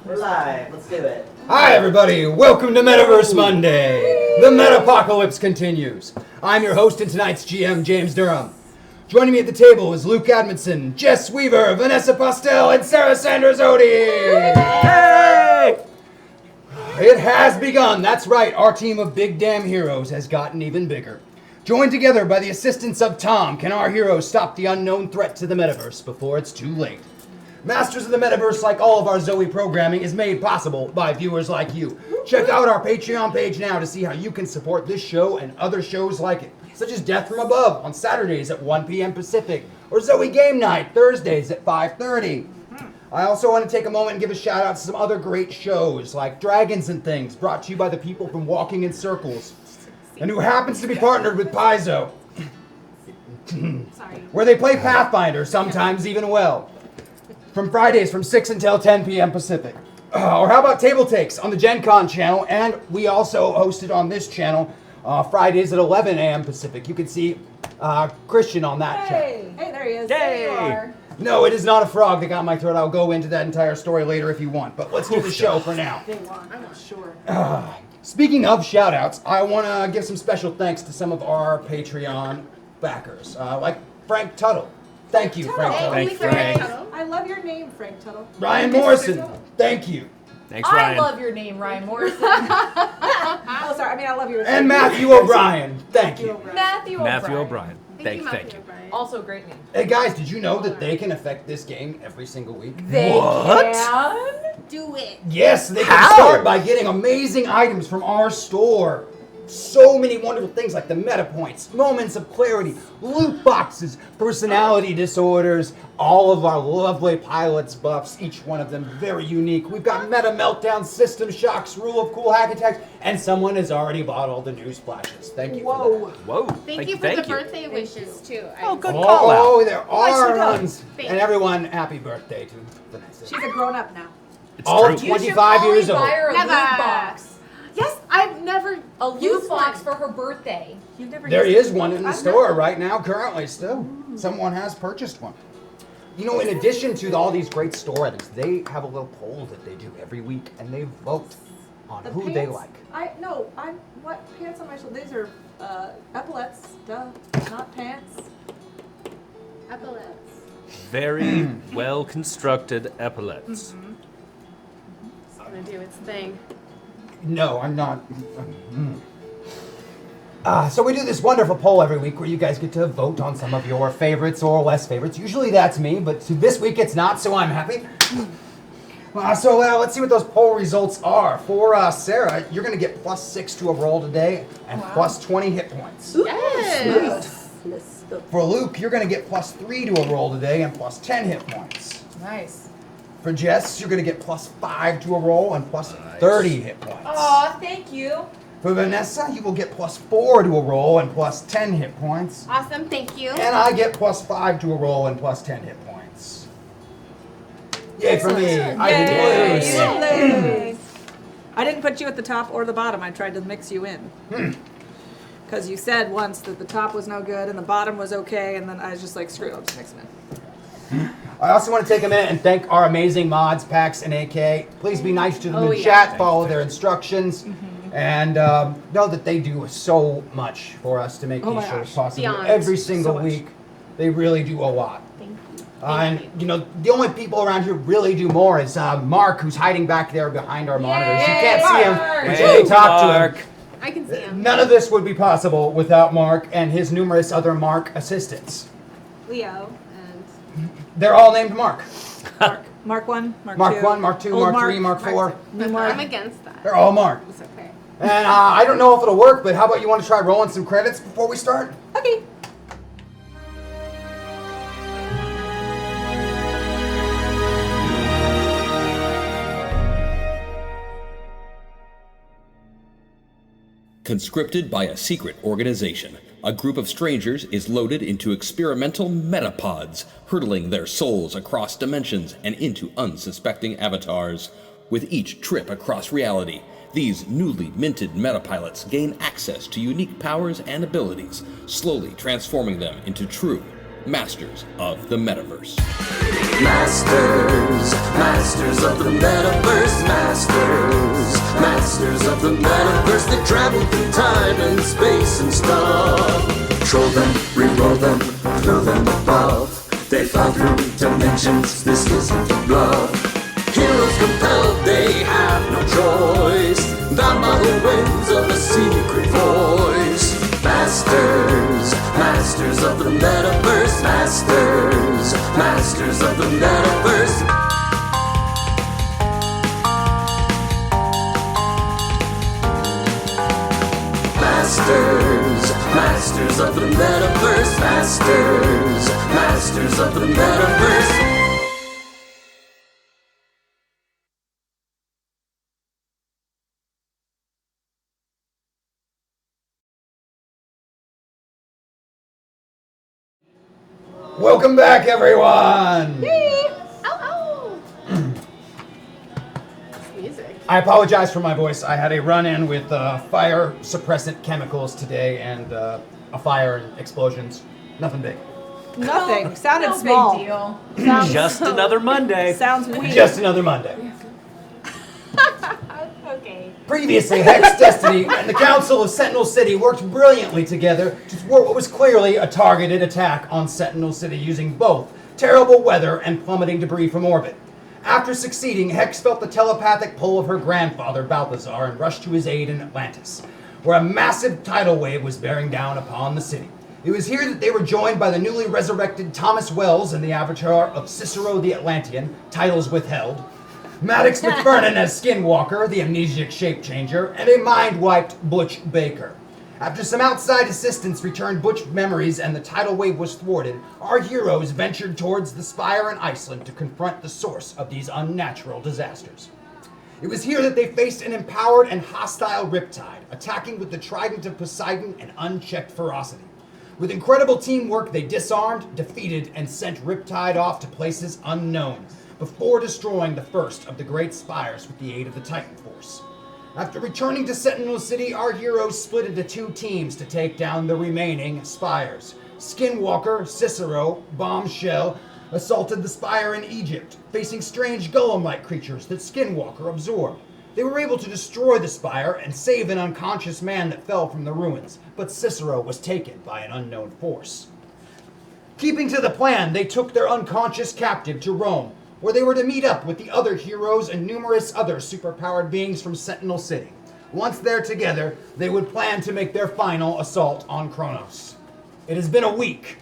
We're live. Let's do it. Hi, everybody. Welcome to Metaverse Monday. The Metapocalypse continues. I'm your host and tonight's GM, James Durham. Joining me at the table is Luke Admondson, Jess Weaver, Vanessa Postel, and Sarah Sanders Odie. Hey! It has begun. That's right. Our team of big damn heroes has gotten even bigger. Joined together by the assistance of Tom, can our heroes stop the unknown threat to the Metaverse before it's too late? Masters of the Metaverse, like all of our Zoe programming, is made possible by viewers like you. Check out our Patreon page now to see how you can support this show and other shows like it, such as Death from Above on Saturdays at 1 p.m. Pacific, or Zoe Game Night Thursdays at 5:30. I also want to take a moment and give a shout out to some other great shows like Dragons and Things, brought to you by the people from Walking in Circles, and who happens to be partnered with Paizo, where they play Pathfinder, sometimes even well. From Fridays from 6 until 10 p.m. Pacific. Or how about Table Takes on the Gen Con channel, and we also hosted on this channel Fridays at 11 a.m. Pacific. You can see Christian on that channel. Hey, there he is. Hey. There you are. No, it is not a frog that got my throat. I'll go into that entire story later if you want, but let's do the show for now. I'm not sure. Speaking of shout-outs, I want to give some special thanks to some of our Patreon backers, like Frank Tuttle. Thank you, Frank Tuttle. Thank you, Frank. I love your name, Frank Tuttle. Ryan Morrison, thank you. Thanks, Ryan. I love your name, Ryan Morrison. Oh, sorry. I mean, I love your And Matthew O'Brien, thank you. Matthew O'Brien. Thank you. Also, great name. Hey guys, did you know that they can affect this game every single week? They can? Do it. Yes, they can How? start by getting amazing items from our store. So many wonderful things like the meta points, moments of clarity, loot boxes, personality disorders, all of our lovely pilots buffs, each one of them very unique. We've got meta meltdown, system shocks, rule of cool hack attacks, and someone has already bought all the news flashes. Thank you. Whoa. Whoa. Thank you for the birthday wishes, too. Oh, good Oh, call out. there are done. ones. Thank And you. everyone, happy birthday to Vanessa. She's a grown-up now. It's all true. of 25 years old. Buy her a Never. loot box. Yes, I've never A loot used box one. for her birthday. You've never There used is one in the I've store never- right now, currently still. Someone has purchased one. You know, in addition to all these great store items, they have a little poll that they do every week, and they vote on The who pants, they like. What pants on my shoulder? These are epaulets, duh, not pants. Epaulets. Very well constructed epaulets. It's gonna do its thing. No, I'm not. So we do this wonderful poll every week where you guys get to vote on some of your favorites or less favorites. Usually that's me, but this week it's not, so I'm happy. So let's see what those poll results are. For Sarah, you're going to get +6 to a roll today and +20 hit points. Yes. For Luke, you're going to get +3 to a roll today and +10 hit points. Nice. For Jess, you're going to get +5 to a roll and +30 hit points. Aw, thank you. For Vanessa, you will get +4 to a roll and +10 hit points. Awesome, thank you. And I get +5 to a roll and +10 hit points. Yay for me. I didn't lose. Yay. I didn't put you at the top or the bottom. I tried to mix you in. Because you said once that the top was no good and the bottom was okay, and then I was just like, screw it, I'll just mix them in. I also want to take a minute and thank our amazing mods, Pax and AK. Please be nice to them in chat, follow their instructions, and know that they do so much for us to make these shows possible. Beyond. Every single So much. week, they really do a lot. Thank you. And you know, the only people around here who really do more is Mark, who's hiding back there behind our monitors. You can't see him, but you Hey, can talk to him. I can see him. None of this would be possible without Mark and his numerous other Mark assistants. Leo and They're all named Mark. Mark 1, Mark 2. Mark 1, Mark 2, Old Mark 3, Mark 4. New Mark. I'm against that. They're all Mark. It's okay. And I don't know if it'll work, but how about you want to try rolling some credits before we start? Okay. Conscripted by a secret organization, a group of strangers is loaded into experimental metapods, hurtling their souls across dimensions and into unsuspecting avatars. With each trip across reality, these newly minted metapilots gain access to unique powers and abilities, slowly transforming them into true masters of the Metaverse. Masters, masters of the metaverse, masters of the metaverse. They travel through time and space and stuff. Troll them, re-roll them, throw them above. They fly through dimensions, this isn't a bluff. Heroes compelled, they have no choice. Bound by the winds of a secret voice. Masters, masters of the metaverse, masters of the metaverse. Masters of the metaverse, masters of the metaverse. Welcome back, everyone! Ow, music. I apologize for my voice. I had a run-in with fire suppressant chemicals today and a fire and explosions. Nothing big. Nothing. Sounded No small. big deal. Sounds, Just another Monday. sounds weird. Just another Monday. Okay. Previously, Hex Destiny and the Council of Sentinel City worked brilliantly together to thwart what was clearly a targeted attack on Sentinel City using both terrible weather and plummeting debris from orbit. After succeeding, Hex felt the telepathic pull of her grandfather, Balthazar, and rushed to his aid in Atlantis, where a massive tidal wave was bearing down upon the city. It was here that they were joined by the newly resurrected Thomas Wells in the avatar of Cicero the Atlantean, titles withheld, Maddox McFernan as Skinwalker, the amnesiac shape-changer, and a mind-wiped Butch Baker. After some outside assistance returned Butch memories and the tidal wave was thwarted, our heroes ventured towards the Spire in Iceland to confront the source of these unnatural disasters. It was here that they faced an empowered and hostile Riptide, attacking with the trident of Poseidon and unchecked ferocity. With incredible teamwork, they disarmed, defeated, and sent Riptide off to places unknown, before destroying the first of the great spires with the aid of the Titan Force. After returning to Sentinel City, our heroes split into two teams to take down the remaining spires. Skinwalker, Cicero, Bombshell assaulted the spire in Egypt, facing strange golem-like creatures that Skinwalker absorbed. They were able to destroy the spire and save an unconscious man that fell from the ruins, but Cicero was taken by an unknown force. Keeping to the plan, they took their unconscious captive to Rome, where they were to meet up with the other heroes and numerous other superpowered beings from Sentinel City. Once there together, they would plan to make their final assault on Kronos. It has been a week,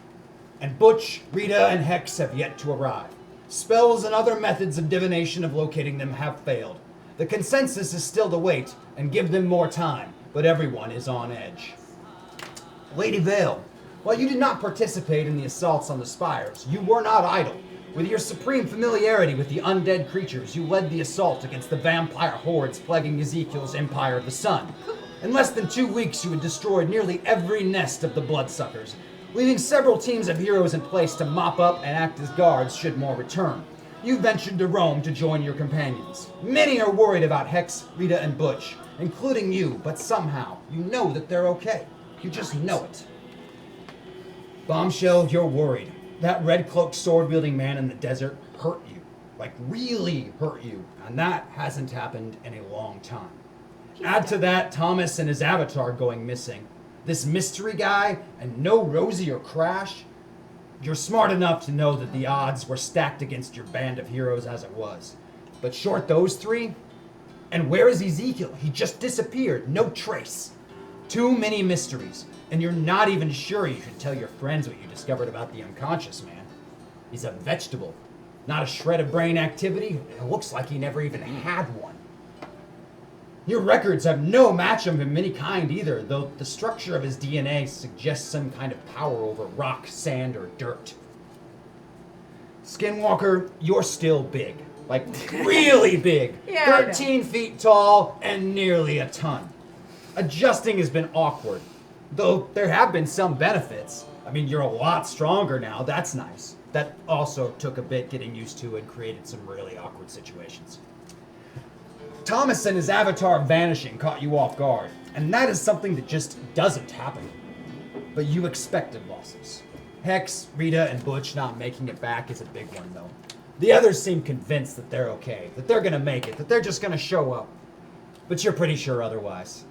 and Butch, Rita, and Hex have yet to arrive. Spells and other methods of divination of locating them have failed. The consensus is still to wait and give them more time, but everyone is on edge. Lady Vale, while you did not participate in the assaults on the spires, you were not idle. With your supreme familiarity with the undead creatures, you led the assault against the vampire hordes plaguing Ezekiel's Empire of the Sun. In less than 2 weeks, you had destroyed nearly every nest of the bloodsuckers, leaving several teams of heroes in place to mop up and act as guards should more return. You ventured to Rome to join your companions. Many are worried about Hex, Rita, and Butch, including you, but somehow you know that they're okay. You just know it. Bombshell, you're worried. That red-cloaked sword-wielding man in the desert hurt you. Like, really hurt you. And that hasn't happened in a long time. Add to that Thomas and his avatar going missing. This mystery guy, and no Rosie or Crash. You're smart enough to know that the odds were stacked against your band of heroes as it was. But short those three, and where is Ezekiel? He just disappeared, no trace. Too many mysteries, and you're not even sure you should tell your friends what you discovered about the unconscious man. He's a vegetable, not a shred of brain activity. It looks like he never even had one. Your records have no match of him of any kind either, though the structure of his DNA suggests some kind of power over rock, sand, or dirt. Skinwalker, you're still big. Like, really big. Yeah, I know. 13 feet tall and nearly a ton. Adjusting has been awkward, though there have been some benefits. I mean, you're a lot stronger now, that's nice. That also took a bit getting used to and created some really awkward situations. Thomas and his avatar vanishing caught you off guard, and that is something that just doesn't happen. But you expected losses. Hex, Rita, and Butch not making it back is a big one, though. The others seem convinced that they're okay, that they're gonna make it, that they're just gonna show up. But you're pretty sure otherwise.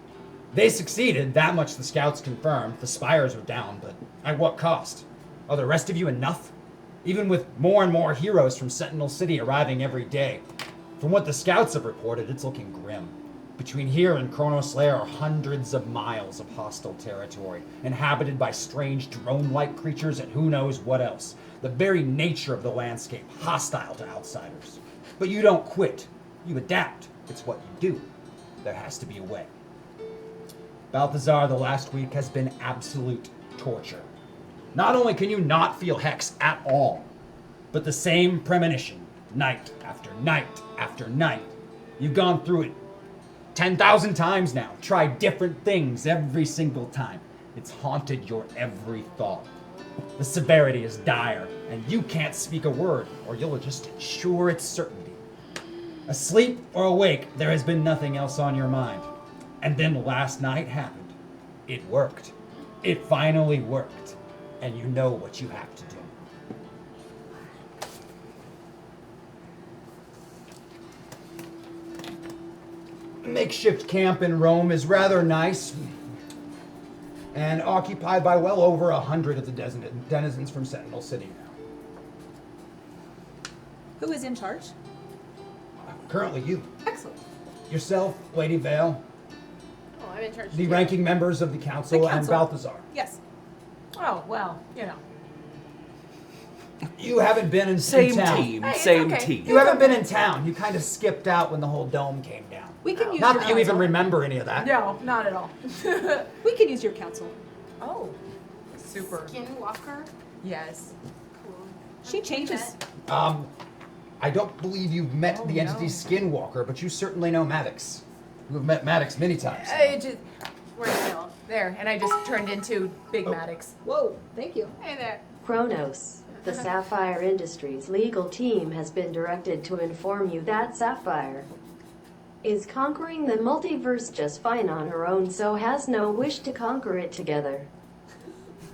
They succeeded, that much the scouts confirmed. The spires were down, but at what cost? Are the rest of you enough? Even with more and more heroes from Sentinel City arriving every day. From what the scouts have reported, it's looking grim. Between here and Kronos Lair are hundreds of miles of hostile territory, inhabited by strange drone-like creatures and who knows what else. The very nature of the landscape, hostile to outsiders. But you don't quit. You adapt. It's what you do. There has to be a way. Balthazar, the last week has been absolute torture. Not only can you not feel Hex at all, but the same premonition, night after night after night. You've gone through it 10,000 times now, tried different things every single time. It's haunted your every thought. The severity is dire, and you can't speak a word, or you'll just ensure its certainty. Asleep or awake, there has been nothing else on your mind. And then last night happened. It worked. It finally worked. And you know what you have to do. The makeshift camp in Rome is rather nice and occupied by well over 100 of the denizens from Sentinel City now. Who is in charge? Currently you. Excellent. Yourself, Lady Vale, Oh, I'm in charge. the too. ranking members of the council, and council. Balthazar. Yes. Oh, well, you know. You haven't been in Same town. team, Hey, it's same okay. team. You haven't been in town. You kind of skipped out when the whole dome came down. We can use Not your that you even counsel. remember any of that. No, not at all. We can use your counsel. Oh, super. Skinwalker. Yes. Cool. She changes. I don't believe you've met the entity no. Skinwalker, but you certainly know Maddox. You've met Maddox many times. I just, where's Phil? There, and I just turned into Big Maddox. Whoa, thank you. Hey there. Kronos, the Sapphire Industries legal team has been directed to inform you that Sapphire is conquering the multiverse just fine on her own, so has no wish to conquer it together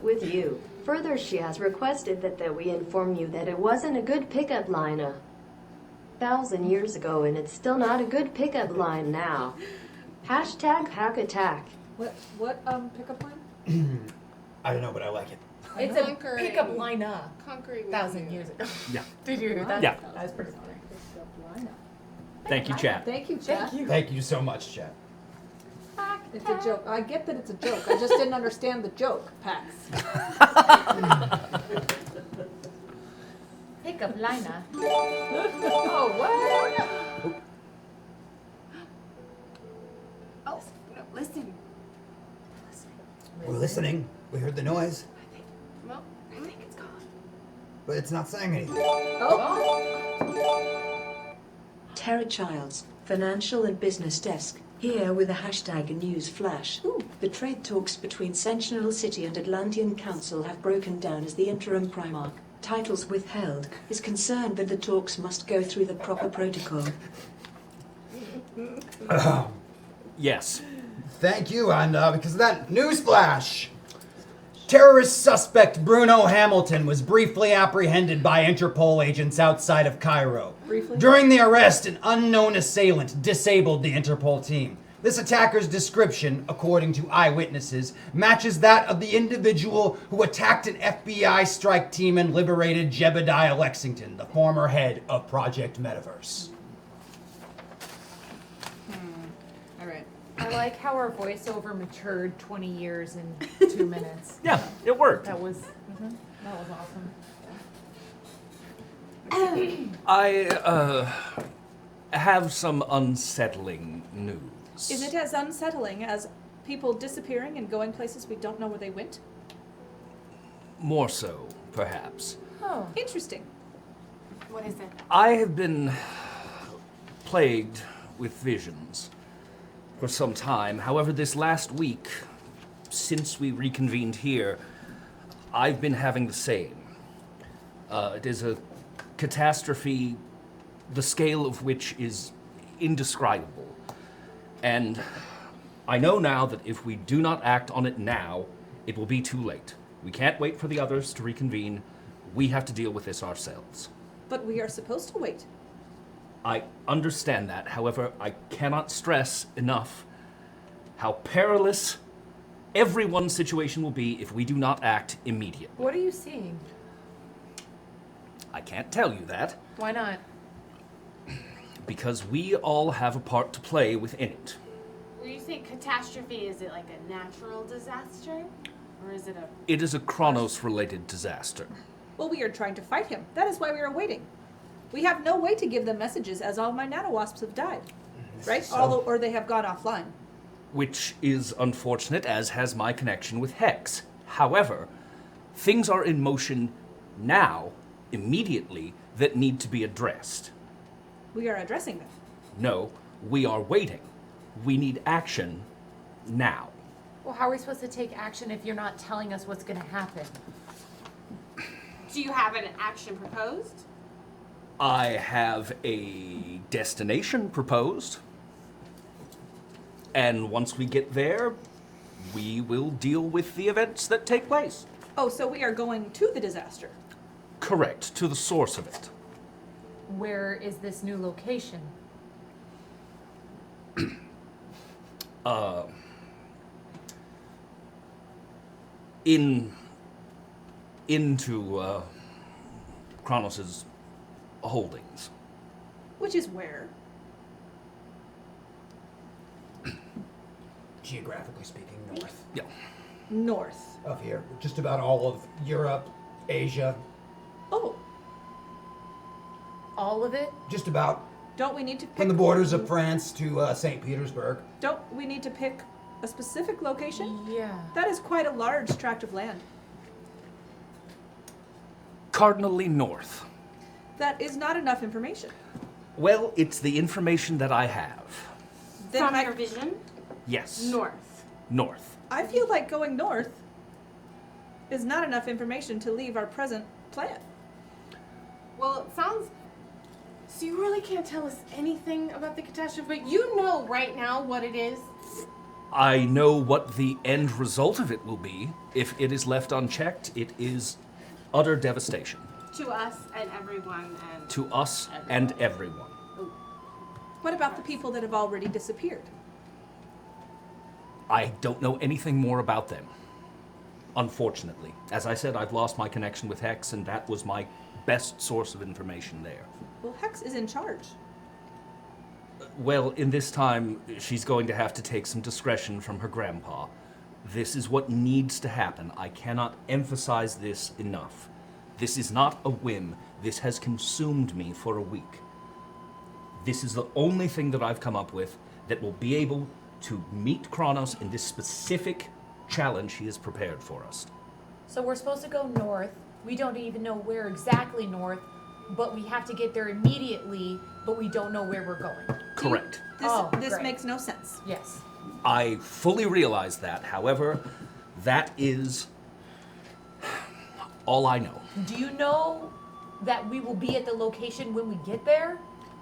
with you. Further, she has requested that we inform you that it wasn't a good pickup line 1,000 years ago, and it's still not a good pickup line now. Hashtag hack attack. What pickup line? I don't know, but I like it. It's a Conquering. pickup line up. Conquering. 1,000 years ago. Yeah. Did you hear that? Yeah. That was pretty funny. Thank you, chat. Thank you, Chad. Thank you. Thank you so much, Chad. It's a joke. I get that it's a joke. I just didn't understand the joke, Pax. Pickup liner. Oh, what? Oh, no, listen. We're listening. We heard the noise, Well, I think it's gone. but it's not saying anything. Tara Childs, Financial and Business Desk, here with a hashtag news flash. The trade talks between Sentinel City and Atlantean Council have broken down as the interim Primarch, titles withheld, is concerned that the talks must go through the proper protocol. Yes. Thank you, and because of that, newsflash! Terrorist suspect Bruno Hamilton was briefly apprehended by Interpol agents outside of Cairo. Briefly? During the arrest, an unknown assailant disabled the Interpol team. This attacker's description, according to eyewitnesses, matches that of the individual who attacked an FBI strike team and liberated Jebediah Lexington, the former head of Project Metaverse. All right. I like how our voiceover matured 20 years in 2 minutes. Yeah, it worked. That was awesome. I have some unsettling news. Is it as unsettling as people disappearing and going places we don't know where they went? More so, perhaps. Oh. Interesting. What is it? I have been plagued with visions for some time. However, this last week, since we reconvened here, I've been having the same. It is a catastrophe, the scale of which is indescribable. And I know now that if we do not act on it now, it will be too late. We can't wait for the others to reconvene. We have to deal with this ourselves. But we are supposed to wait. I understand that. However, I cannot stress enough how perilous everyone's situation will be if we do not act immediately. What are you seeing? I can't tell you that, Why not? because we all have a part to play within it. When you say catastrophe, is it like a natural disaster? Or is it a... It is a Kronos-related disaster. Well, we are trying to fight him. That is why we are waiting. We have no way to give them messages as all my nanowasps have died. Right? Or they have gone offline. Which is unfortunate, as has my connection with Hex. However, things are in motion now, immediately, that need to be addressed. We are addressing them. No, we are waiting. We need action now. Well, how are we supposed to take action if you're not telling us what's going to happen? Do you have an action proposed? I have a destination proposed. And once we get there, we will deal with the events that take place. Oh, so we are going to the disaster. Correct, to the source of it. Where is this new location? Into Kronos' holdings. Which is where? Geographically speaking, north Yeah. North. of here. Just about all of Europe, Asia, Oh, All of it? just about don't we need to pick... from the borders of France to St. Petersburg. Don't we need to pick a specific location? Yeah. That is quite a large tract of land. Cardinally north. That is not enough information. Well, it's the information that I have. Then From I, your vision? Yes. North. North. I feel like going north is not enough information to leave our present plan. Well, it sounds... So you really can't tell us anything about the catastrophe, but you know right now what it is? I know what the end result of it will be. If it is left unchecked, it is utter devastation. To us and everyone and... To us and everyone. What about the people that have already disappeared? I don't know anything more about them. Unfortunately. As I said, I've lost my connection with Hex, and that was my best source of information there. Well, Hex is in charge. Well, in this time, she's going to have to take some discretion from her grandpa. This is what needs to happen. I cannot emphasize this enough. This is not a whim. This has consumed me for a week. This is the only thing that I've come up with that will be able to meet Kronos in this specific challenge he has prepared for us. So we're supposed to go north. We don't even know where exactly north, but we have to get there immediately, but we don't know where we're going. Correct. This great. makes no sense. Yes. I fully realize that. However, that is all I know. Do you know that we will be at the location when we get there?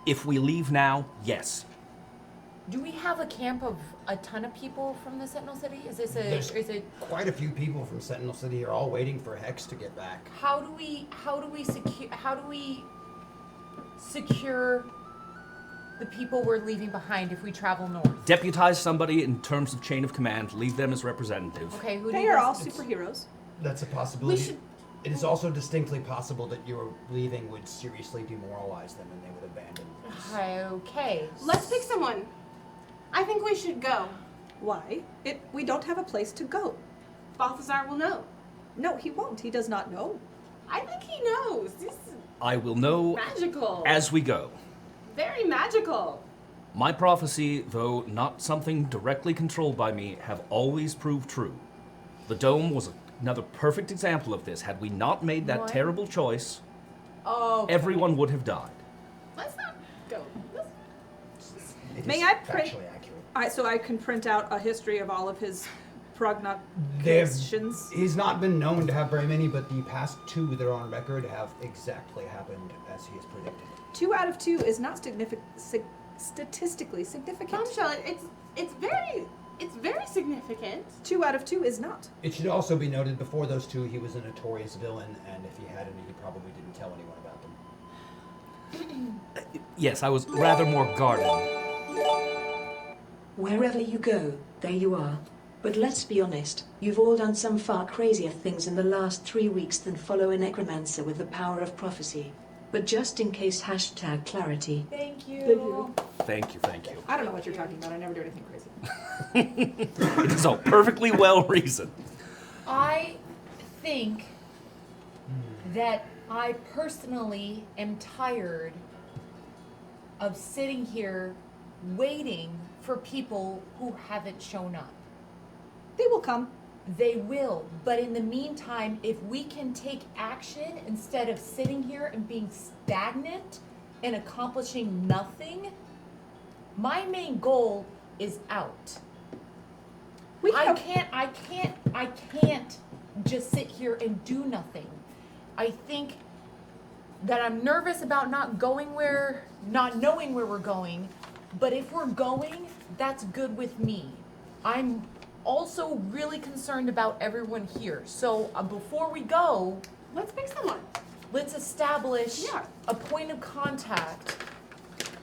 If we leave now, yes. Do we have a camp of a ton of people from the Sentinel City? Is this There's is it quite a few people from Sentinel City are all waiting for Hex to get back. how do we secure the people we're leaving behind if we travel north? Deputize somebody in terms of chain of command, leave them as representative. Okay, who do They you are guys- all superheroes. That's a possibility. should- It is also distinctly possible that your leaving would seriously demoralize them and they would abandon this. Okay. Let's pick someone. I think we should go. Why? We don't have a place to go. Balthazar will know. No, he won't. He does not know. I think he knows. This is I will know magical. as we go. Very magical. My prophecy, though not something directly controlled by me, have always proved true. The dome was another perfect example of this. Had we not made that What? terrible choice, Oh. everyone would have died. Let's not go. It May is I print- factually accurate. So I can print out a history of all of his There's- prognostications. He's not been known to have very many, but the past two that are on record have exactly happened as he has predicted. 2 out of 2 is not statistically significant. Bombshell, it's very significant. 2 out of 2 is not. It should also be noted before those two, he was a notorious villain, and if he had any, he probably didn't tell anyone about them. Yes, I was rather more guarded. Wherever you go, there you are. But let's be honest, you've all done some far crazier things in the last 3 weeks than follow a necromancer with the power of prophecy. But just in case, hashtag clarity. Thank you. Thank you. I don't know what you're talking about. I never do anything crazy. It is all perfectly well reasoned. I think that I personally am tired of sitting here waiting for people who haven't shown up. They will come. They will, but in the meantime, if we can take action instead of sitting here and being stagnant and accomplishing nothing, my main goal is out. I can't just sit here and do nothing. I think that I'm nervous about not knowing where we're going, but if we're going, that's good with me. I'm also really concerned about everyone here. So before we go, Let's pick someone. let's establish Yeah. a point of contact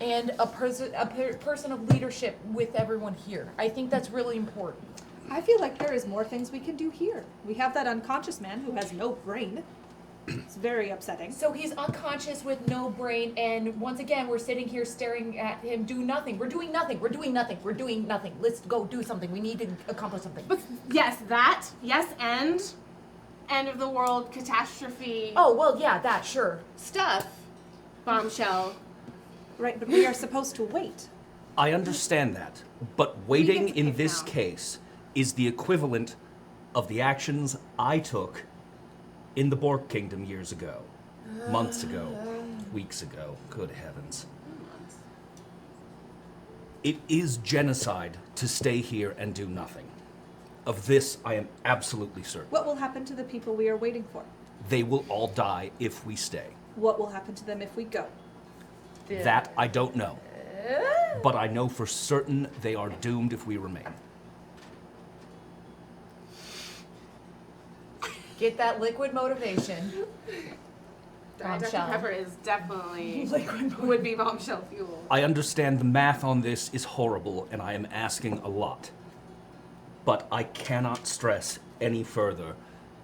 and a person of leadership with everyone here. I think that's really important. I feel like there is more things we can do here. We have that unconscious man who has no brain. It's very upsetting. So he's unconscious with no brain, and once again, we're sitting here staring at him do nothing. We're doing nothing. Let's go do something. We need to accomplish something. But yes, that. Yes, and end of the world catastrophe. Oh, well, yeah, that, sure. Stuff. Bombshell. Right, but we are supposed to wait. I understand that, but waiting get to in pick this now. case is the equivalent of the actions I took in the Borg Kingdom years ago, months ago, weeks ago. Good heavens. It is genocide to stay here and do nothing. Of this, I am absolutely certain. What will happen to the people we are waiting for? They will all die if we stay. What will happen to them if we go? That I don't know. But I know for certain they are doomed if we remain. Get that liquid motivation. Dr. Bombshell. Pepper is definitely Liquid would be bombshell fuel. I understand the math on this is horrible and I am asking a lot. But I cannot stress any further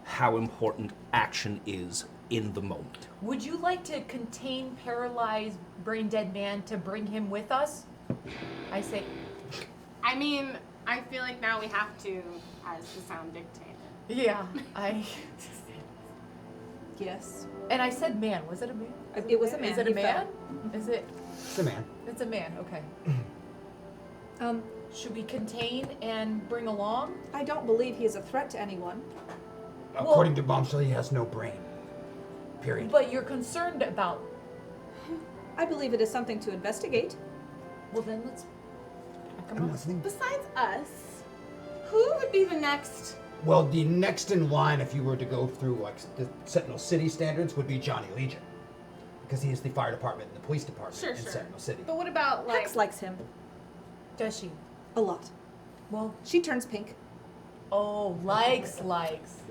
how important action is in the moment. Would you like to contain paralyzed, brain dead man to bring him with us? I say, I mean, I feel like now we have to, as the sound dictated. yeah, Yes. And I said man. Was it a man? It was a man. Is it a He man? Is it? It's a man. It's a man, okay. fell. Should we contain and bring along? I don't believe he is a threat to anyone. According to Bombshell, he has no brain. Period. But you're concerned about. I believe it is something to investigate. Well, then let's. Come I'm on. listening. Besides us, who would be the next? Well, the next in line, if you were to go through like the Sentinel City standards, would be Johnny Legion, because he is the fire department and the police department Sure, in sure. Sentinel City. But what about like? Hex likes him Does she? a lot. Well, She turns pink. oh, likes.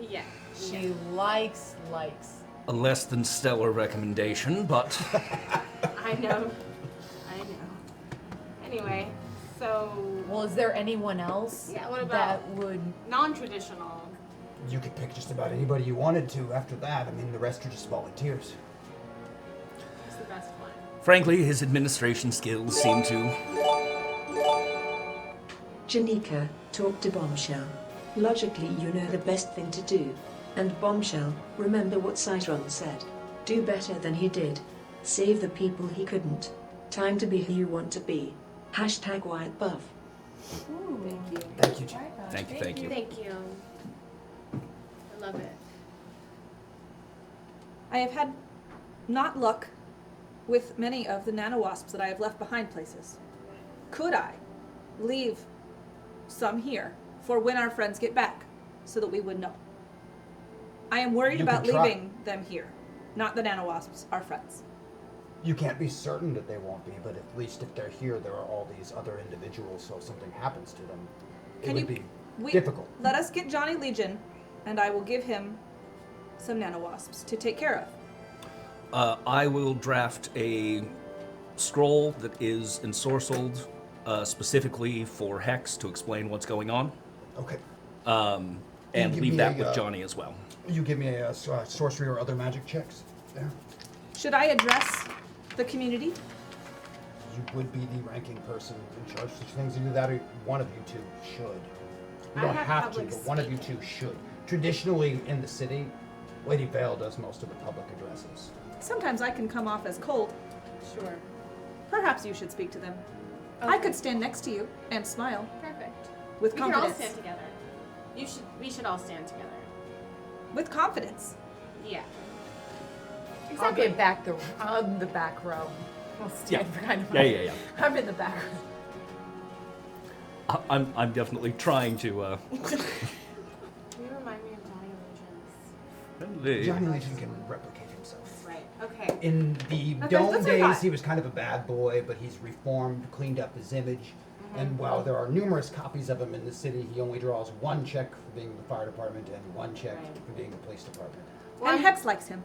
Yeah. She likes. A less than stellar recommendation, but I know. Anyway, so Well, is there anyone else? Yeah, what that about- would? non-traditional. You could pick just about anybody you wanted to after that. I mean, the rest are just volunteers. Who's the best one? frankly, his administration skills seem to. Janika, talk to Bombshell. Logically, you know the best thing to do. And Bombshell, remember what Citron said. Do better than he did. Save the people he couldn't. Time to be who you want to be. Hashtag Wyatt Buff. Thank you. Thank you, Jim. Thank you. Thank you. I love it. I have had not luck with many of the nanowasps that I have left behind places. Could I leave some here for when our friends get back so that we would know? I am worried You about could try. leaving them here, not the nanowasps, our friends. You can't be certain that they won't be, but at least if they're here, there are all these other individuals, so if something happens to them, it would be difficult. Let us get Johnny Legion, and I will give him some nanowasps to take care of. I will draft a scroll that is ensorcelled specifically for Hex to explain what's going on, Okay. and give leave me that a, with Johnny as well. You give me a sorcery or other magic checks there. Should I address the community? You would be the ranking person in charge of such things. Either that or one of you two should. You I don't have have to, public but one of you two should. Traditionally in the city, Lady Vale does most of the public addresses. Sometimes I can come off as cold. Sure. Perhaps you should speak to them. I could stand next to you and smile Perfect. with We can all confidence. stand together. We should all stand together. With confidence. Yeah. I'll get back on the back row. I'll stand behind him. Yeah. I'm in the back. I'm definitely trying to. You remind me of Johnny Legends. Johnny Legion can replicate himself. Right. Okay. In the Okay, Dome that's what I days, thought. he was kind of a bad boy, but he's reformed, cleaned up his image. And while there are numerous copies of him in the city, he only draws one check for being the fire department and one check for being the police department. And Hex likes him.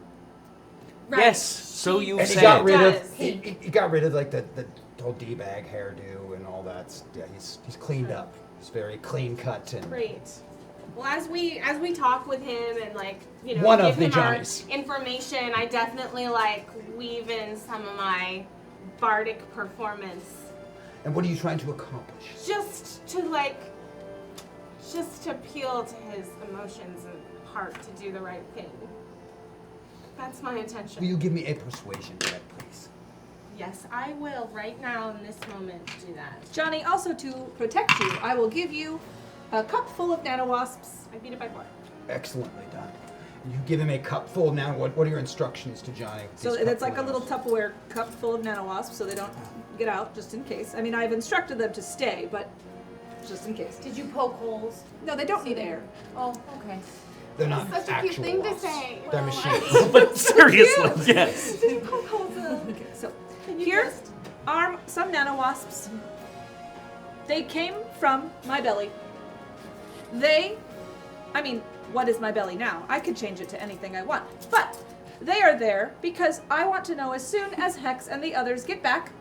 Right. Yes, so you And he said. got rid of does. he got rid of like the whole d-bag hairdo and all that. Yeah, he's cleaned up. He's very clean cut and Great. Well, as we talk with him and One give of the him Johnnies. our information, I definitely weave in some of my bardic performance, And what are you trying to accomplish? just to appeal to his emotions and heart to do the right thing. That's my intention. Will you give me a persuasion check, please? Yes, I will right now in this moment do that. Johnny, also to protect you, I will give you a cup full of nanowasps. I beat it by 4. Excellently done. You give him a cup full. Now, what are your instructions to Johnny? So These it's cup like a little full Tupperware cup full of nanowasps so they don't get out, just in case. I mean, I've instructed them to stay, but just in case. Did you poke holes? No, they don't need air. Oh, okay. They're not Such a actual cute thing to wasps. say. They're Well, machines. But seriously, yes. Okay, so here are some nanowasps. They came from my belly. What is my belly now? I could change it to anything I want. But they are there because I want to know as soon as Hex and the others get back.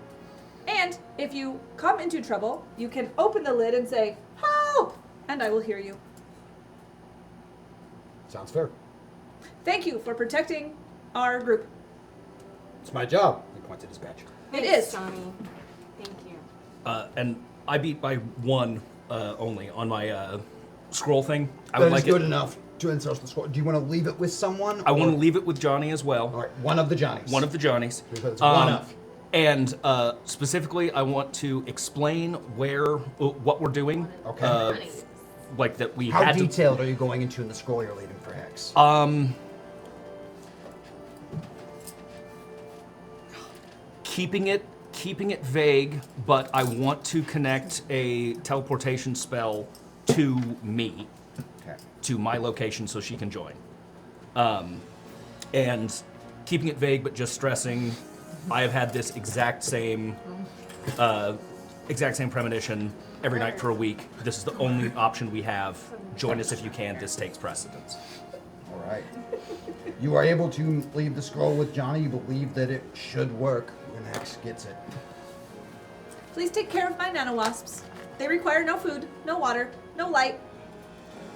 And if you come into trouble, you can open the lid and say, "Help!" And I will hear you. Sounds fair. Thank you for protecting our group. It's my job. He points at his badge. It Thanks, is. Johnny. Thank you. And I beat by 1 only on my scroll thing. I That would is like good it. enough to insert the score. Do you want to leave it with someone? I want or- to leave it with Johnny as well. All right, one of the Johnnies. One of the Johnnies. Because one of. And specifically, I want to explain what we're doing. Okay. Like that we How had detailed are you going into in the scroll you're leaving for Hex? keeping it vague, but I want to connect a teleportation spell to me, Okay. to my location, so she can join. And keeping it vague, but just stressing, I have had this exact same premonition every night for a week. This is the only option we have. Join us if you can. This takes precedence. All right. You are able to leave the scroll with Johnny. You believe that it should work when Hex gets it. Please take care of my nanowasps. They require no food, no water, no light.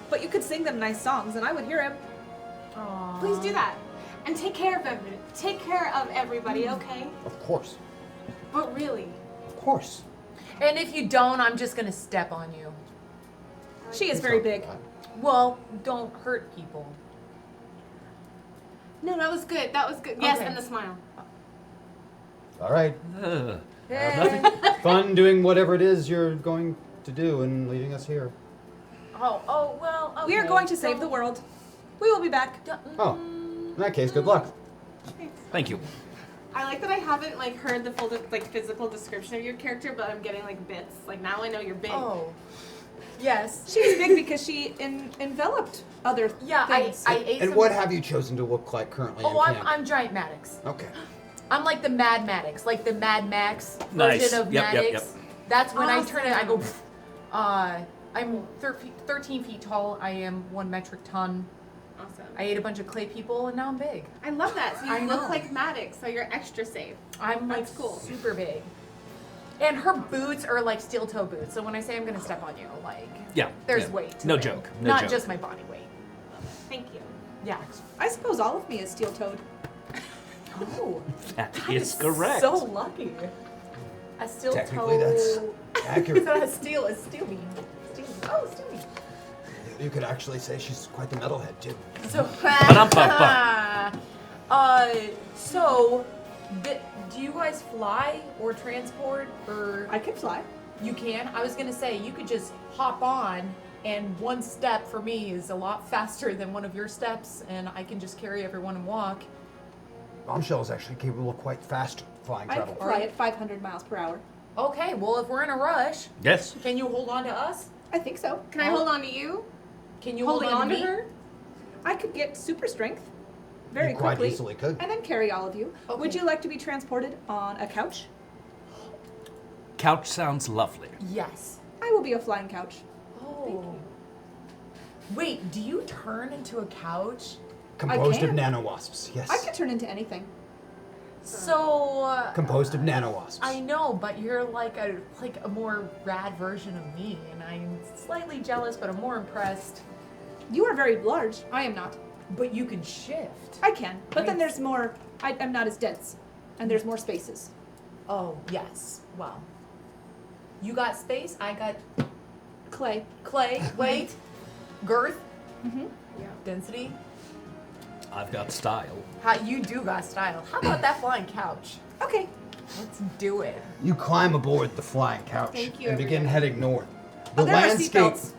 But you could sing them nice songs and I would hear them. Please do that. And take care of everybody. Take care of everybody, okay? Of course. But really. Of course. And if you don't, I'm just gonna step on you. She is very big. Well, don't hurt people. No, that was good. That was good. Yes, Okay. and the smile. All right. Hey. Fun doing whatever it is you're going to do and leaving us here. Oh, well, okay. We are going to save the world. We will be back. Oh, in that case, good luck. Thank you. I like that I haven't heard the full physical description of your character, but I'm getting bits. Now I know you're big. Oh. Yes. She's big because she enveloped other Yeah, things. I ate And some... what have you chosen to look like currently Oh, in camp? I'm Giant Maddox. Okay. I'm like the Mad Maddox, like the Mad Max Nice. version of Yep, Maddox. yep. That's when Awesome. I turn it, I go, I'm 13 feet tall. I am 1 metric ton. Awesome. I ate a bunch of clay people, and now I'm big. I love that. So I you know. look like Maddox, so you're extra safe. I'm like That's cool. super big. And her boots are like steel toe boots. So when I say I'm gonna step on you, like Yeah. there's yeah. weight. To No it. joke. No Not joke. just my body weight. Thank you. Yeah. I suppose all of me is steel-toed. Oh, That is correct. so lucky. A steel Technically, toe. that's accurate. It's not a steel. It's steel beam. Steel. Oh, steel beam. You could actually say she's quite the metalhead too. So. Ba-dum-bum-bum. So, do you guys fly or transport or? I can fly. You can. I was gonna say you could just hop on, and one step for me is a lot faster than one of your steps, and I can just carry everyone and walk. Bombshell is actually capable of quite fast flying I travel. can fly at 500 miles per hour. Okay. Well, if we're in a rush, Yes. can you hold on to us? I think so. Can I hold on to you? Can you Holding hold on to to me? her? I could get super strength very You quite quickly. easily could. And then carry all of you. Okay. Would you like to be transported on a couch? Couch sounds lovely. Yes. I will be a flying couch. Oh. Wait, do you turn into a couch? Composed of can. nanowasps, yes. I could turn into anything. So. Composed of nanowasps. I know, but you're like a more rad version of me, and I'm slightly jealous, but I'm more impressed. You are very large. I am not. But you can shift. I can. But then Right. there's more. I'm not as dense. And there's more spaces. Oh yes. Well. You got space. I got Clay. clay. Weight, girth, Mm-hmm. density. I've got style. How you do got style? How about that flying couch? Okay. Let's do it. You climb aboard the flying couch Thank you, and begin everybody. heading north. The Oh, there landscape. are seatbelts.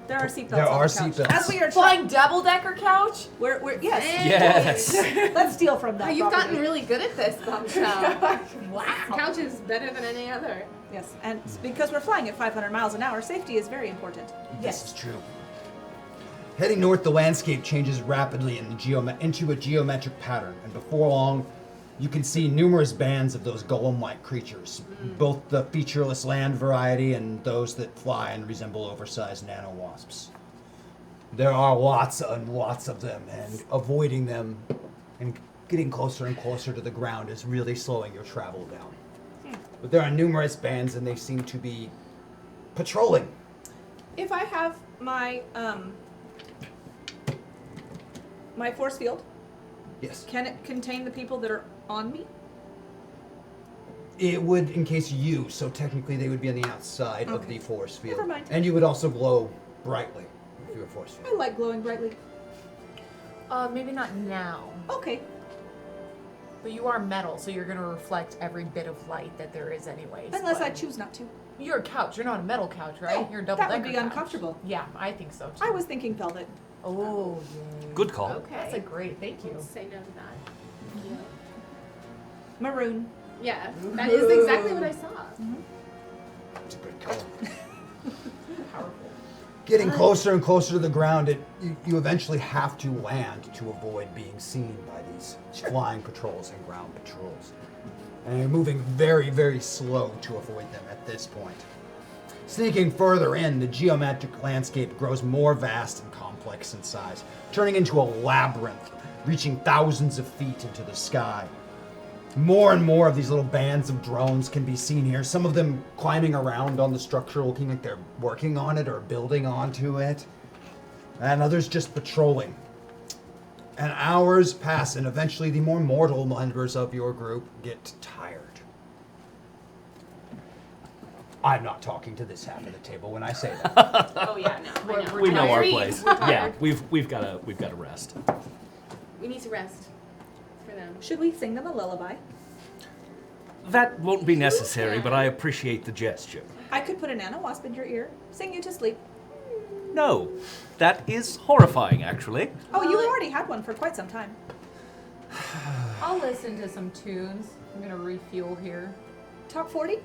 There are seatbelts. There on are the couch. seatbelts. As we are Flying double decker couch. we're yes. Yes. Let's steal from that. Oh, you've property. gotten really good at this, Bombshell. Wow. Couch is better than any other. Yes, and because we're flying at 500 miles an hour, safety is very important. This is true. Heading north, the landscape changes rapidly into a geometric pattern, and before long, you can see numerous bands of those golem-like creatures, both the featureless land variety and those that fly and resemble oversized nanowasps. There are lots and lots of them, and avoiding them and getting closer and closer to the ground is really slowing your travel down. But there are numerous bands, and they seem to be patrolling. If I have my my force field, Yes. can it contain the people that are on me? It would encase you, so technically they would be on the outside of Okay. the force field. Never mind. And you would also glow brightly if you were force I field. like glowing brightly. Maybe not now. Okay. But you are metal, so you're gonna reflect every bit of light that there is anyways. Unless but I choose not to. You're a couch. You're not a metal couch, right? No, You're a double that would decker be couch. uncomfortable. Yeah, I think so too. I was thinking velvet. Oh, yay. Good call. Okay. That's a great. Thank you. Let's say no to that. Maroon. Yeah, that is exactly what I saw. It's a good color. Powerful. Getting closer and closer to the ground, you eventually have to land to avoid being seen by these flying patrols and ground patrols. And you're moving very, very slow to avoid them at this point. Sneaking further in, the geometric landscape grows more vast and complex in size, turning into a labyrinth, reaching thousands of feet into the sky. More and more of these little bands of drones can be seen here, some of them climbing around on the structure looking like they're working on it or building onto it, and others just patrolling. And hours pass, and eventually the more mortal members of your group get tired. I'm not talking to this half of the table when I say that. Oh yeah, no, I know. We know our Tired. place. We're Yeah, tired. we've got to rest. We need to rest for them. Should we sing them a lullaby? That won't be necessary, but I appreciate the gesture. I could put a nanowasp in your ear, sing you to sleep. No, that is horrifying, actually. Oh, you already had one for quite some time. I'll listen to some tunes. I'm gonna refuel here. Top 40?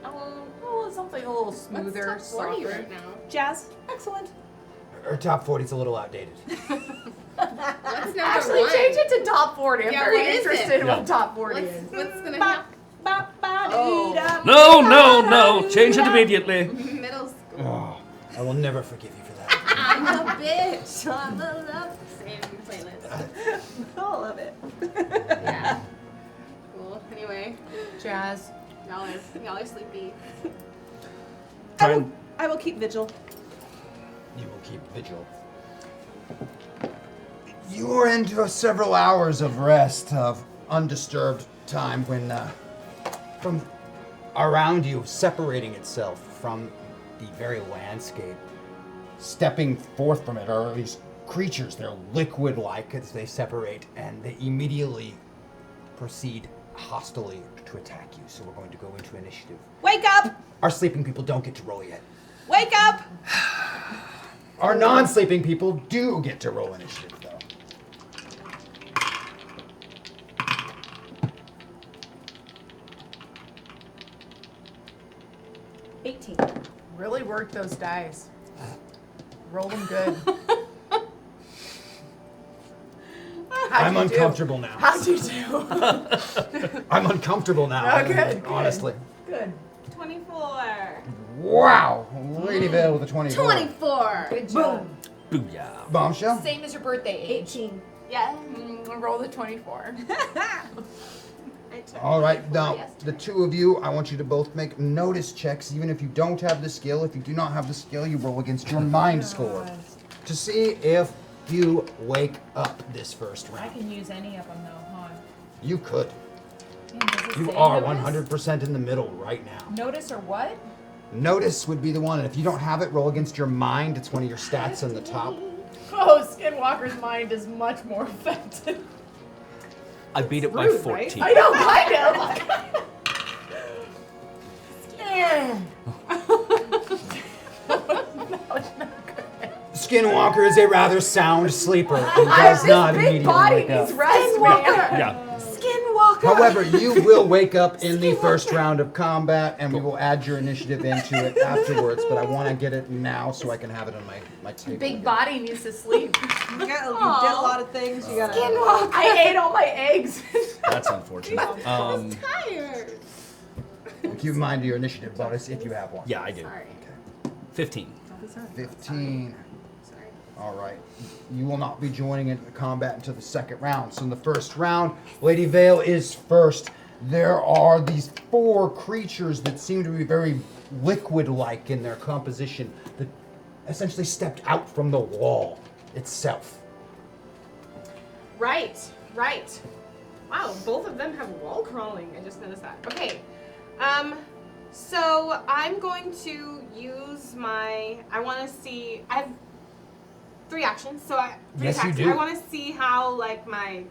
Oh, something a little smoother, What's top 40 softer. right now? Jazz. Excellent. Her top 40's a little outdated. What's number Actually, one? change it to top 40. I'm Yeah, very what is it? interested in Yeah. what top 40 is. What's gonna Ba, happen? ba, ba, Oh. dee, da, No, ba, no, da, no. dee, Change it da. immediately. Middle school. Oh, I will never forgive you for that. I'm a bitch. I'm a love. Same All of it. Yeah. Cool. Anyway, Jazz. y'all are sleepy. I will keep vigil. You will keep vigil. You are into several hours of rest, of undisturbed time when from around you, separating itself from the very landscape, stepping forth from it are these creatures. They're liquid-like as they separate, and they immediately proceed hostilely to attack you. So we're going to go into initiative. Wake up! Our sleeping people don't get to roll yet. Wake up! Our non-sleeping people do get to roll initiative, though. Really work those dice. Roll them good. I'm uncomfortable now. How'd you do? I'm uncomfortable now. Oh, good. Honestly. Good. 24. Wow. Lady Vale with a 24. 24. Good job. Booyah. Bombshell? Same as your birthday age. 18. Yeah. Roll the 24. All right, now, the two of you, I want you to both make notice checks, even if you don't have the skill. If you do not have the skill, you roll against your mind score to see if you wake up this first I round. can use any of them though, huh? You could. Does it You say are notice? 100% in the middle right now. Notice or what? Notice would be the one, and if you don't have it, roll against your mind. It's one of your stats on the top. Oh, Skinwalker's mind is much more effective. I beat it by rude, 14. I know, kind of. Skinwalker is a rather sound sleeper and does not immediately wake up. Rest, man. Yeah. Skinwalker. However, you will wake up in the first round of combat, and we will add your initiative into it afterwards, but I want to get it now so I can have it on my table. Big body needs to sleep. You did a lot of things. You gotta. Skinwalker. I ate all my eggs. That's unfortunate. Tired. Keep in mind your initiative bonus if you have one. Yeah, I do. Sorry. 15. 15. Sorry. All right. You will not be joining in the combat until the second round. So in the first round, Lady Vale is first. There are these 4 creatures that seem to be very liquid-like in their composition that essentially stepped out from the wall itself. Right. Wow, both of them have wall crawling. I just noticed that. Okay. So I'm going to use my. I want to see. I have 3 actions. So three Yes, you attacks. do. I want to see how like my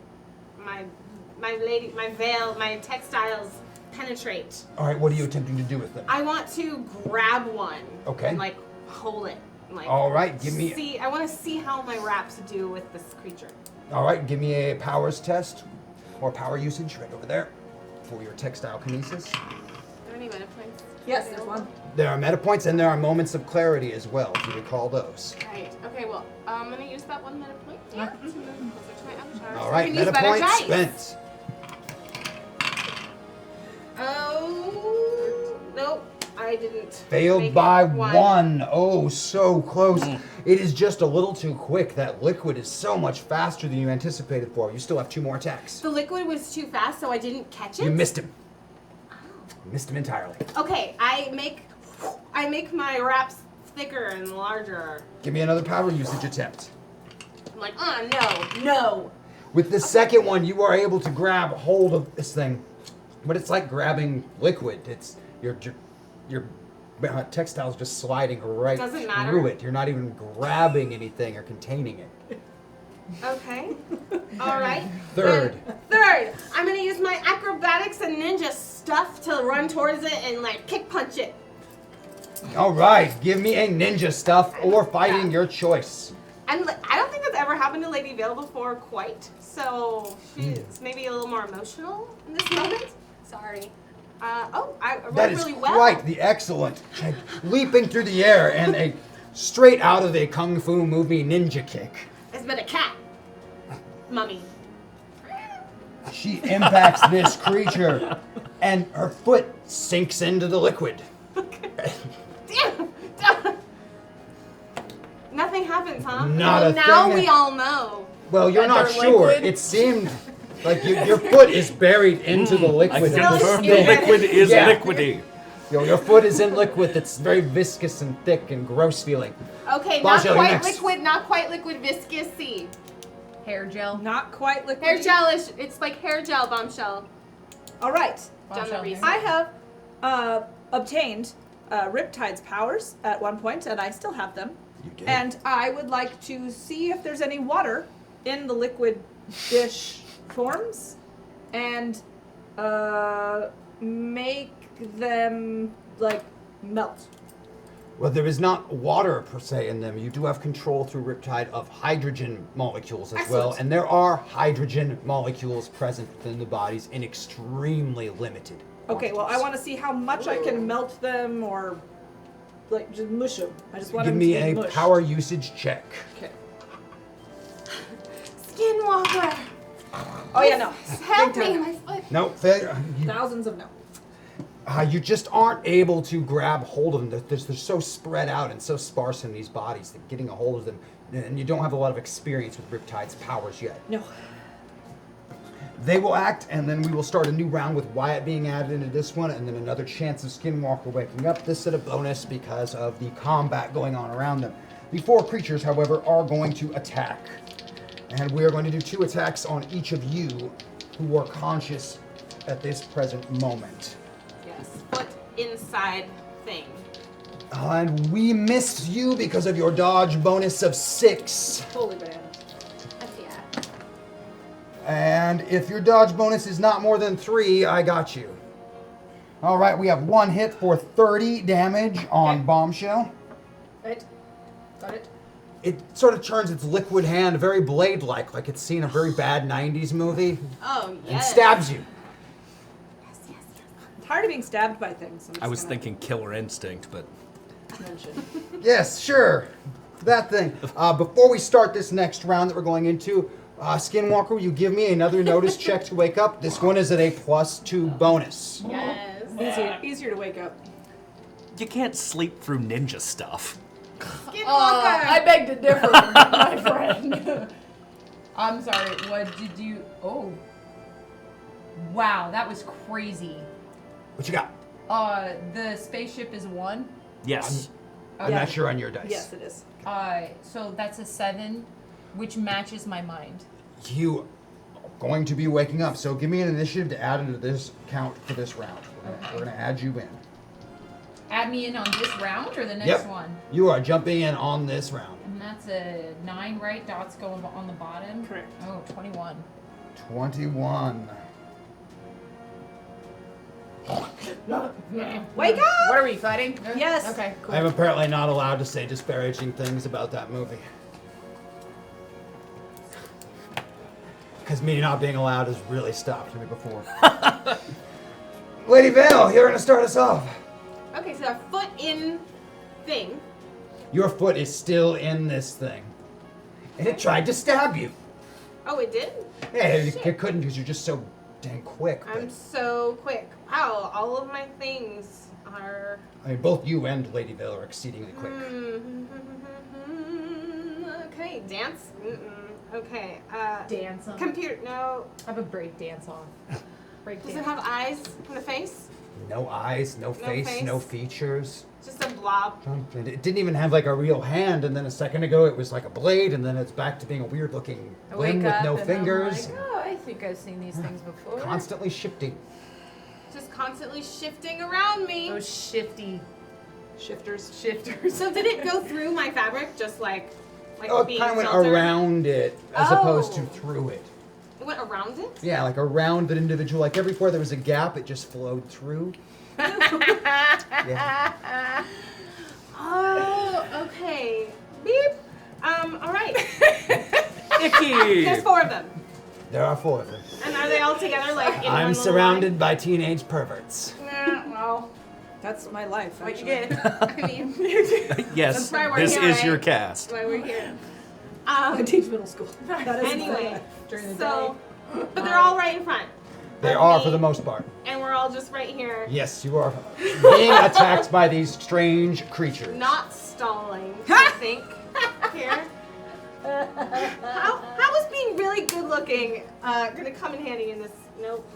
veil, my textiles penetrate. All right, what are you attempting to do with them? I want to grab one. Okay. And like hold it. Like. All right, give me. See, I want to see how my wraps do with this creature. All right, give me a powers test or power usage right over there for your textile kinesis. Are there any meta points? Yes, there's one. There are meta points and there are moments of clarity as well, if you recall those. Right. Okay. Well, I'm gonna use that 1 meta point. Yeah. To move closer to my avatar. All So I right, can use meta better point dice. spent. Oh nope, I didn't. Failed make by it. 1. Oh, so close. It is just a little too quick. That liquid is so much faster than you anticipated for. You still have 2 more attacks. The liquid was too fast, so I didn't catch it. You missed him. You missed him entirely. Okay, I make my wraps thicker and larger. Give me another power usage attempt. I'm like, no. With the second one, you are able to grab hold of this thing, but it's like grabbing liquid. It's your textile's just sliding right Doesn't matter. through it. You're not even grabbing anything or containing it. Okay. All right. Third. Third, I'm gonna use my acrobatics and ninja stuff to run towards it and like kick punch it. All right, give me a ninja stuff or fighting your choice. And I don't think that's ever happened to Lady Vale before, quite. So she's maybe a little more emotional in this moment. Sorry. I rolled That is really well. quite the excellent. Leaping through the air and a straight out of a kung fu movie ninja kick. It's been a cat. Mummy. She impacts this creature and her foot sinks into the liquid. Damn. Nothing happens, huh? Not well, a now thing. we all know. Well, you're That not they're sure. liquid? It seemed like your foot is buried into the I liquid. of this confirm the thing. liquid is Yeah. liquidy. Your foot is in liquid that's very viscous and thick and gross feeling. Okay, not Bombshell, you're quite next. liquid, not quite liquid viscous-y. Hair gel. Not quite liquid. Hair gelish. It's like hair gel, Bombshell. All right. Done the Bombshell research. I have obtained Riptide's powers at one point, and I still have them. You did. And I would like to see if there's any water in the liquid dish forms, and make them like melt. Well, there is not water per se in them. You do have control through Riptide of hydrogen molecules as well, Excellent. and there are hydrogen molecules present within the bodies in extremely limited. Okay, well, I want to see how much I can melt them, or like just mush them. I just want Give them me to be a mushed. power usage check. Okay. Skinwalker. Oh yeah, no. Help Big me, time. my foot. No, failure. Thousands of no. You just aren't able to grab hold of them. They're so spread out and so sparse in these bodies that getting a hold of them, and you don't have a lot of experience with Riptide's powers yet. No. They will act, and then we will start a new round with Wyatt being added into this one, and then another chance of Skinwalker waking up. This at a bonus because of the combat going on around them. The 4 creatures, however, are going to attack. And we are going to do 2 attacks on each of you who are conscious at this present moment. Yes, foot inside thing. And we missed you because of your dodge bonus of 6. Holy man. Yeah. And if your dodge bonus is not more than 3, I got you. All right, we have 1 hit for 30 damage on Bombshell. Right. Got it. It sort of turns its liquid hand very blade-like it's seen a very bad 90s movie, Oh, and yes. stabs you. I'm tired of being stabbed by things. I was thinking Killer Instinct, but Mention. Yes, sure. That thing. Before we start this next round that we're going into, Skinwalker, will you give me another notice check to wake up? This one is at a +2 bonus. Yes. Easier to wake up. you can't sleep through ninja stuff. Skinwalker. I beg to differ, my friend. I'm sorry, what did you... Oh. Wow, that was crazy. What you got? The spaceship is 1. Yes. I'm not sure on your dice. Yes, it is. So that's a 7, which matches my mind. You are going to be waking up, so give me an initiative to add into this count for this round. We're going to add you in. Add me in on this round or the next Yep. one? You are jumping in on this round. And that's a 9, right? Dots go on the bottom? Correct. Oh, 21. 21. Wake up! What are we fighting? Yes. Okay, cool. I am apparently not allowed to say disparaging things about that movie. Because me not being allowed has really stopped me before. Lady Vale, you're going to start us off. Okay, so our foot in thing. Your foot is still in this thing. And it tried to stab you. Oh, it did? Yeah, it couldn't because you're just so dang quick. But, I'm so quick. Wow, all of my things are... I mean, both you and Lady Vale are exceedingly quick. Okay, dance? Okay, Dance on. computer, no. I have a break dance on. Break Does dance. it have eyes and a face? No eyes, no face, face. no features. Just a blob. And it didn't even have like a real hand, and then a second ago it was like a blade, and then it's back to being a weird looking I wake limb with up no and fingers. I'm like, oh, I think I've seen these things before. Constantly shifting. Just constantly shifting around me. Those shifty Shifters. shifters. So did it go through my fabric just like Oh, it being kind of went filtered? around it as opposed to Oh. through it. It went around it? Yeah, like around that individual. Like everywhere there was a gap, it just flowed through. Yeah. Oh, okay. Beep. All right. Icky! There's 4 of them. There are 4 of them. And are they all together like in one I'm little surrounded by teenage perverts. line? Well, That's my life. what you actually. get. I mean, Yes, That's why we're this here, is your right? cast. that's why we're here. I teach middle school. That is Anyway, During the so, but they're all right in front. They of are me, for the most part. And we're all just right here, Yes, you are being attacked by these strange creatures. not stalling, I think. Here. How That was being really good looking. Gonna come in handy in this. Nope.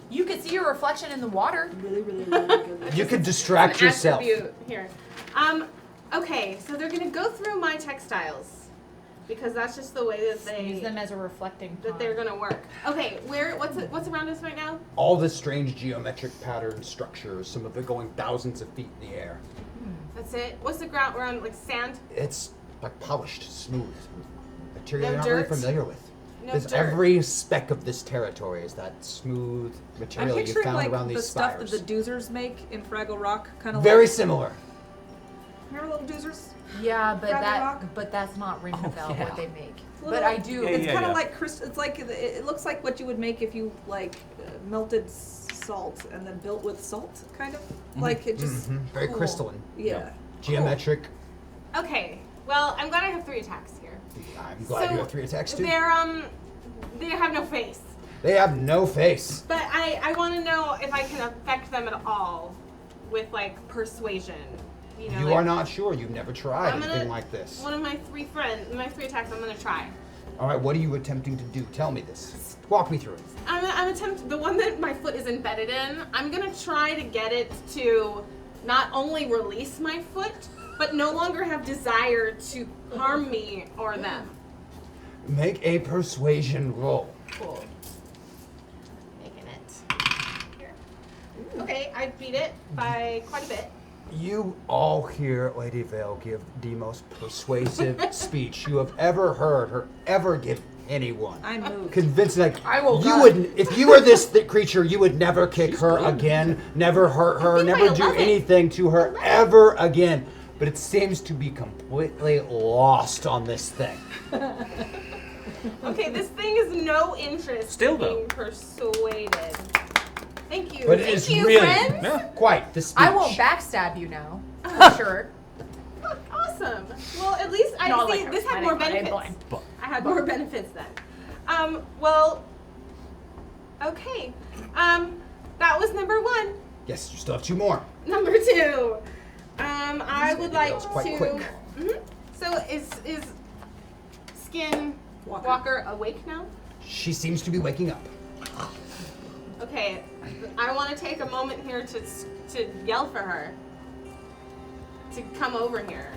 You could see your reflection in the water. Really, really, really good. You could distract yourself. Attribute here. Okay, so they're gonna go through my textiles because that's just the way that they Use them as a reflecting that they're gonna work. Okay, what's around us right now? All the strange geometric pattern structures, some of it going thousands of feet in the air. That's it. What's the ground? We're on like sand. It's like polished, smooth material No you're not really dirt? familiar with. No There's dirt. every speck of this territory is that smooth I'm material you picturing found like around the these stuff spires. that the doozers make in Fraggle Rock, kind of Very like. similar. Remember little doozers? Yeah, but Fraggle Rock? that's not ringing a bell what they make. Little- But I do. Yeah, It's yeah, kind of yeah. like It's like it looks like what you would make if you like melted salt and then built with salt, kind of. Like it just Very cool. crystalline. Yeah. Geometric. Okay. Well, I'm glad I have 3 attacks here. I'm glad you have 3 attacks too. They have no face. They have no face. But I want to know if I can affect them at all with like persuasion. You know, You like, are not sure. You've never tried I'm anything gonna- like this. One of my 3 attacks. I'm gonna try. All right, what are you attempting to do? Tell me this. Walk me through it. I'm attempting the one that my foot is embedded in. I'm gonna try to get it to not only release my foot, but no longer have desire to harm me or them. Make a persuasion roll. Cool. Making it. Here. Okay, I beat it by quite a bit. You all hear Lady Vale give the most persuasive speech you have ever heard her ever give anyone. I moved. Convincing, like, I woke you up. would, if you were this creature, you would never kick her again, never hurt her, think never by do 11. anything to her ever again. But it seems to be completely lost on this thing. Okay, this thing is no interest Still in though. being persuaded. Thank you. But it Thank is you, really friends. quite the speech. I won't backstab you now. For sure. Awesome. Well, at least I Not see like this her had more planning, benefits. blind. I had more benefits then. Well, okay. That was number 1. Yes, you still have 2 more. Number 2. I would like That was quite to. quick. So is Skinwalker awake now? She seems to be waking up. Okay, I want to take a moment here to yell for her to come over here.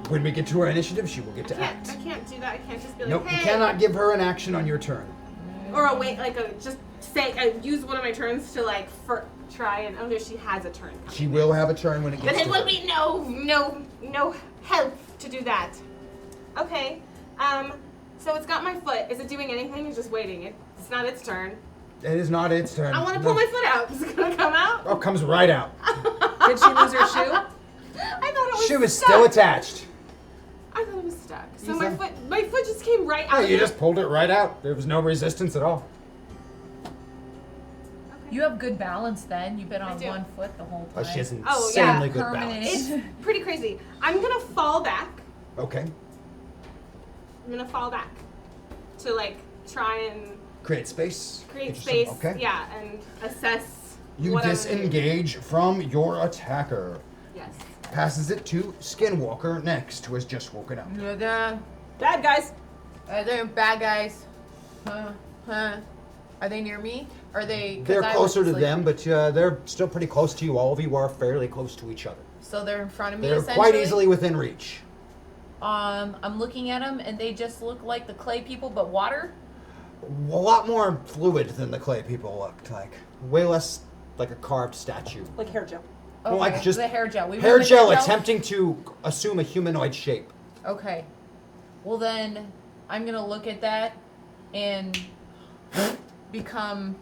When we get to her initiative, she will get to I act. can't do that. I can't just be like, Nope, you hey. cannot give her an action on your turn. Or just say, use one of my turns to like try and. Oh no, she has a turn. Coming. She will have a turn when it But gets it to will her. be no help to do that. Okay. So it's got my foot. Is it doing anything? It's just waiting. It's not its turn. It is not its turn. I want to pull my foot out. Is it gonna come out? Oh, comes right out. Did she lose her shoe? I thought it was. She was stuck. still attached. I thought it was stuck. So You my foot just came right Oh, out. you of just pulled it right out. There was no resistance at all. You have good balance then. You've been on do. one foot the whole time. But she has Oh, yeah. insanely good Permanent. balance. It's pretty crazy. I'm gonna fall back. Okay. I'm gonna fall back to like try and Create space. create Get space. yourself- Okay. Yeah, and assess. You what I'm gonna do. disengage from your attacker. Yes. Passes it to Skinwalker next, who has just woken up. Bad guys. Are they bad guys? Are they near me? Are they? 'Cause They're I closer was to like- them, but they're still pretty close to you. All of you are fairly close to each other. So they're in front of me. They're essentially? quite easily within reach. I'm looking at them, and they just look like the clay people, but water. A lot more fluid than the clay people looked like. Way less like a carved statue. Like hair gel. Okay, like just the hair gel. We Hair went with gel attempting to assume a humanoid shape. Okay. Well then, I'm gonna look at that and become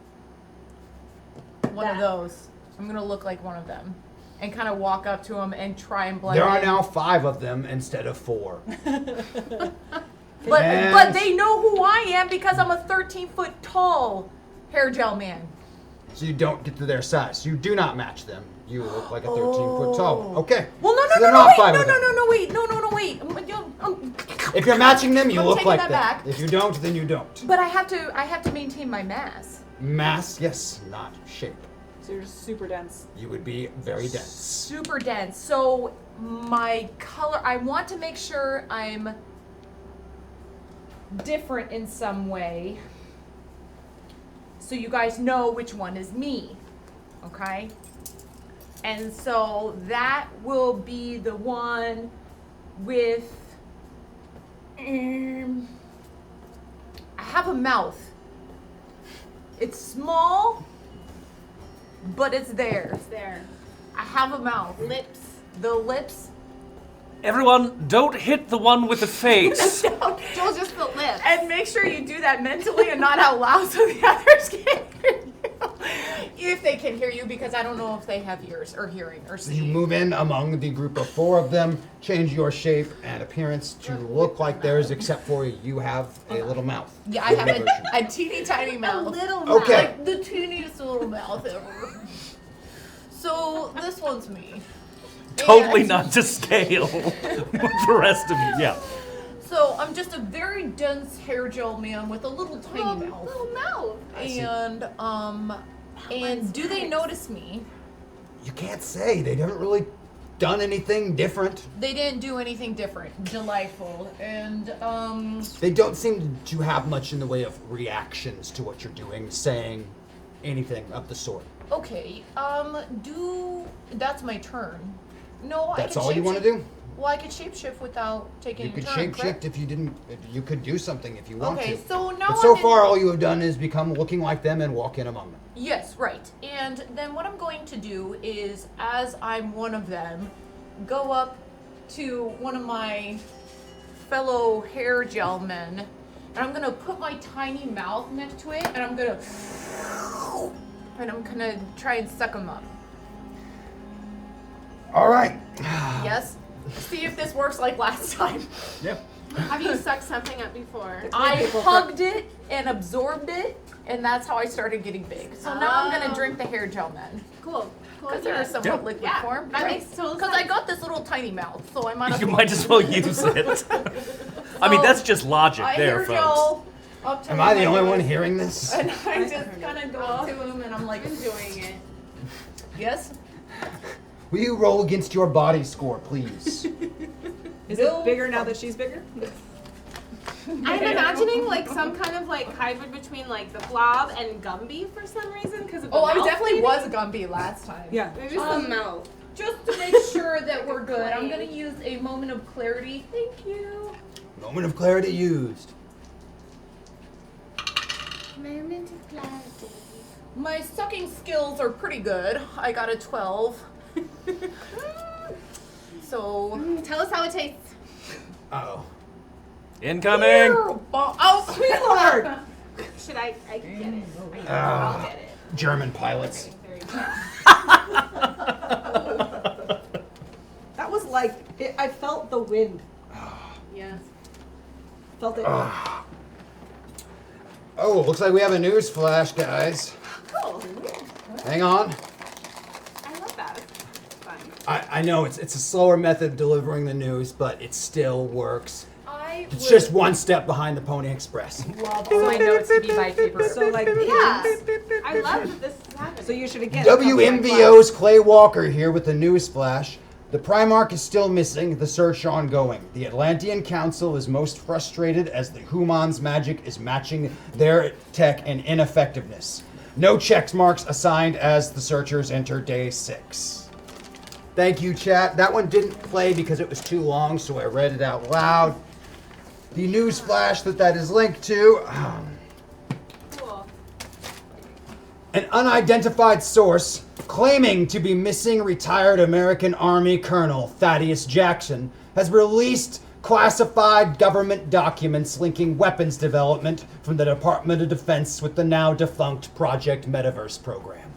one of That. those. I'm gonna look like one of them, and kind of walk up to them and try and blend There are in. now 5 of them instead of 4. But And- they know who I am because I'm a 13-foot tall hair gel man. So you don't get to their size. You do not match them. You look like a 13-foot tall. Okay. Well, no, So no, they're no, not wait, 5 no, of no, them. no, no, wait, no, wait. If you're matching them, you I'm look taking like that them. back. If you don't, then you don't. But I have to maintain my mass. Mass, yes, not shape. So you're just super dense. You would be very dense. Super dense. So my color, I want to make sure I'm different in some way, so you guys know which one is me, okay? And so that will be the one with, I have a mouth. It's small, but it's there. It's there. I have a mouth. Lips. The lips. Everyone, don't hit the one with the face. Just the lips. And make sure you do that mentally and not out loud so the others can hear you. If they can hear you, because I don't know if they have ears or hearing or So you seeing. move in among the group of 4 of them, change your shape and appearance to look like theirs, except for you have a little mouth. Yeah, I have a teeny tiny mouth. Okay. Like the teeniest little mouth ever. So this one's me. Totally And- not to scale with the rest of you. Yeah. So I'm just a very dense hair gel man with a little tiny mouth. Little mouth. And do they notice me? You can't say. They haven't really done anything different. They didn't do anything different. Delightful. And They don't seem to have much in the way of reactions to what you're doing, saying anything of the sort. okay. That's my turn. No, That's I can all you want to shapeshift- do? Well, I could shapeshift without taking You a could turn, shapeshift correct? if you didn't. You could do something if you want Okay, to. so now But so I'm in- far, all you have done is become looking like them and walk in among them. Yes, right. And then what I'm going to do is, as I'm one of them, go up to one of my fellow hair gel men, and I'm gonna put my tiny mouth next to it, and I'm gonna try and suck them up. All right. Yes? See if this works like last time. Yep. Have you sucked something up before? I hugged it and absorbed it, and that's how I started getting big. So now I'm gonna drink the hair gel men. Cool. Because they're somewhat liquid Yeah, form. that makes total Because I sense. got this little tiny mouth, so I might You might as well use it. I mean, that's just logic I there, hair folks. gel up to Am I the my only nose, one hearing this? And I just kind of go up to him, and I'm like, Enjoying it. yes? Will you roll against your body score, please? Is it bigger now that she's bigger? I'm imagining like some kind of like hybrid between like the Blob and Gumby for some reason because of the Oh, I mouth definitely maybe? was Gumby last time. Yeah. Maybe it's the mouth. Just to make sure that we're good, I'm going to use a moment of clarity. Thank you. Moment of clarity used. Moment of clarity. My sucking skills are pretty good. I got a 12. So... Tell us how it tastes. Uh-oh. Incoming! Oh, sweetheart! Should I get it? Ah. I'll get it. German pilots. Very good. That was like, I felt the wind. Yes. Felt it. Oh, looks like we have a news flash, guys. Cool. Hang on. I love that. It's fun. I know it's a slower method of delivering the news, but it still works. I It's just one step behind the Pony Express. love all my notes to be by paper. So like, Yeah. I love that this is happening. so you should again. WMVO's Clay Walker here with the news flash. The Primarch is still missing, the search ongoing. The Atlantean Council is most frustrated as the Human's magic is matching their tech and ineffectiveness. No check marks assigned as the searchers enter day 6. Thank you, chat. That one didn't play because it was too long, so I read it out loud. The news flash that is linked to... Cool. An unidentified source claiming to be missing retired American Army Colonel Thaddeus Jackson has released classified government documents linking weapons development from the Department of Defense with the now defunct Project Metaverse program.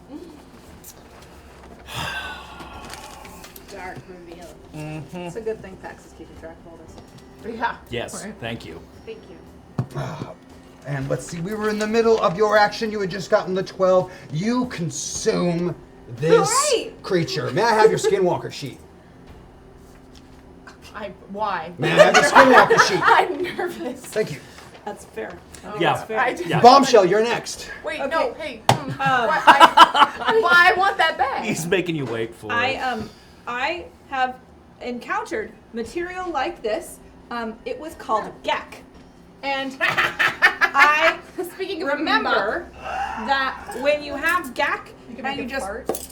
Dark reveal. It's a good thing Pax is keeping track of all this. Yeah. Yes, Right. thank you. Thank you. And let's see, we were in the middle of your action. You had just gotten the 12. You consume this Alright. creature. May I have your Skinwalker sheet? Why? May I have your Skinwalker sheet? I'm nervous. Thank you. That's fair. Yeah. I did- Yeah. Bombshell, you're next. Wait, Okay. no, hey. Why I want that back. He's making you wait for it. I have encountered material like this. It was called gack. And I Speaking of remember that when you have GAC, you can and make you it just fart.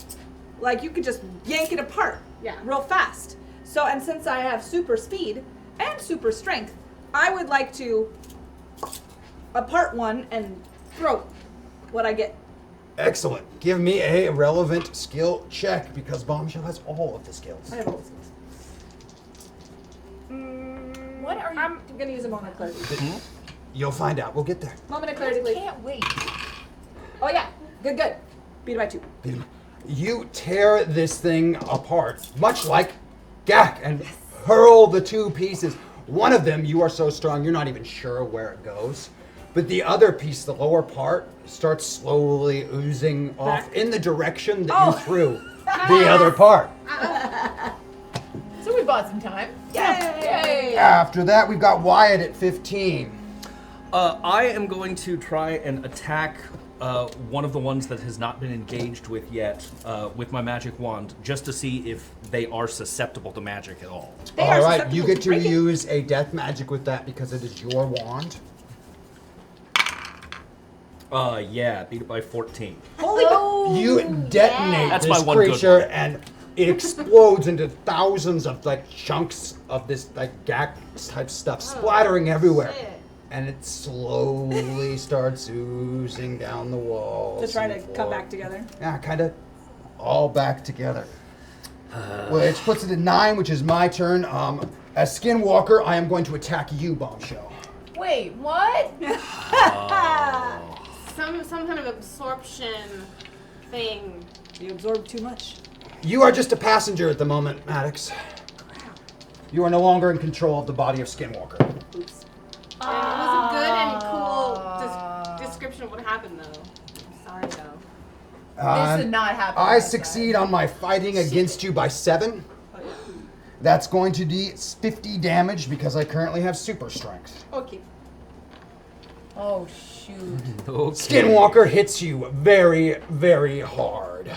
like you could just yank it apart, Yeah. real fast. So, and since I have super speed and super strength, I would like to apart one and throw what I get. Excellent. Give me a relevant skill check because Bombshell has all of the skills. I have all the skills. What are you? I'm gonna use a moment of clarity. You'll find out. We'll get there. Moment of I clarity, please. can't wait. Oh yeah, good. Beat it by 2. You tear this thing apart, much like Gak, and hurl the 2 pieces. One of them, you are so strong, you're not even sure where it goes. But the other piece, the lower part, starts slowly oozing off in the direction that you threw the other part. So we bought some time. Yay! After that, we've got Wyatt at 15. I am going to try and attack one of the ones that has not been engaged with yet with my magic wand, just to see if they are susceptible to magic at all. All right, you get to use a death magic with that because it is your wand. Yeah, beat it by 14. You detonate That's this my one good creature one. and it explodes into thousands of like chunks of this like Gak type stuff splattering everywhere. Shit. And it slowly starts oozing down the walls. To try and to the come floor. back together. Yeah, kind of all back together. Which puts it at 9, which is my turn. As Skinwalker, I am going to attack you, Bombshell. Wait, what? Some kind of absorption thing. You absorb too much. You are just a passenger at the moment, Maddox. You are no longer in control of the body of Skinwalker. Oops. And it was a good and cool description of what happened, though. I'm sorry, though. This did not happen. I last succeed time. on my fighting against you by 7. That's going to be 50 damage because I currently have super strength. Okay. Oh shoot. Okay. Skinwalker hits you very, very hard.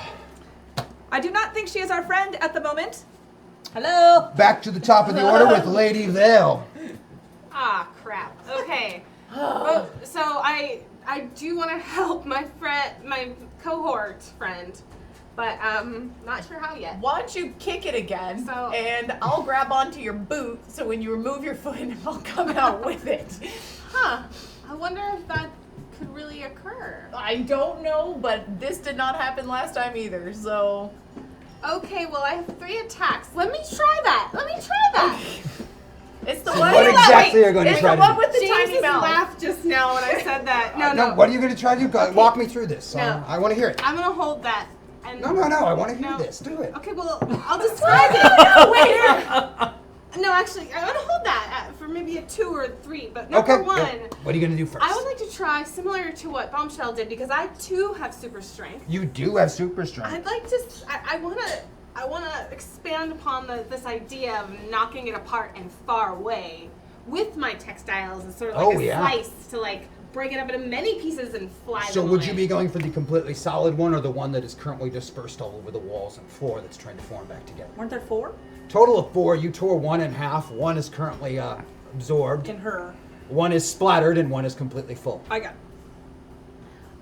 I do not think she is our friend at the moment. Hello. Back to the top of the order with Lady Vale. Ah, crap. Okay. Well, so I do want to help my cohort friend, but not sure how yet. Why don't you kick it again, So- and I'll grab onto your boot, so when you remove your foot, I'll come out with it. Huh. I wonder if that could really occur. I don't know, but this did not happen last time either, so... Okay, well, I have 3 attacks. Let me try that. It's the So one what exactly are you going to it's try the to one do? with the James tiny just mouth. laughed just now when I said that. No. No, what are you going to try to do? Walk me through this. No. I want to hear it. I'm gonna hold that. And No, I want to hear No. this. Do it. Okay, well, I'll describe it. Wait, No, actually, I'm gonna hold that for maybe a 2 or 3. But Okay. number 1, What are you going to do first? I would like to try similar to what Bombshell did because I too have super strength. You do have super strength. I'd like to. I wanna expand upon this idea of knocking it apart and far away with my textiles and sort of like a slice to like break it up into many pieces and fly So them would away. you be going for the completely solid one or the one that is currently dispersed all over the walls and floor that's trying to form back together? Weren't there 4? Total of 4. You tore 1 in half. 1 is currently absorbed. In her. 1 is splattered and 1 is completely full. I got.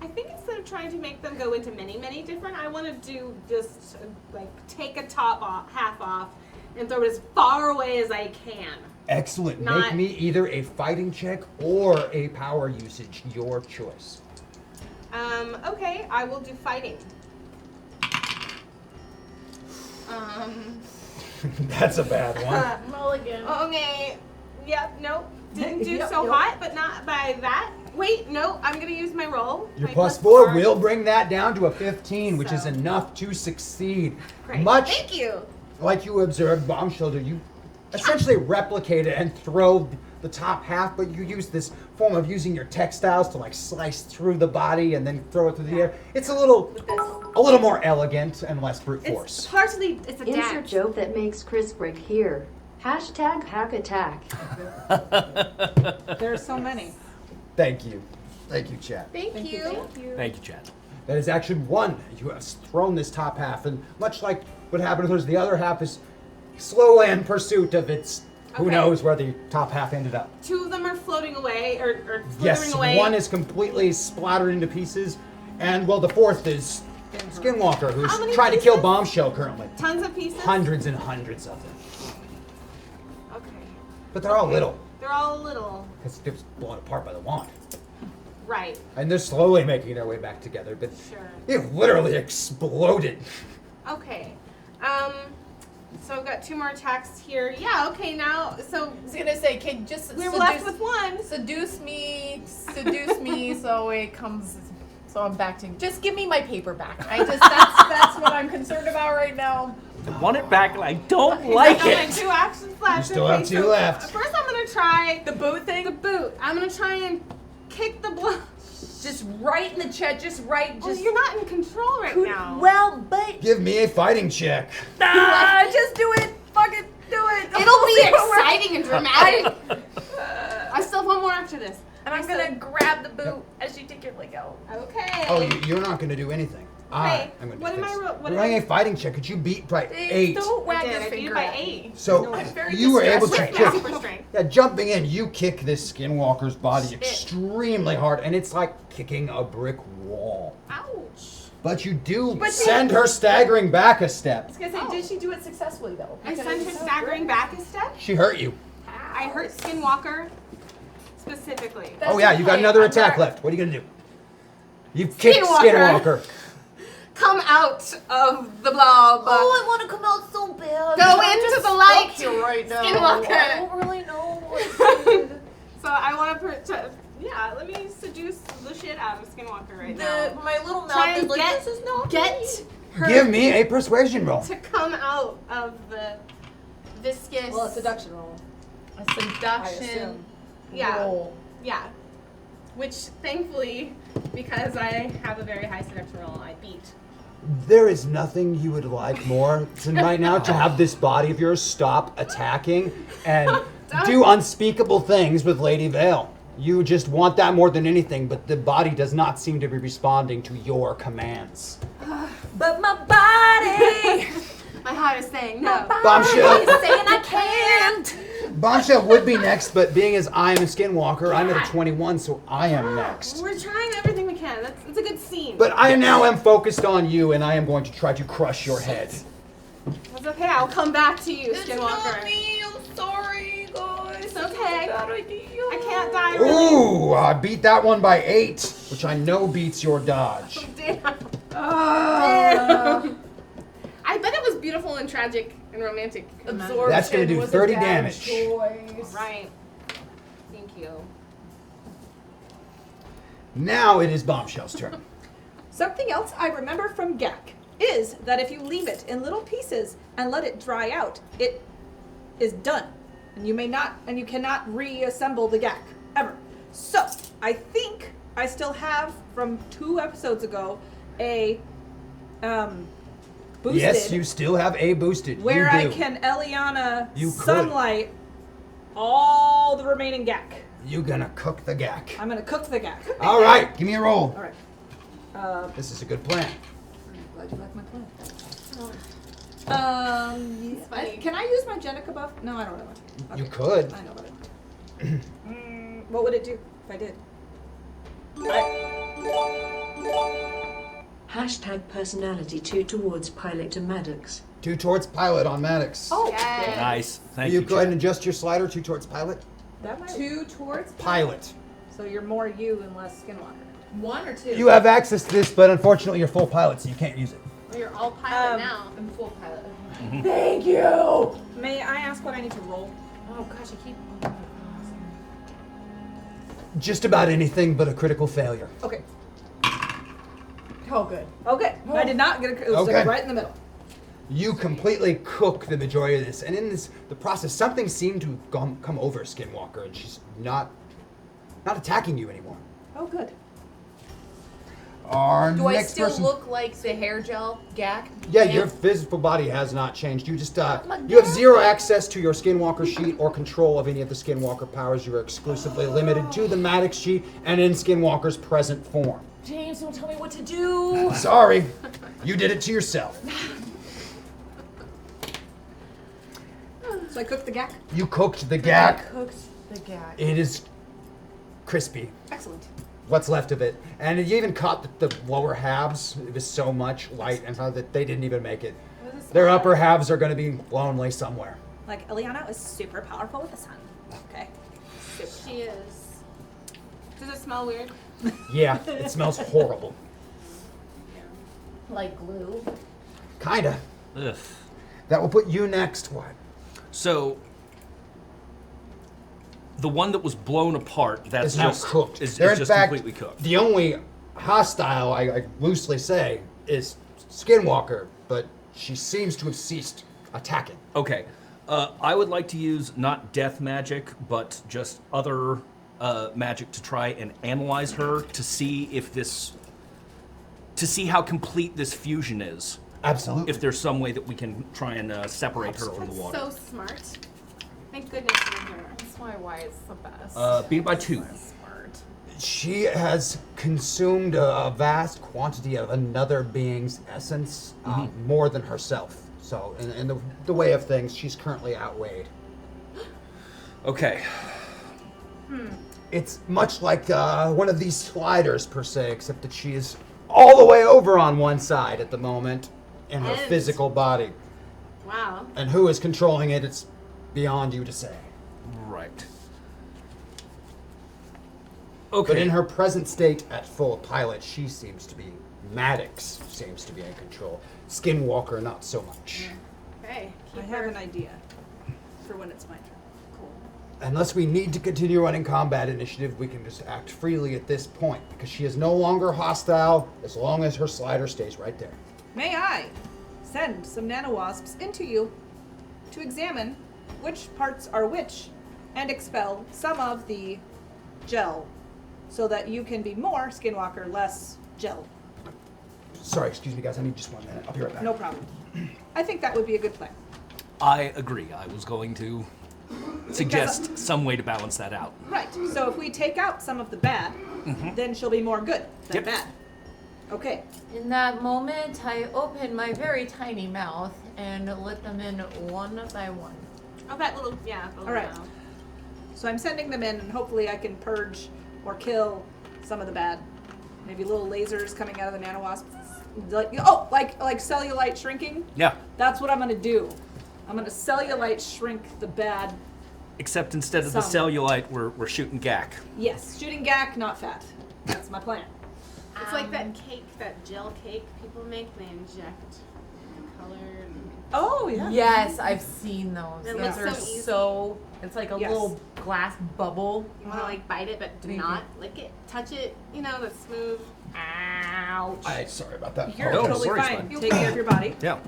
I think instead of trying to make them go into many different, I want to do just like take a half off and throw it as far away as I can. Excellent. Make Not- me either a fighting check or a power usage. Your choice. Okay, I will do fighting. That's a bad one. mulligan. Okay. Yep. Nope. Didn't do Yep, so yep. hot, but not by that. Wait. No. I'm gonna use my roll. Your my +4 will bring that down to a 15, which is So- enough to succeed. Great. Much Thank you. like you observed Bombshell do, you essentially replicate it and throw the top half, but you use this form of using your textiles to like slice through the body and then throw it through the air. It's a little more elegant and less brute It's force. partially. It's a Insert dance. joke that makes Chris break here. Hashtag hack attack. There are so many. Thank you. Thank you, chat. Thank you. Thank you, Chad. That is action 1. You have thrown this top half, and much like what happened to hers, the other half is slowly in pursuit of its. Who Okay. knows where the top half ended up? 2 of them are floating away or slithering Yes, away. one is completely splattered into pieces, and well, the fourth is Skinwalker, How many who's trying to kill pieces? Bombshell currently. Tons of pieces. Hundreds and hundreds of them. Okay. But they're all little, They're all little. because it was blown apart by the wand. Right. And they're slowly making their way back together, but Sure. it literally exploded. Okay. So I've got 2 more attacks here. Yeah. Okay. Now, so I was gonna say, can just we're left with 1. seduce me, so it comes. So I'm back to. Just give me my paper back. That's what I'm concerned about right now. I want it back and I don't like I got my it. 2 action flashes. You still have 2 left. First, I'm gonna try The boot thing, the boot. I'm gonna try and kick the blow. just right in the chest, just right. Well, Just you're not in control right now. well, but Give me a fighting check. just do it. Fucking do it. It'll be See what we're- exciting and dramatic. I still have 1 more after this. And I'm gonna grab the boot as you take your leg out. Okay. Oh, you're not going to do anything. Hey, I'm going to what do am I this. ro- what You're am I- running a fighting check, which you beat by 8. Don't wag I your did. I beat finger by at me. 8. So I'm very you were able to distressed kick. right Super strength. Yeah, jumping in, you kick this Skinwalker's body extremely hard, and it's like kicking a brick wall. Ouch. But you do But send her staggering back a step. I was gonna say, did she do it successfully though? I sent her staggering back a step. She hurt you. I hurt Skinwalker specifically. That's Oh yeah, you got okay. another I'm attack not- left. What are you gonna do? You kicked Skinwalker. Skinwalker. Come out of the blob. Oh, I want to come out so bad. Go I'm into just the light, stuck here right now. Skinwalker. I don't really know what to do. So I want to, yeah, let me seduce the shit out of Skinwalker right now. My little Try mouth and is like, get, this is not get me. her Give me a persuasion roll. to come out of the viscous. Well, a seduction roll. A I seduction assume. Yeah. roll. Yeah. Which thankfully, because I have a very high seduction roll, I beat. There is nothing you would like more than right now to have this body of yours stop attacking and do unspeakable things with Lady Vale. You just want that more than anything, but the body does not seem to be responding to your commands. But my body, My heart is saying no. Bombshell. is saying I can't. Bombshell would be next, but being as I am a Skinwalker, I'm at a 21, so I am next. We're trying everything we can. It's a good scene. But I now am focused on you, and I am going to try to crush your head. That's okay. I'll come back to you, It's Skinwalker. not me. I'm sorry, guys. It's okay. Bad idea. I can't die. Really. Ooh, I beat that one by 8, which I know beats your dodge. Damn. Damn. I bet it was beautiful and tragic and romantic. Absorption That's gonna do was a 30 bad damage. choice. Right. Thank you. Now it is Bombshell's turn. Something else I remember from Gak is that if you leave it in little pieces and let it dry out, it is done. And you cannot reassemble the Gak ever. So I think I still have from 2 episodes ago a boosted Yes, you still have a boosted. where you I do. can Eliana You could. sunlight all the remaining Gak. You gonna cook the gack. I'm gonna cook the Gak. All right, give me a roll. All right. This is a good plan. Glad you like my plan. funny. Can I use my Jenica buff? No, I don't know. You could. I know about it. What would it do if I did? Hashtag personality 2 towards pilot to Maddox. 2 towards pilot on Maddox. Oh, Yes. Nice. Thank you you. go ahead and Chad. adjust your slider 2 towards pilot. that might. 2 towards Pilot. So you're more you and less Skinwalker. 1 or 2. You have access to this, but unfortunately you're full pilot, so you can't use it. Well, you're all pilot now. I'm full pilot. Thank you. May I ask what I need to roll? Oh gosh, I keep. Just about anything but a critical failure. Okay. Oh good. Okay. I did not get a. It was Okay. like right in the middle. You completely cook the majority of this, and in the process, something seemed to come over Skinwalker, and she's not attacking you anymore. Oh, good. Our Do I next still person. look like the hair gel Gak? Yeah, Man? your physical body has not changed. You just my you have God. 0 access to your Skinwalker sheet or control of any of the Skinwalker powers. You are exclusively limited to the Maddox sheet and in Skinwalker's present form. James, don't tell me what to do. Sorry, you did it to yourself. So I cooked the Gak. You cooked the gack. Cooked the Gak. It is crispy. Excellent. What's left of it. And you even caught the lower halves. It was so much light and how that they didn't even make it. Their upper halves are going to be lonely somewhere. Like, Eliana is super powerful with the sun. Okay. Super. She is. Does it smell weird? Yeah, it smells horrible. Like glue. Kinda. Ugh. That will put you next. What? So, the one that was blown apart, that's It's now just cooked. Is They're in just fact completely cooked. the only hostile, I loosely say, is Skinwalker, but she seems to have ceased attacking. Okay. I would like to use not death magic, but just other magic to try and analyze her to see if this, to see how complete this fusion is. Absolutely. If there's some way that we can try and separate her from the That's water. so smart. Thank goodness you're here. That's why it's the best. Beat by 2. Smart. She has consumed a vast quantity of another being's essence, more than herself. So, in the way of things, she's currently outweighed. Okay. It's much like one of these sliders, per se, except that she is all the way over on one side at the moment in her And- physical body. Wow. And who is controlling it, it's beyond you to say. Right. Okay. But in her present state at full pilot, she seems to be, Maddox seems to be in control. Skinwalker, not so much. Okay. I have an idea for when it's my turn. Cool. Unless we need to continue running combat initiative, we can just act freely at this point, because she is no longer hostile as long as her slider stays right there. May I send some nanowasps into you to examine which parts are which and expel some of the gel so that you can be more Skinwalker, less gel. Sorry, excuse me, guys. I need just 1 minute. I'll be right back. No problem. I think that would be a good plan. I agree. I was going to suggest some way to balance that out. Right. So if we take out some of the bad, then she'll be more good than Yep. bad. Okay. In that moment, I opened my very tiny mouth and let them in one by one. Oh, that little, yeah. The little All right. mouth. So I'm sending them in, and hopefully I can purge or kill some of the bad. Maybe little lasers coming out of the nanowasp. Like cellulite shrinking. Yeah. That's what I'm gonna do. I'm gonna cellulite shrink the bad. Except instead of the Some. cellulite, we're shooting gack. Yes, shooting gack, not fat. That's my plan. It's like that cake, that gel cake people make. They inject color and Oh yeah. Yes, I've seen those. It Those looks are so easy. so. It's like a Yes. little glass bubble. you want to like bite it, but do Maybe. not lick it, touch it. You know, that's smooth. Ouch. Sorry about that. You're No, totally sorry, fine. Sven. Take care of your body. Yeah.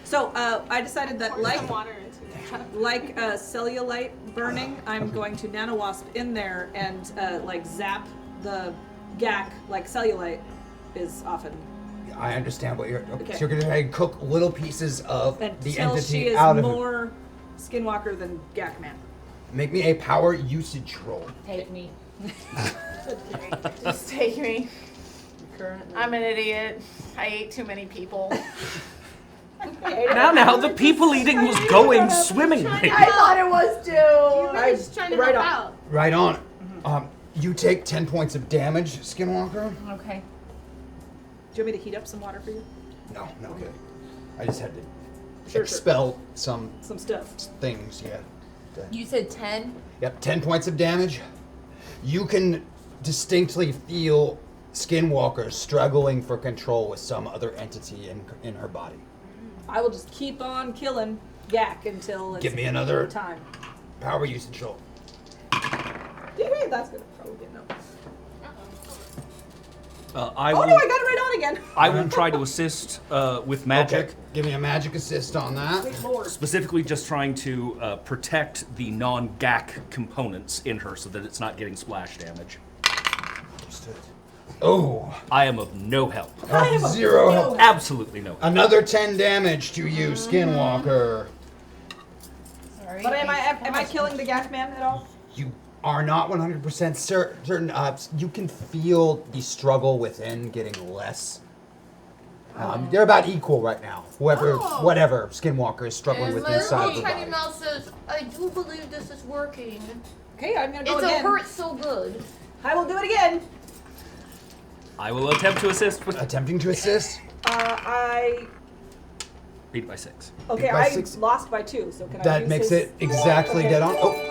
So I decided that Pour some water into it. like cellulite burning, I'm going to nanowasp in there and like zap the gack like cellulite is often. I understand what you're. Okay. So you're gonna try and cook little pieces of the Until entity she is out of it. more Skinwalker than Gack Man. Make me a power usage roll. Take me. Just take me. I'm an idiot. I ate too many people. Now, the people eating was going swimmingly. I thought it was too. You were just trying to right help on. out. Right on. You take 10 points of damage, Skinwalker. Okay. Do you want me to heat up some water for you? No, okay. I just had to Sure. expel some Some stuff. things. Yeah. You said 10? Yep, 10 points of damage. You can distinctly feel Skinwalker struggling for control with some other entity in her body. I will just keep on killing Gack until it's Give me another time. power usage roll. Yeah, that's gonna probably be enough. I Oh will, no, I got it right on again. I will try to assist with magic. Okay, give me a magic assist on that. Good lord. Specifically, just trying to protect the non-gack components in her so that it's not getting splash damage. Understood. Oh, I am of no help. zero health. Absolutely no help. Another 10 damage to you, Skinwalker. Sorry. But am I killing the Gack Man at all? You are not 100% certain. You can feel the struggle within getting less. They're about equal right now. Whatever Skinwalker is struggling with my inside little the tiny body. mouth says, I do believe this is working. Okay, I'm gonna go It's again. a hurt so good. I will do it again. I will attempt to assist with. Attempting to assist. I Beat by 6. okay. By I 6. lost by 2, so can I? That use makes his- it exactly Okay. dead on. Oh,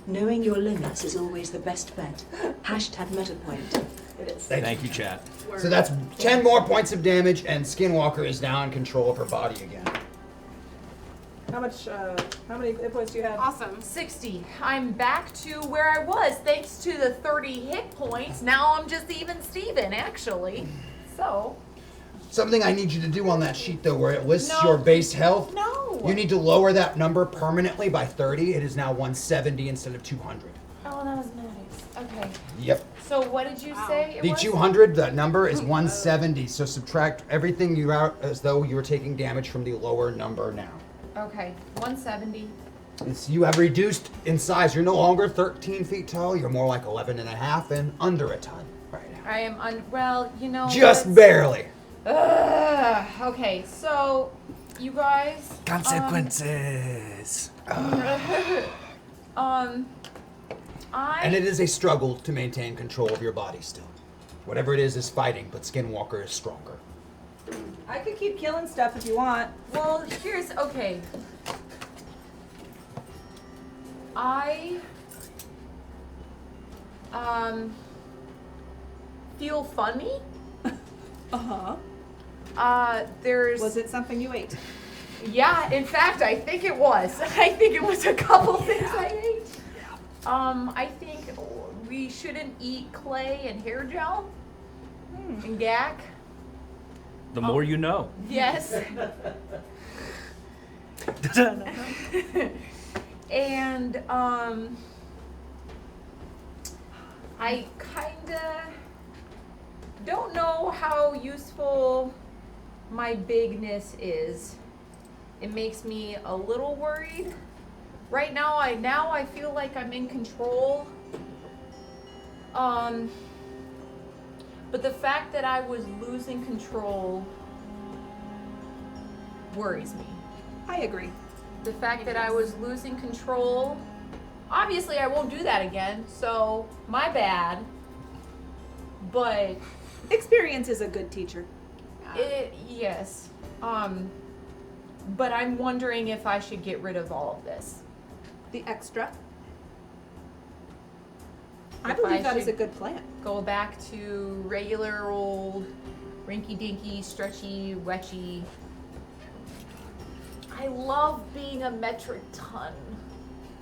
Knowing your limits is always the best bet. Hashtag MetaPoint. It is. Thank you, chat. so that's 10 more points of damage, and Skinwalker is now in control of her body again. How much? How many hit points do you have? Awesome. 60. I'm back to where I was thanks to the 30 hit points. Now I'm just even Steven, actually. So. Something I need you to do on that sheet, though, where it lists No. your base health. No. You need to lower that number permanently by 30. It is now 170 instead of 200. Oh, that was nice. Okay. Yep. So what did you say it The was? 200, that number is 170. So subtract everything you out as though you were taking damage from the lower number now. Okay. 170. You have reduced in size. You're no longer 13 feet tall. You're more like 11 and a half and under a ton right now. I am well, you know. Just let's- barely. Okay, so you guys. Consequences. And it is a struggle to maintain control of your body still. Whatever it is fighting, but Skinwalker is stronger. I could keep killing stuff if you want. Well, here's okay. I feel funny. There's Was it something you ate? yeah, in fact I think it was. I think it was a couple things I ate. I think we shouldn't eat clay and hair gel and gack. The more you know. Yes. And I kinda don't know how useful my bigness is. It makes me a little worried. Right now I feel like I'm in control. But the fact that I was losing control worries me. I agree. The fact that I was losing control, obviously I won't do that again, so my bad. But Experience is a good teacher. yes. But I'm wondering if I should get rid of all of this. The extra. I If believe I that is a should good plan. Go back to regular old rinky-dinky, stretchy, wetchy. I love being a metric ton,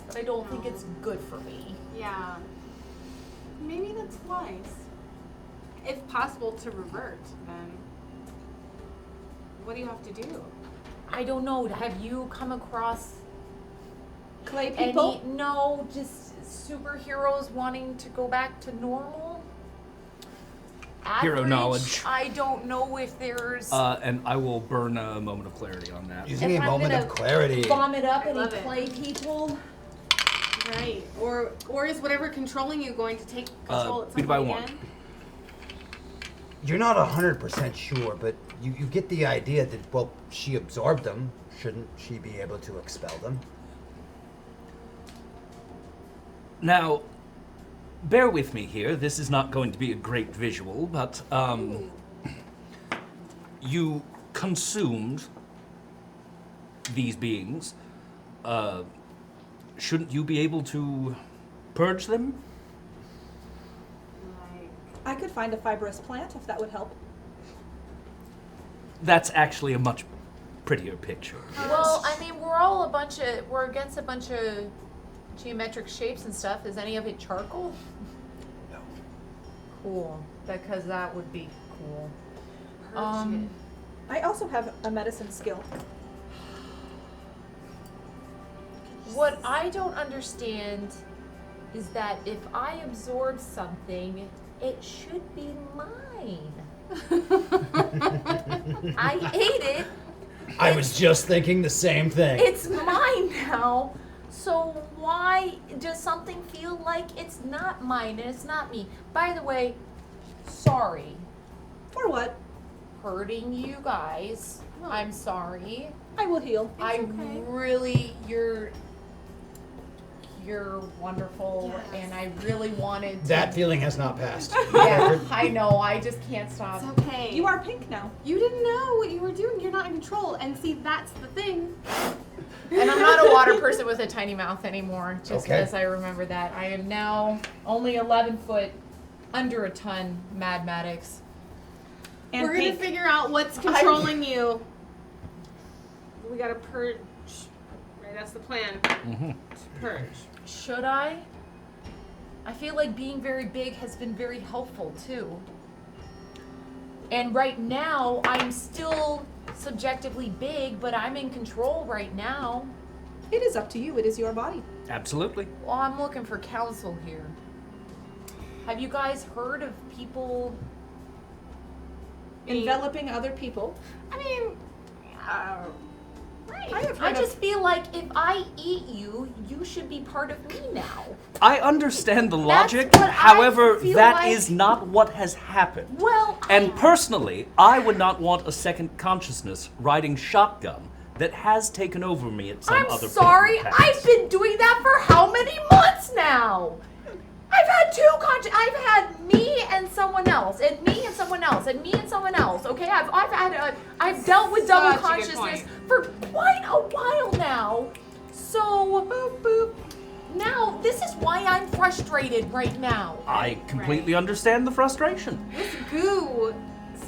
but I don't think it's good for me. Yeah. Maybe that's wise. If possible to revert, then what do you have to do? I don't know. Have you come across Clay people? no, just superheroes wanting to go back to normal? Hero Average? knowledge. I don't know if there's And I will burn a moment of clarity on that. Using If a I'm moment gonna of clarity. vomit up any love it. clay people. Right. Or is whatever controlling you going to take control at some beat by point one. again? You're not 100% sure, but you get the idea that, well, she absorbed them. Shouldn't she be able to expel them? Now, bear with me here. This is not going to be a great visual, but you consumed these beings. Shouldn't you be able to purge them? I could find a fibrous plant if that would help. That's actually a much prettier picture. Well, I mean, we're against a bunch of geometric shapes and stuff. Is any of it charcoal? No. Cool, because that would be cool. Purge I also have a medicine skill. What I don't understand is that if I absorb something, it should be mine. I ate it. I was just thinking the same thing. It's mine now. So why does something feel like it's not mine and it's not me? By the way, sorry. For what? Hurting you guys. I'm sorry. I will heal. I really, you're you're wonderful, and I really wanted to. That feeling has not passed. Yeah, I know. I just can't stop. It's okay. You are pink now. You didn't know what you were doing. You're not in control. And see, that's the thing. And I'm not a water person with a tiny mouth anymore, just Okay. because I remember that. I am now only 11 foot, under a ton, Mad Maddox. And We're gonna pink. figure out what's controlling you. We gotta purge. Right, that's the plan. To purge. Should I? I feel like being very big has been very helpful, too. And right now, I'm still subjectively big, but I'm in control right now. It is up to you. It is your body. Absolutely. Well, I'm looking for counsel here. Have you guys heard of people? Enveloping other people. I mean, right. I have I heard just feel like if I eat you, you should be part of me now. I understand the logic, what I however, feel that like. is not what has happened. Well, And personally, I would not want a second consciousness riding shotgun that has taken over me at some I'm other sorry, point in the past. I've been doing that for how many months now? I've had two I've had me and someone else, and me and someone else, and me and someone else. Okay, I've dealt with double Such a good consciousness point. for quite a while now. So, boop, boop. Now, this is why I'm frustrated right now. I completely understand the frustration. This goo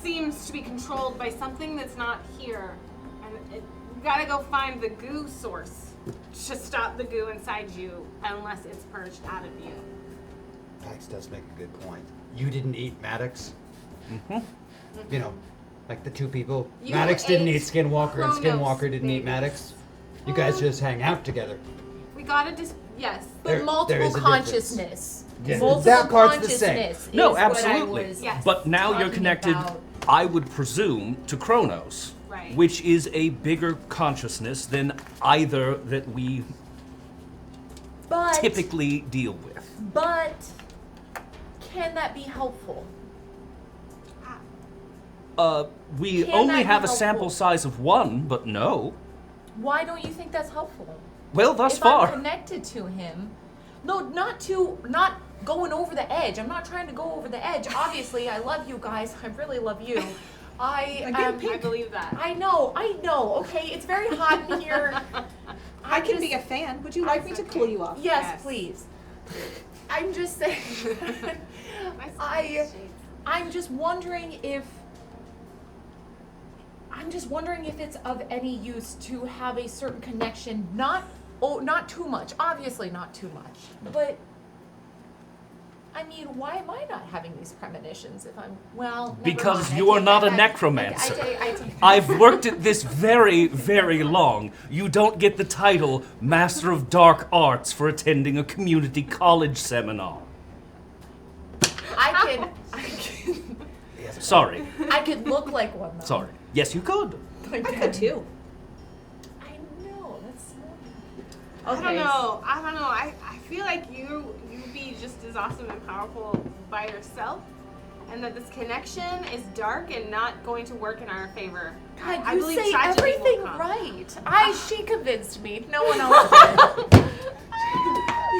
seems to be controlled by something that's not here. And we gotta go find the goo source to stop the goo inside you unless it's purged out of you. Max does make a good point. You didn't eat Maddox. You know, like the two people. You Maddox didn't ate eat Skinwalker, and Kronos, Skinwalker didn't eat baby. Maddox. You guys just hang out together. We gotta yes. But There multiple is a difference. consciousness. Yeah, Multiple that part's the same. consciousness is No, what I absolutely. was Yes. But now you're talking connected, about. I would presume, to Kronos, Right. which is a bigger consciousness than either that we But, typically deal with. but, can that be helpful? We Can only that be have a helpful? sample size of one, but no. Why don't you think that's helpful? Well, thus if far. I'm connected to him, not going over the edge. I'm not trying to go over the edge. Obviously, I love you guys. I really love you. I believe that. I know. Okay, it's very hot in here. I can be a fan. Would you like me to cool you off? Yes, Yes. please. I'm just saying. I'm just wondering if it's of any use to have a certain connection. Not too much. Obviously, not too much. But I mean, why am I not having these premonitions if I'm never Because mind. you I are take not that a back. necromancer. I take I've worked at this very, very long. You don't get the title Master of Dark Arts for attending a community college seminar. I Sorry. could look like one though. Sorry. Yes, you could. I could too. I know, that's I don't know. I feel like you'd be just as awesome and powerful by yourself, and that this connection is dark and not going to work in our favor. God, I you believe say tragedy will everything come. right. She convinced me. No one else did.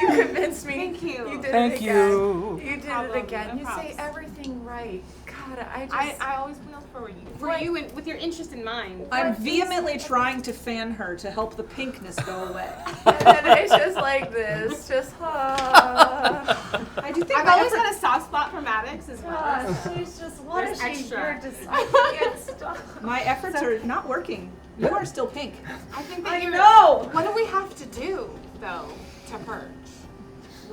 You convinced me. Thank you. You did Thank it again. you. You did Problem, it again. no You say props. everything right. God, I always will for you. Right. And with your interest in mind. I'm vehemently trying to fan her to help the pinkness go away. And it's just like this. Just I do think I've my always effort- had a soft spot for Maddox as well. she's just what There's is she? extra. You're just I can't stop. my efforts are not working. You are still pink. I think that I you're. know. What do we have to do though to purge?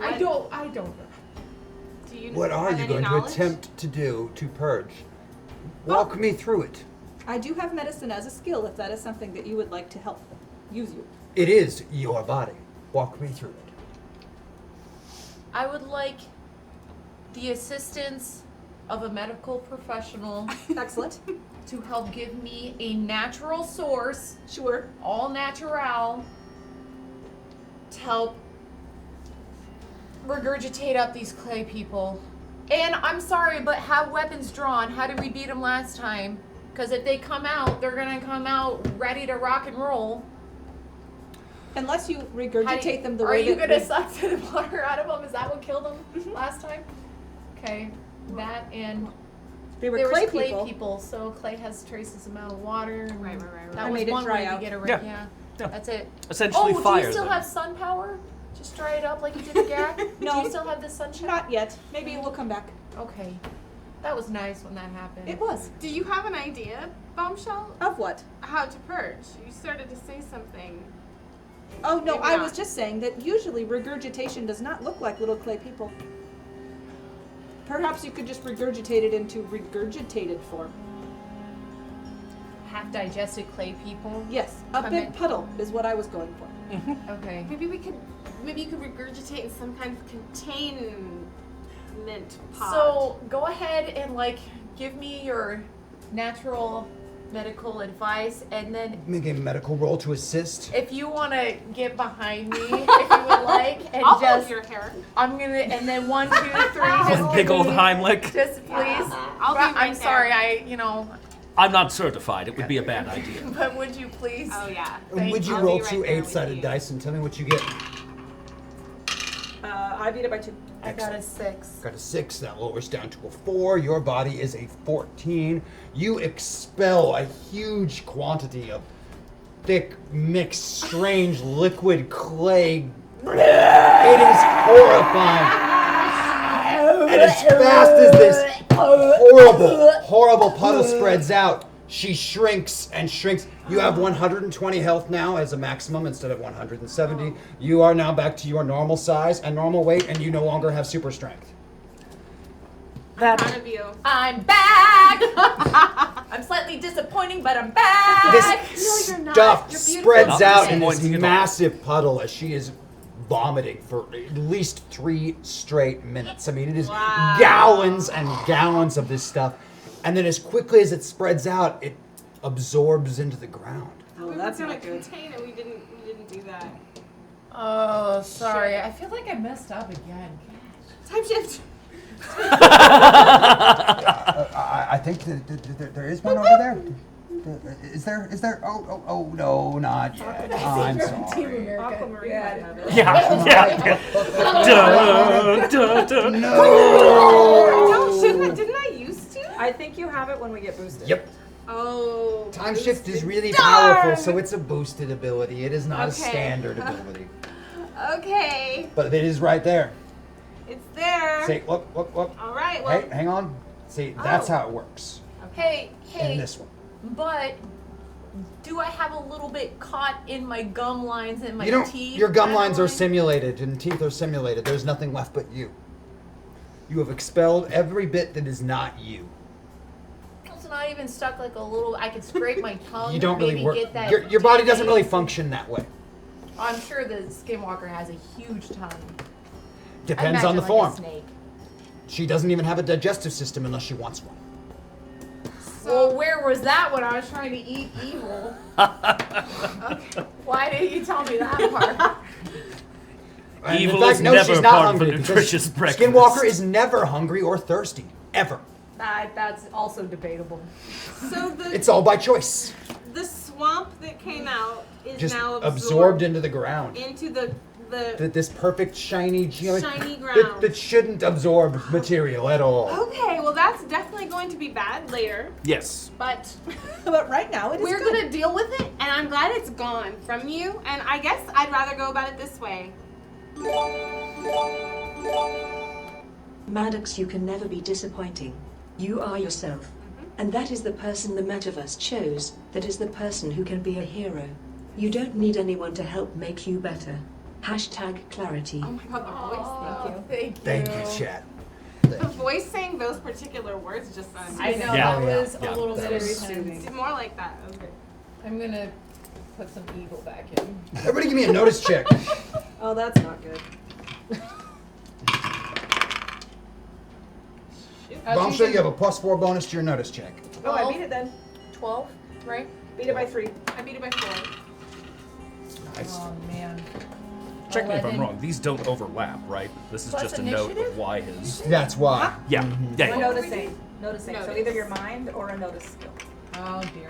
I don't know. Do you What are have you any going knowledge? to attempt to do to purge? Walk me through it. I do have medicine as a skill if that is something that you would like to help use you. It is your body. Walk me through it. I would like the assistance of a medical professional Excellent. to help give me a natural source, Sure. all natural, to help regurgitate up these clay people. And I'm sorry, but have weapons drawn. How did we beat them last time? Because if they come out, they're gonna come out ready to rock and roll. Unless you regurgitate them the Are way you that gonna suck the water out of them? Is that what killed them last time? Okay, that and they were there clay was clay people. people. So clay has traces amount of water. And Right. That I was made it one dry way out. to get around. Yeah. Yeah. That's it. Essentially do fire you still them. have sun power? Just dry it up like you did the gag? No. Do you still have the sunshine? Not yet. Maybe we'll come back. Okay. That was nice when that happened. It was. Do you have an idea, Bombshell? Of what? How to purge? You started to say something. Oh, no, Maybe I not. was just saying that usually regurgitation does not look like little clay people. Perhaps you could just regurgitate it into regurgitated form. Half digested clay people. Yes, a Come big in. puddle is what I was going for. Okay. Maybe you could regurgitate in some kind of containment pod. So go ahead and give me your natural medical advice, and then Make a medical roll to assist. if you want to get behind me, if you would like, and I'll just hold your hair. I'm gonna, and then 1, 2, 3, just One big give old me- Heimlich. just please. I'll be But right I'm sorry, there. I'm not certified. It would be a bad idea. but would you please? Oh yeah. Would you I'll roll be right 2 there with 8-sided you. dice and tell me what you get? I beat it by 2. I got a 6. Got a 6, that lowers down to a 4. Your body is a 14. You expel a huge quantity of thick, mixed, strange liquid clay. It is horrifying. And as fast as this horrible puddle spreads out, she shrinks and shrinks. You have 120 health now as a maximum instead of 170. You are now back to your normal size and normal weight, and you no longer have super strength. Proud of you. I'm back. I'm slightly disappointing, but I'm back. This No, you're not. stuff You're beautiful. spreads Not out in this disappointing at all. massive puddle as she is vomiting for at least 3 straight minutes. I mean, it is Wow. gallons and gallons of this stuff. And then as quickly as it spreads out, it absorbs into the ground. Oh, We that's were not gonna good. contain it. We didn't do that. Oh, sorry. I feel like I messed up again. Time shift. I think that there is one over there. Is there? Oh, no, not yet. I'm sorry. Aquamarine might have it. Yeah. No, shouldn't I? Didn't I used to? I think you have it when we get boosted. Yep. Oh. Time shift is really Darn! powerful, so it's a boosted ability. It is not a Okay. standard ability. Okay. But it is right there. It's there. See, look. All right. Well. Hey, hang on. See, that's Oh. how it works. Hey, In this one. but do I have a little bit caught in my gum lines and my You don't. teeth? Your gum I lines are don't like- simulated and teeth are simulated. There's nothing left but you. You have expelled every bit that is not you. It's not even stuck like a little. I could scrape my tongue. You don't maybe really work. Get that Your body doesn't really taste. function that way. I'm sure the Skinwalker has a huge tongue. I Depends on imagine the like form. A snake. She doesn't even have a digestive system unless she wants one. Well, where was that when I was trying to eat evil? Why didn't you tell me that part? And Evil in fact, is no, never she's not part of a hungry because nutritious breakfast. Skinwalker is never hungry or thirsty. Ever. That's also debatable. So It's all by choice. the swamp that came out is Just now absorbed into the ground. into the This perfect shiny Shiny ground. that shouldn't absorb material at all. Okay, well that's definitely going to be bad later, Yes. but But right now it is we're good. gonna deal with it, and I'm glad it's gone from you. And I guess I'd rather go about it this way. Maddox, you can never be disappointing. You are yourself. And that is the person the Metaverse chose, that is the person who can be a hero. You don't need anyone to help make you better. Hashtag clarity. Oh my god, the voice! Thank you. Thank you. Thank you, chat. The voice saying those particular words just sounds. I know Yeah. that was Yeah. a little That bit was intense. soothing. More like that. Okay. I'm gonna put some evil back in. Everybody give me a notice check. Oh, that's not good. Bombshell, you have a +4 bonus to your notice check. Oh, I beat it then. 12, right? Beat it by 3. I beat it by 4. Nice. Oh man. Check me if I'm 11. wrong. These don't overlap, right? This is Plus just a note initiative? of why his. That's why. Yeah. Yeah. Or yeah. noticing. Noticing. So Notice. either your mind or a notice skill. Oh dear.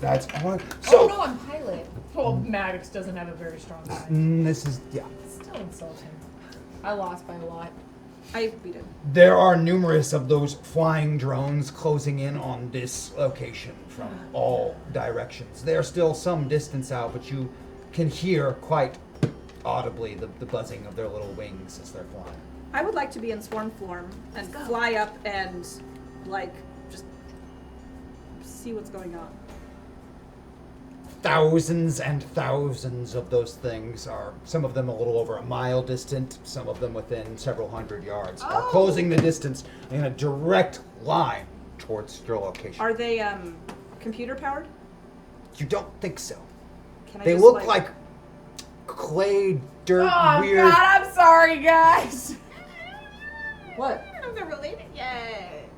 That's on. Oh no, I'm pilot. Well, Maddox doesn't have a very strong side. This is, yeah. Still insulting. I lost by a lot. I beat it. There are numerous of those flying drones closing in on this location from all directions. They are still some distance out, but you can hear quite audibly the buzzing of their little wings as they're flying. I would like to be in swarm form and fly up and, like, just see what's going on. Thousands and thousands of those things are, some of them a little over a mile distant, some of them within several hundred yards, are closing the distance in a direct line towards your location. Are they computer powered? You don't think so. Can I They just, look like clay, dirt, Oh weird. God, I'm sorry, guys. What? I don't know if they're related yet.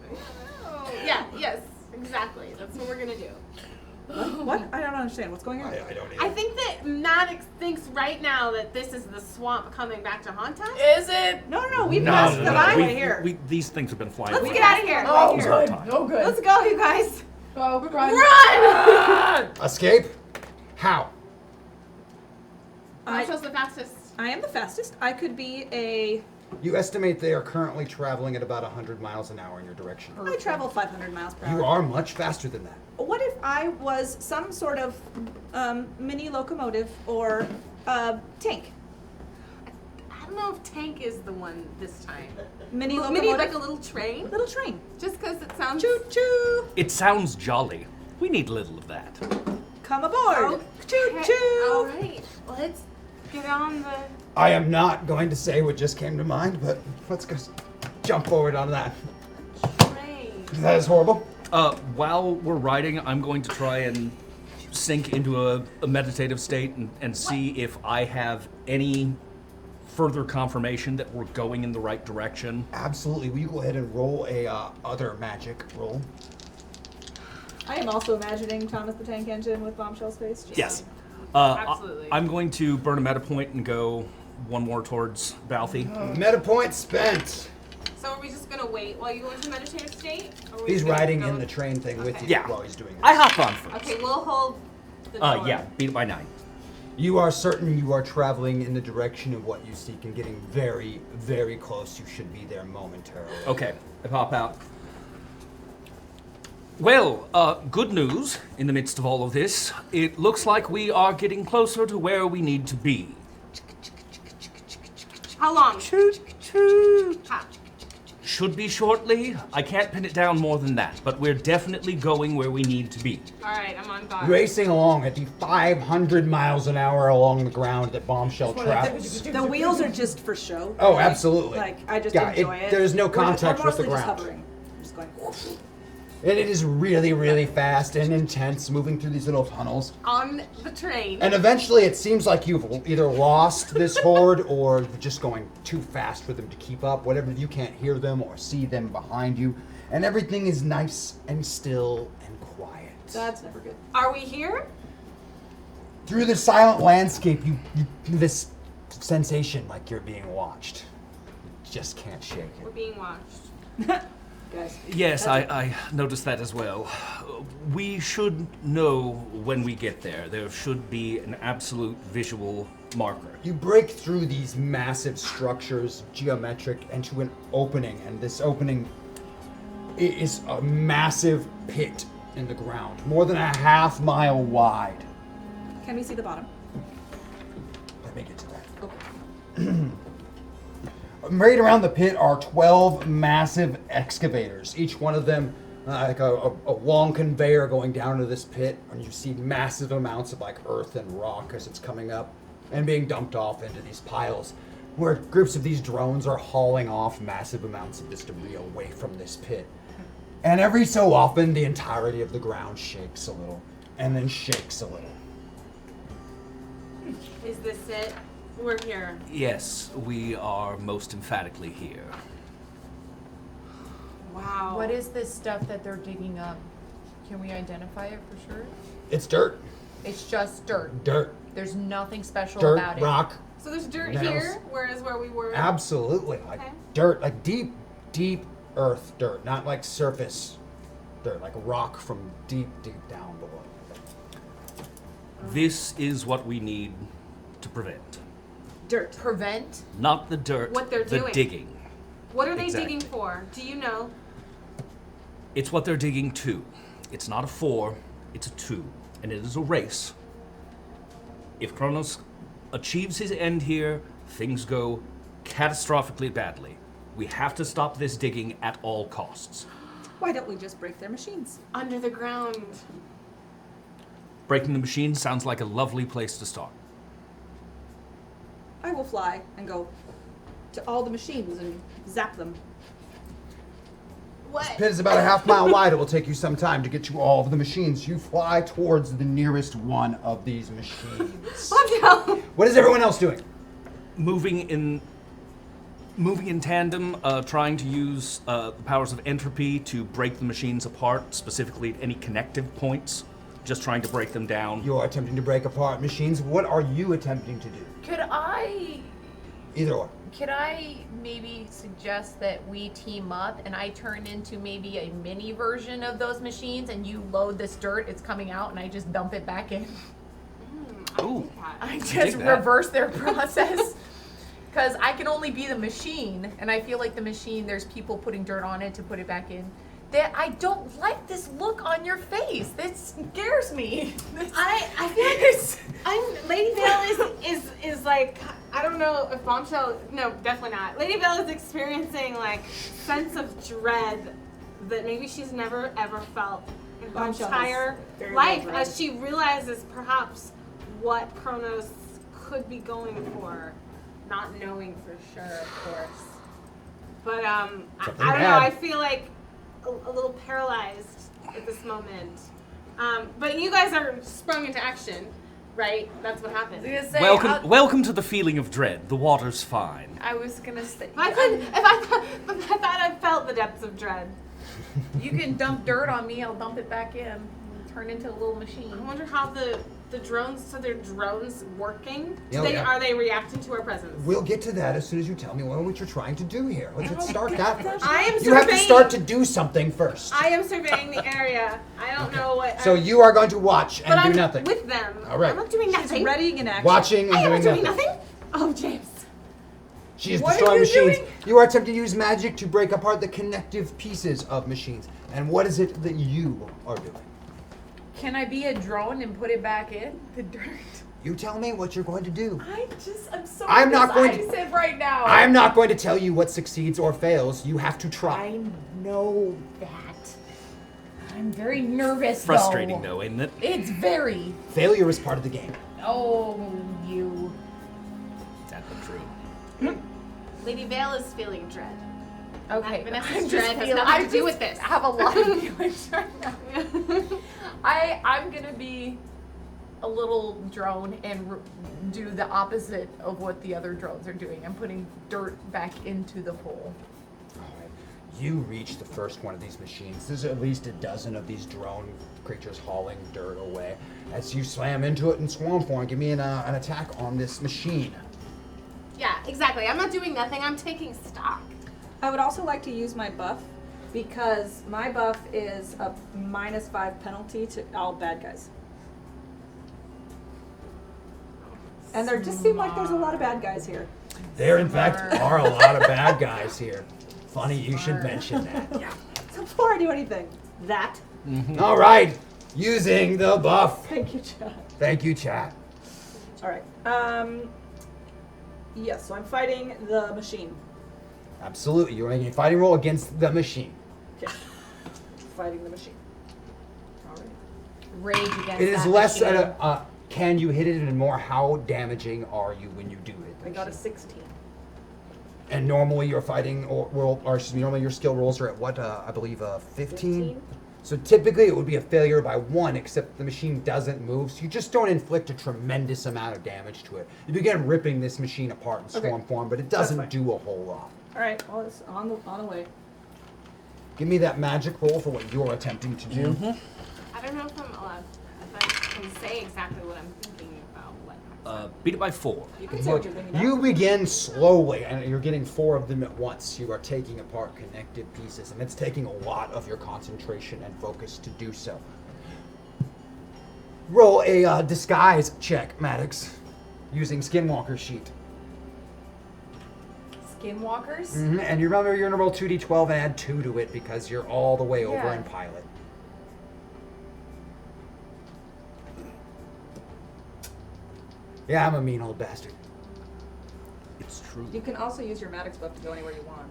Oh, yeah, yes, exactly. That's what we're gonna do. What? I don't understand. What's going on? I don't I even. think that Maddox thinks right now that this is the swamp coming back to haunt us. Is it? No, we passed the line right here. These things have been flying. Let's for get out of here. Oh This good. whole time. Oh good. Let's go, you guys. Oh, run. Run! Escape? How? Bombshell's the fastest. I am the fastest. I could be a. You estimate they are currently traveling at about 100 miles an hour in your direction. I travel 500 miles per hour. You are much faster than that. What if I was some sort of mini locomotive or tank? I don't know if tank is the one this time. Mini Maybe locomotive? like a little train? Little train. Just because it sounds... Choo choo. It sounds jolly. We need a little of that. Come aboard. Choo Okay, choo. all right, let's get on the... I am not going to say what just came to mind, but let's go jump forward on that. train. That is horrible. While we're riding, I'm going to try and sink into a meditative state and see if I have any further confirmation that we're going in the right direction. Absolutely. Will you go ahead and roll a other magic roll? I am also imagining Thomas the Tank Engine with Bombshell Space. Just Yes. Absolutely. I'm going to burn a meta point and go one more towards Balthy. Meta point spent. So are we just going to wait while you go into meditative state? Or are we He's gonna riding go- in the train thing with Okay. you Yeah. while he's doing this. I hop on first. Okay, we'll hold the door. Yeah, beat it by 9. You are certain you are traveling in the direction of what you seek and getting very, very close. You should be there momentarily. Okay, I pop out. Well, good news in the midst of all of this. It looks like we are getting closer to where we need to be. How long? Ha. Should be shortly. I can't pin it down more than that, but we're definitely going where we need to be. All right, I'm on guard. Racing along at the 500 miles an hour along the ground that Bombshell travels. The wheels are just for show. Oh, right? absolutely. Like, I just Yeah, enjoy it. there's no We're contact with the mostly just ground. hovering. Just going. And it is really, really fast and intense, moving through these little tunnels. On the train. And eventually it seems like you've either lost this horde or you're just going too fast for them to keep up. Whatever, you can't hear them or see them behind you. And everything is nice and still and quiet. That's never good. Are we here? Through the silent landscape, you this sensation like you're being watched. You just can't shake We're it. being watched. Guys. Yes, I noticed that as well. We should know when we get there. There should be an absolute visual marker. You break through these massive structures, geometric, into an opening, and this opening is a massive pit in the ground, more than a half mile wide. Can we see the bottom? Let me get to that. Okay. Right around the pit are 12 massive excavators, each one of them like a long conveyor going down to this pit, and you see massive amounts of like earth and rock as it's coming up and being dumped off into these piles, where groups of these drones are hauling off massive amounts of this debris away from this pit. And every so often, the entirety of the ground shakes a little, and then shakes a little. Is this it? We're here. Yes, we are most emphatically here. Wow. What is this stuff that they're digging up? Can we identify it for sure? It's dirt, It's just dirt. dirt, There's nothing special dirt, about it. rock. So there's dirt Nails. here, whereas where we were. Absolutely, like Okay. dirt, like deep, deep earth dirt, not like surface dirt, like rock from deep, deep down below. This is what we need to prevent. Dirt. Prevent? Not the dirt, What they're the doing. digging. What are they Exactly. digging for? Do you know? It's what they're digging to. It's not a 4, it's a 2. And it is a race. If Kronos achieves his end here, things go catastrophically badly. We have to stop this digging at all costs. Why don't we just break their machines? Under the ground. Breaking the machine sounds like a lovely place to start. I will fly and go to all the machines and zap them. What? Pit is about a half mile wide. It will take you some time to get to all of the machines. You fly towards the nearest one of these machines. What is everyone else doing? Moving in tandem, trying to use the powers of entropy to break the machines apart, specifically at any connective points. Just trying to break them down. You're attempting to break apart machines. What are you attempting to do? Could I maybe suggest that we team up and I turn into maybe a mini version of those machines and you load this dirt, it's coming out, and I just dump it back in? Ooh. I dig just that. reverse their process. Because I can only be the machine, and I feel like the machine, there's people putting dirt on it to put it back in. That I don't like this look on your face. This scares me. I feel like Lady Vale is like, I don't know if Bombshell, no, definitely not. Lady Vale is experiencing like sense of dread that maybe she's never ever felt in her Bombshell entire has very life, low as dread. she realizes perhaps what Kronos could be going for, not knowing for sure, of course. But I don't know. bad. I feel like a little paralyzed at this moment. But you guys are sprung into action, right? That's what happened. I was gonna say, Welcome to the feeling of dread. The water's fine. I was gonna say, If I thought I felt the depths of dread. you can dump dirt on me, I'll dump it back in. Turn into a little machine. I wonder how the drones, so they're drones working? Oh, yeah. Are they reacting to our presence? We'll get to that as soon as you tell me what you're trying to do here. Let's start that first. I am You have to surveying- start to do something first. I am surveying the area. I don't know what. So you are going to watch but and I'm do nothing. with them. All right. I'm not doing nothing. She's readying in action. Watching and I am doing not doing nothing. nothing. Oh, James. She is What are destroying you machines. doing? You are attempting to use magic to break apart the connective pieces of machines. And what is it that you are doing? Can I be a drone and put it back in the dirt? You tell me what you're going to do. I'm so I'm not going to- indecisive right now. I'm not going to tell you what succeeds or fails. You have to try. I know that. I'm very nervous. Frustrating, though. though, isn't it? It's very. Failure is part of the game. Oh, you. That's true. Lady Vale is feeling dread. Okay, Vanessa's I'm just dread has feeling- nothing I to do just with this. have a lot of feelings right now. I'm gonna be a little drone and do the opposite of what the other drones are doing. I'm putting dirt back into the hole. Alright. You reach the first one of these machines. There's at least a dozen of these drone creatures hauling dirt away. As you slam into it in swarm form, give me an attack on this machine. Yeah, exactly. I'm not doing nothing. I'm taking stock. I would also like to use my buff because my buff is a -5 penalty to all bad guys. And there just seem like there's a lot of bad guys here. There, in fact, are a lot of bad guys here. Funny you should mention that. Yeah. So before I do anything, that. All right, using the buff. Thank you, Chad. Thank you, chat. All right. Yes, so I'm fighting the machine. Absolutely, you're making a fighting roll against the machine. Okay. Fighting the machine. All right. Rage against It is that less machine. can you hit it, and more how damaging are you when you do it. I got a 16. And normally your fighting normally your skill rolls are at what? I believe 15. So typically it would be a failure by 1, except the machine doesn't move, so you just don't inflict a tremendous amount of damage to it. You begin ripping this machine apart in swarm form, but it doesn't fine. do a whole lot. All right. Well, it's on the way. Give me that magic roll for what you're attempting to do. I don't know if I'm allowed. If I can say exactly what I'm thinking about. What? Beat it by 4. You can say what you're thinking. You begin slowly, and you're getting 4 of them at once. You are taking apart connected pieces, and it's taking a lot of your concentration and focus to do so. Roll a disguise check, Maddox, using Skinwalker sheet. Skinwalkers? And you remember you're gonna roll 2d12 and add 2 to it because you're all the way over Yeah. in pilot. Yeah, I'm a mean old bastard. It's true. You can also use your Maddox buff to go anywhere you want.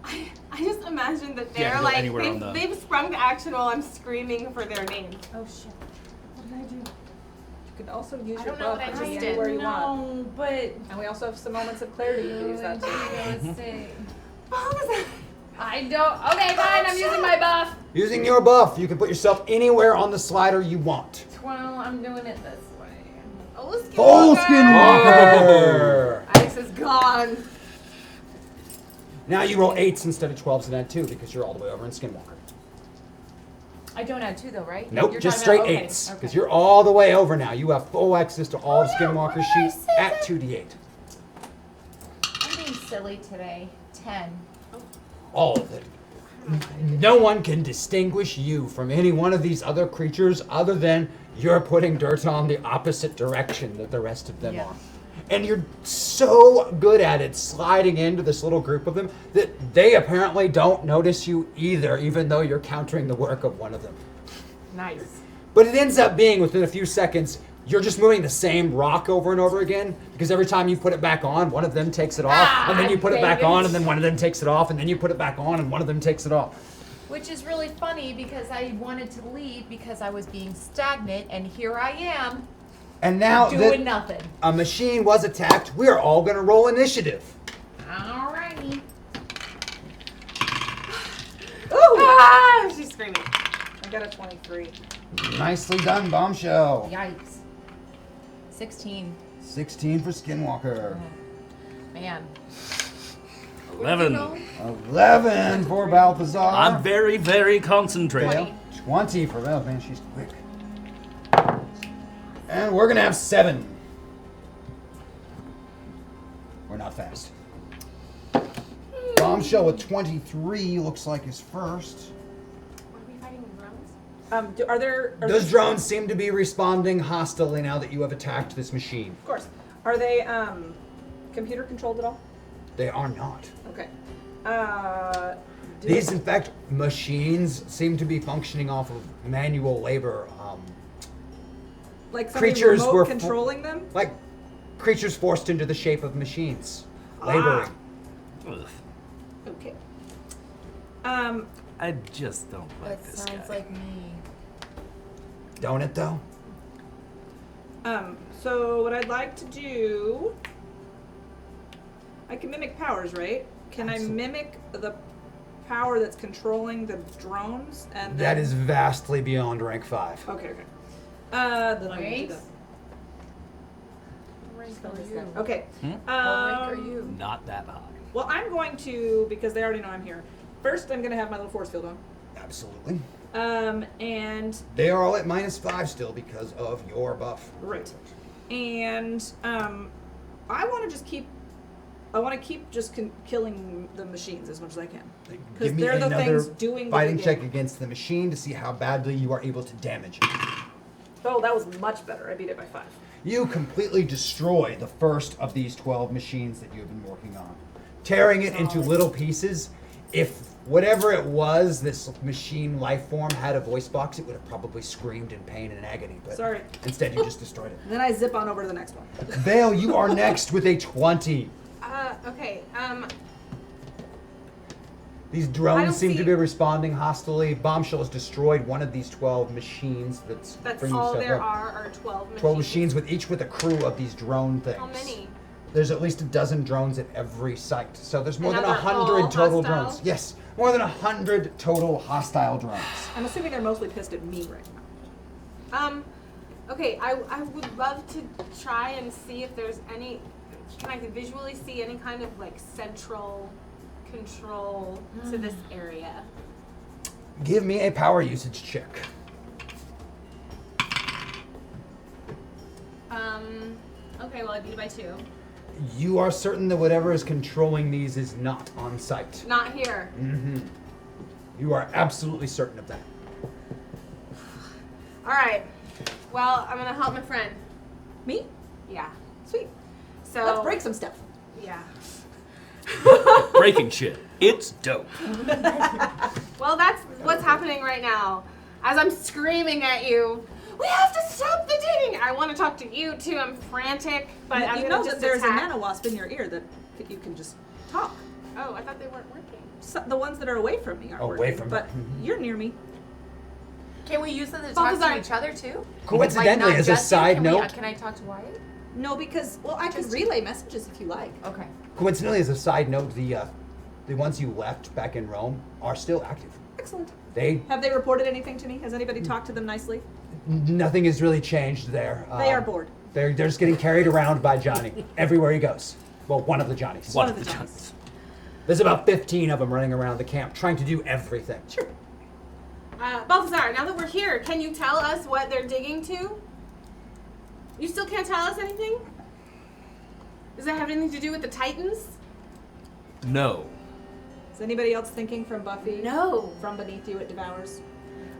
I just imagine that Yeah, they're go like anywhere on the- they've sprung to action while I'm screaming for their names. Oh shit. What did I do? You can also use I your don't know buff what I to just be did. anywhere you want. No, but And we also have some moments of clarity you can use that too. let's see. Balthazar. I don't. Okay, fine. I'm using my buff. Using your buff, you can put yourself anywhere on the slider you want. Well, I'm doing it this way. Oh, Skinwalker. Full Skinwalker! Ice is gone. Now you roll 8s instead of 12s and add 2 because you're all the way over in Skinwalker. I don't add 2 though, right? Nope, You're just talking straight about- 8s okay, because okay. you're all the way over now. You have full access to all of yeah, Skinwalker's what did I sheet say at then? 2d8. I'm being silly today. 10. All of it. No one can distinguish you from any one of these other creatures other than you're putting dirt on the opposite direction that the rest of them Yeah. are. And you're so good at it sliding into this little group of them that they apparently don't notice you either, even though you're countering the work of one of them. Nice. But it ends up being within a few seconds, you're just moving the same rock over and over again because every time you put it back on, one of them takes it off, and then you put it back on, and then one of them takes it off, and then you put it back on, and one of them takes it off. Which is really funny because I wanted to leave because I was being stagnant, and here I am And now doing that nothing. a machine was attacked, we are all going to roll initiative. Alrighty. Ooh! Ah, she's screaming. I got a 23. Nicely done, Bombshell. Yikes. 16. 16 for Skinwalker. Man. 11. 11 for Balthazar. I'm very, very concentrated. Fail. 20 for Val. Man, she's quick. And we're going to have 7. We're not fast. Bombshell with 23 looks like is first. Are we fighting drones? Are there? Those drones seem to be responding hostilely now that you have attacked this machine. Of course. Are they computer controlled at all? They are not. Okay. These, in fact, machines seem to be functioning off of manual labor. Like somebody creatures remote were controlling them? Like creatures forced into the shape of machines, laboring. Ugh. Okay. I just don't like That this sounds guy. like me. Don't it though? So what I'd like to do, I can mimic powers, right? Can Absolutely. I mimic the power that's controlling the drones? And That then- is vastly beyond rank 5. Okay, okay. Then I will do Ranks? that. What rank Spell are this you? guy. Okay. Hmm? What rank are you? Not that high. Well, I'm going to, because they already know I'm here. First, I'm going to have my little force field on. Absolutely. And They are all at -5 still because of your buff. right. And I want to just keep. I want to keep just killing the machines as much as I can. Because Give me they're the another things doing the fighting big check game. against the machine to see how badly you are able to damage it. Oh, that was much better. I beat it by 5. You completely destroy the first of these 12 machines that you have been working on, tearing it into little pieces. If whatever it was, this machine life form had a voice box, it would have probably screamed in pain and agony. But Sorry. instead, you just destroyed it. And then I zip on over to the next one. Vale, you are next with a 20. Okay. These I drones don't seem to see- be responding hostilely. Bombshell has destroyed one of these 12 machines that's bringing all stuff there up. are 12 machines. 12 machines with each with a crew of these drone things. How many? There's at least a dozen drones at every site. So there's more And than are they 100 all total hostile? drones. Yes, more than 100 total hostile drones. I'm assuming they're mostly pissed at me right now. Okay, I would love to try and see if there's any. Can I visually see any kind of like central control to this area? Give me a power usage check. Okay, well I beat it by 2. You are certain that whatever is controlling these is not on site. Not here. You are absolutely certain of that. All right. Well, I'm gonna help my friend. Me? Yeah. Sweet. So Let's break some stuff. Yeah. Breaking shit. It's dope. Well, that's what's happening right now. As I'm screaming at you, we have to stop the digging. I want to talk to you too. I'm frantic, but I'm you gonna know just that there's attack. a nano wasp in your ear that you can just talk. Oh, I thought they weren't working. So, the ones that are away from me are Away working, from but you're near me. Can we use them to talk to Balthazar. each other too? Coincidentally, Like, as not a just side you, note, can I talk to Wyatt? No, because I can Just- relay messages if you like. Okay. coincidentally, as a side note, the ones you left back in Rome are still active. Excellent. They Have they reported anything to me? Has anybody talked to them nicely? nothing has really changed there. They are bored. They're just getting carried around by Johnny everywhere he goes. Well, one of the Johnnies. One of the Johnnies. There's about 15 of them running around the camp trying to do everything. Sure. Balthazar, now that we're here, can you tell us what they're digging to? You still can't tell us anything? Does that have anything to do with the Titans? No. Is anybody else thinking from Buffy? No. From beneath you, it devours.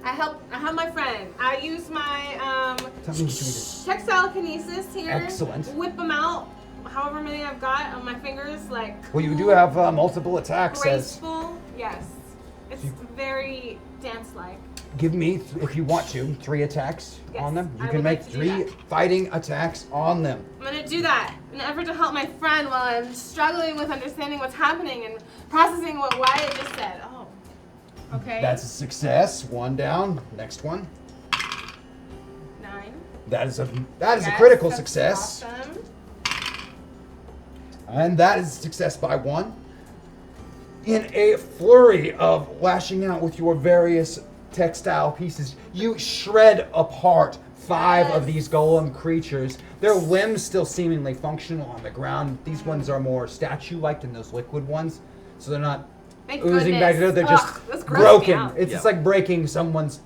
I help my friend. I use my Tell me what you do. textile kinesis here. Excellent. Whip them out, however many I've got on my fingers, like Well, you do have multiple attacks. As graceful. Yes. It's very dance-like. give me, if you want to, 3 attacks Yes, on them. You I can would make like to do 3 that. fighting attacks on them. I'm gonna do that in an effort to help my friend while I'm struggling with understanding what's happening and processing what Wyatt just said. Oh. Okay. That's a success. 1 down. Next one. 9. That is a Yes, critical that's success. Awesome. And that is a success by 1. In a flurry of lashing out with your various textile pieces, you shred apart 5 of these golem creatures. Their limbs still seemingly functional on the ground. These ones are more statue-like than those liquid ones, so they're not Thank oozing back goodness. together. They're Ugh, just that's grossed me broken. out. It's just like breaking someone's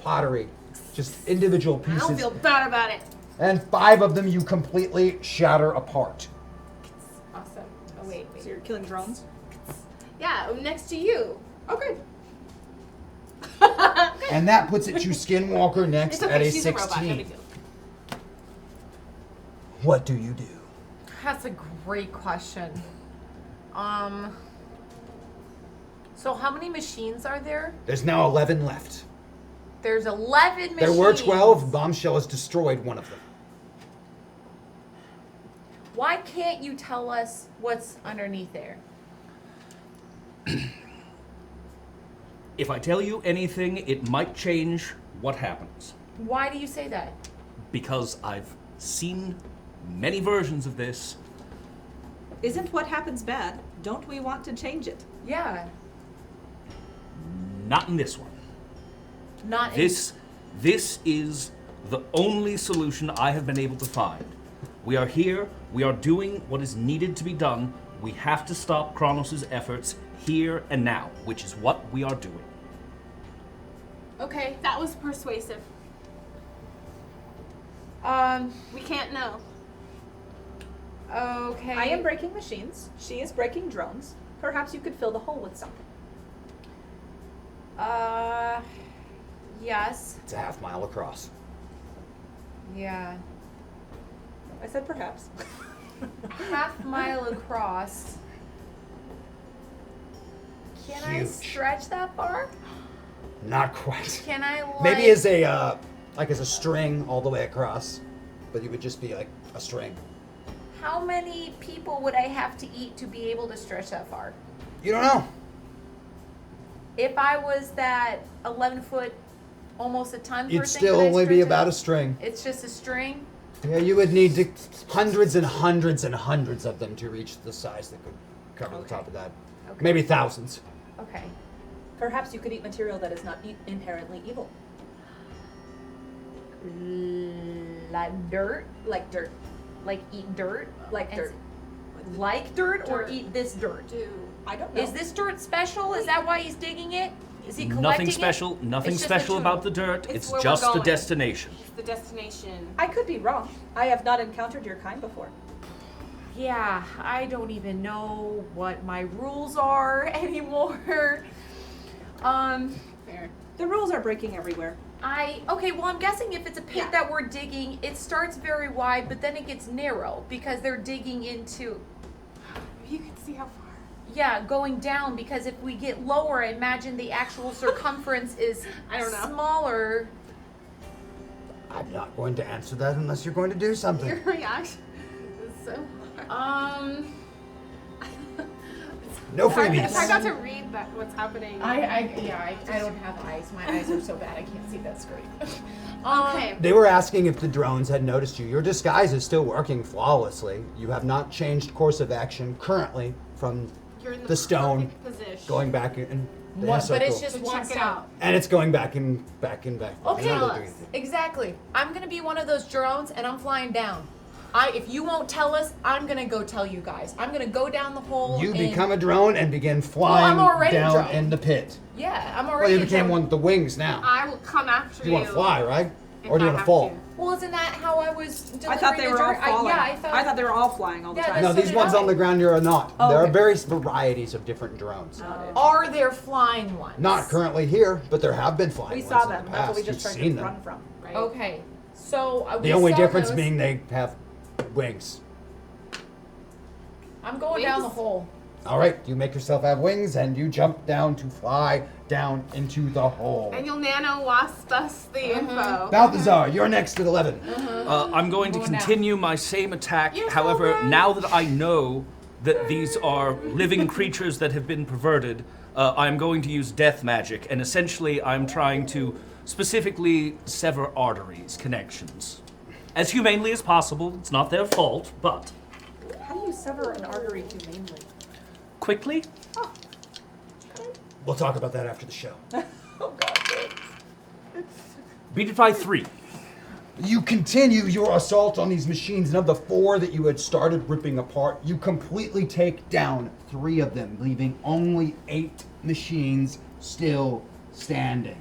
pottery. Just individual I don't pieces. feel bad about it. And 5 of them you completely shatter apart. Awesome. Oh wait. So you're killing drones? Yeah, I'm next to you. Okay. And that puts it to Skinwalker next It's okay. at a She's a robot. No 16. big deal. What do you do? That's a great question. So how many machines are there? There's now 11 left. There's 11 machines. There were 12. Bombshell has destroyed one of them. Why can't you tell us what's underneath there? If I tell you anything, it might change what happens. Why do you say that? Because I've seen many versions of this. Isn't what happens bad? Don't we want to change it? Yeah. Not in this one. Not This is the only solution I have been able to find. We are here, we are doing what is needed to be done. We have to stop Kronos' efforts here and now, which is what we are doing. Okay, that was persuasive. We can't know. Okay. I am breaking machines. She is breaking drones. Perhaps you could fill the hole with something. Yes. It's a half-mile across. Yeah. I said perhaps. Half-mile across. Can I Huge. stretch that far? Not quite. Can I like... Maybe as a as a string all the way across, but it would just be like a string. How many people would I have to eat to be able to stretch that far? You don't know. If I was that 11-foot, almost a ton person, You'd still could I only be stretch it? about a string. It's just a string? Yeah, you would need hundreds and hundreds and hundreds of them to reach the size that could cover the top of that. Okay. Maybe thousands. Okay. Perhaps you could eat material that is not inherently evil. Like dirt? Like dirt. Like eat dirt? Like And dirt. Like dirt or Dirt. eat this dirt? I don't know. Is this dirt special? Is that why he's digging it? Is he collecting Nothing it? special, nothing It's just special a about tool. the dirt. It's It's where we're just the going. destination. It's the destination. I could be wrong. I have not encountered your kind before. Yeah, I don't even know what my rules are anymore. Fair. The rules are breaking everywhere. Okay, well, I'm guessing if it's a pit that we're digging, it starts very wide, but then it gets narrow because they're digging into. You can see how far. Yeah, going down, because if we get lower, I imagine the actual circumference is smaller. I'm not going to answer that unless you're going to do something. Your reaction is so hard. No I freebies. forgot to read what's happening. I don't have eyes. My eyes are so bad I can't see that screen. Okay. They were asking if the drones had noticed you. Your disguise is still working flawlessly. You have not changed course of action currently from You're in the stone perfect position. going back in the But circle. it's just So one check it stop. out. And it's going back and back and back. Okay, You're not doing anything. exactly. I'm gonna be one of those drones, and I'm flying down. If you won't tell us, I'm gonna go tell you guys. I'm gonna go down the hole. You and, become a drone and begin flying already a down drone. in the pit. Yeah, I'm Well, already. you a became drone. one with the wings now. I will come after You want to fly, right? Or do you want I to have fall? to. Well, isn't that how I was delivering I thought they the were all drone? falling. I thought they were all flying all the Yeah, time. No, so these did ones I. on the ground here are not. Oh, There are okay. various varieties of different drones. Are there flying ones? Not currently here, but there have been flying We ones saw in them. the That's what we past. just You've tried seen to them. run from. Right? Okay, so The we only saw difference those. being they have wings. I'm going down the Wings? hole. All right, you make yourself have wings and you jump down to fly down into the hole. And you'll nano wasp us the info. Balthazar, you're next at 11. I'm going to Going down. continue my same attack. You're so However, right. now that I know that these are living creatures that have been perverted, I'm going to use death magic. And essentially, I'm trying to specifically sever arteries, connections. As humanely as possible. It's not their fault, but How do you sever an artery humanely? quickly. We'll talk about that after the show. Beat it by 3. You continue your assault on these machines, and of the 4 that you had started ripping apart, you completely take down 3 of them, leaving only 8 machines still standing.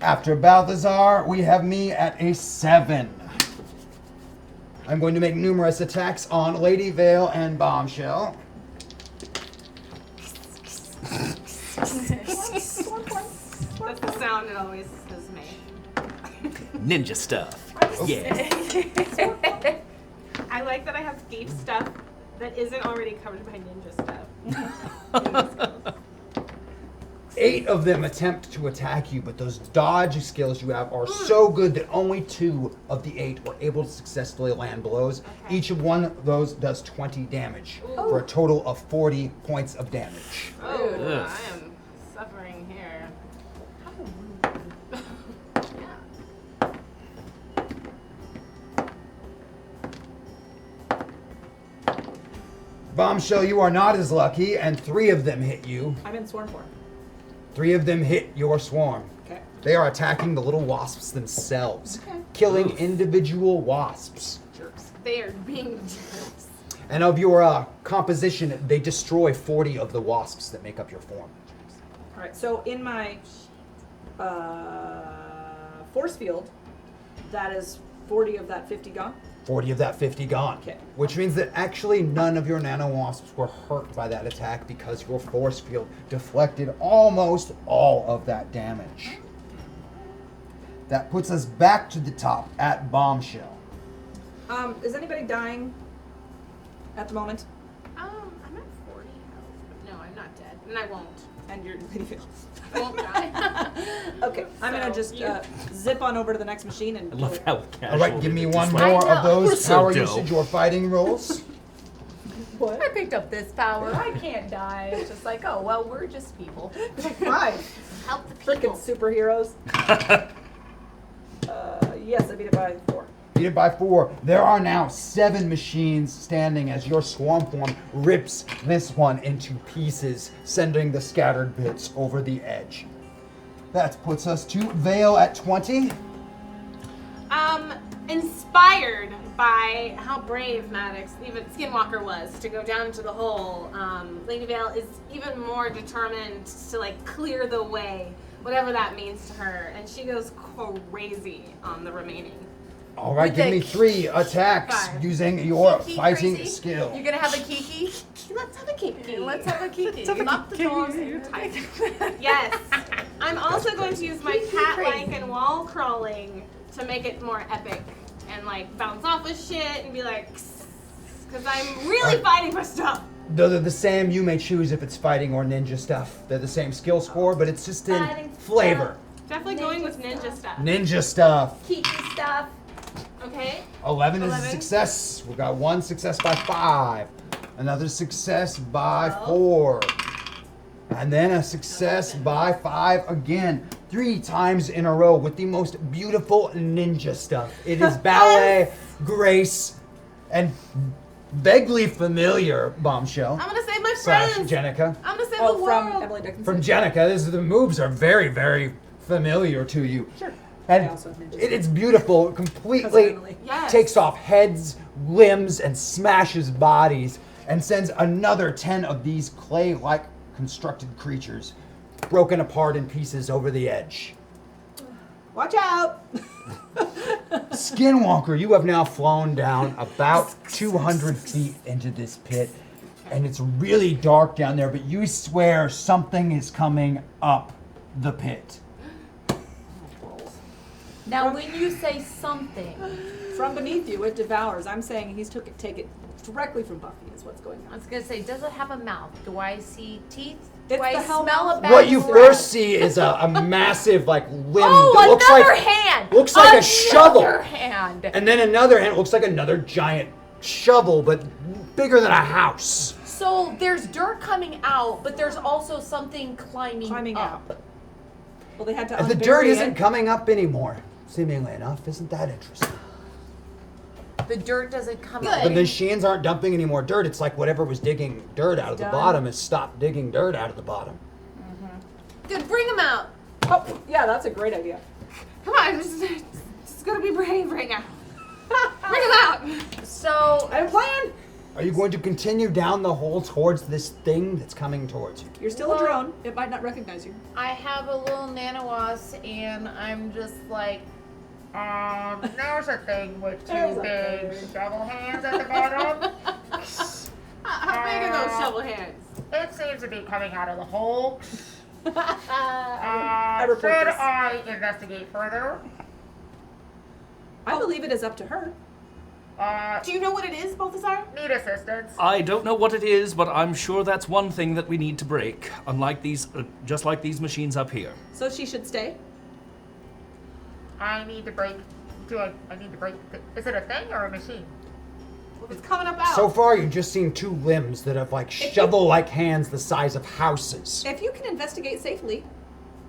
After Balthazar, we have me at a 7. I'm going to make numerous attacks on Lady Vale and Bombshell. That's the sound it always has made. Ninja stuff. Yeah. I like that I have thief stuff that isn't already covered by ninja stuff. 8 of them attempt to attack you, but those dodge skills you have are so good that only 2 of the 8 were able to successfully land blows. Okay. Each of one of those does 20 damage, for a total of 40 points of damage. Oh, Ugh. I am suffering here. Bombshell, you are not as lucky, and 3 of them hit you. I'm in swarm form. 3 of them hit your swarm. Okay. They are attacking the little wasps themselves, Okay. killing individual wasps. Jerks. They are being jerks. And of your composition, they destroy 40 of the wasps that make up your form. All right. So in my force field, that is 40 of that 50 gone. 40 of that 50 gone. Okay. Which means that actually none of your nano wasps were hurt by that attack because your force field deflected almost all of that damage. That puts us back to the top at Bombshell. Is anybody dying at the moment? I'm at 40 health. No, I'm not dead. And I won't. And you're Lady Vale. I won't die. Okay, I'm gonna just zip on over to the next machine and I love how casual. All right, give me it is. one Like, more of know. those We're so power dope. usage or fighting rolls. I picked up this power. I can't die. It's just like, oh, well, we're just people. Right. Help the Freaking people. superheroes. Yes, I beat it by 4. Beat it by 4. There are now 7 machines standing as your swarm form rips this one into pieces, sending the scattered bits over the edge. That puts us to Vale at 20. Inspired by how brave Maddox, even Skinwalker, was to go down into the hole, Lady Vale is even more determined to like clear the way, whatever that means to her, and she goes crazy on the remaining All right, With give the me 3 attacks Fine. using your Kiki fighting crazy? skill. You gonna have a Kiki? Let's have a kiki. Let's have a Kiki. Lock the doors and tie them. Yes. I'm also going to use my cat-like and wall crawling to make it more epic and like bounce off of shit and be like, because I'm really fighting for stuff. Though they're the same, you may choose if it's fighting or ninja stuff. They're the same skill score, but it's just in Fighting flavor. Definitely going with ninja stuff. Ninja stuff. Kiki stuff. Okay. 11 is a 11. success. We got 1 success by 5. Another success by 4. And then a success by 5 again. 3 times in a row with the most beautiful ninja stuff. It is ballet, grace, and vaguely familiar Bombshell. I'm gonna save my Slash friends. Jenica. I'm gonna save Oh, the from world. Emily Dickinson. From Jenica, the moves are very, very familiar to you. Sure. And I also have ninja it's beautiful. It completely Emily. Yes. takes off heads, limbs, and smashes bodies, and sends another 10 of these clay-like constructed creatures broken apart in pieces over the edge. Watch out! Skinwalker, you have now flown down about 200 feet into this pit, and it's really dark down there, but you swear something is coming up the pit. Now, when you say something, From beneath you, it devours. I'm saying take it directly from Buffy is what's going I on. was gonna say, does it have a mouth? Do I see teeth? It's Do I the hell smell mouth. a bad What you breath? first see is a massive, like, limb Oh, that looks another like hand! looks like a shovel. Another hand! And then another hand looks like another giant shovel, but bigger than a house. So there's dirt coming out, but there's also something climbing out. Well, they had to And the unbury dirt it. isn't coming up anymore, seemingly enough. Isn't that interesting? The dirt doesn't come Good. out. The machines aren't dumping any more dirt. It's like whatever was digging dirt out of the Done. bottom has stopped digging dirt out of the bottom. Good, bring them out. Oh, yeah, that's a great idea. Come on, just gotta be brave right now. Bring them out. So, I have a plan. Are you going to continue down the hole towards this thing that's coming towards you? You're still a drone. It might not recognize you. I have a little nanowas, and I'm just like, there's a thing with There's two a big thing. shovel hands at the bottom. How big are those shovel hands? It seems to be coming out of the hole. I report Should this. I investigate further? I believe it is up to her. Do you know what it is, Balthazar? Need assistance. I don't know what it is, but I'm sure that's one thing that we need to break. Unlike these, just like these machines up here. So she should stay. I need to break. I need to break. Is it a thing or a machine? Well, it's coming up out. So far, you've just seen 2 limbs that have like shovel-like hands the size of houses. If you can investigate safely,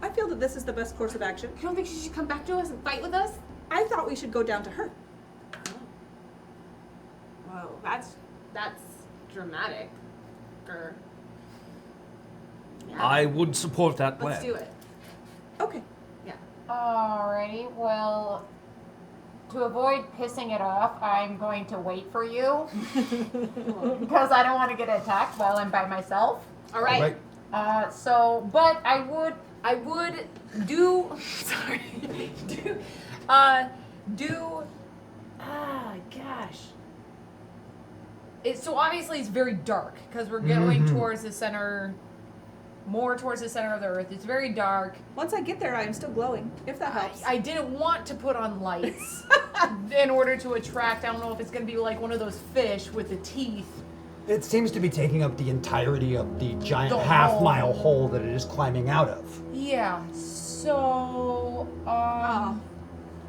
I feel that this is the best course of action. You don't think she should come back to us and fight with us? I thought we should go down to her. Whoa, that's dramatic. Yeah. I would support that plan. Let's do it. Okay. Yeah. Alrighty, well, to avoid pissing it off, I'm going to wait for you. Because I don't want to get attacked while I'm by myself. All right. Right? But I would do sorry gosh so obviously it's very dark because we're going towards the center, more towards the center of the earth. It's very dark. Once I get there, I am still glowing, if that helps. I didn't want to put on lights in order to attract. I don't know if it's gonna be like one of those fish with the teeth. It seems to be taking up the entirety of the giant The half-mile hole that it is climbing out of. Yeah, so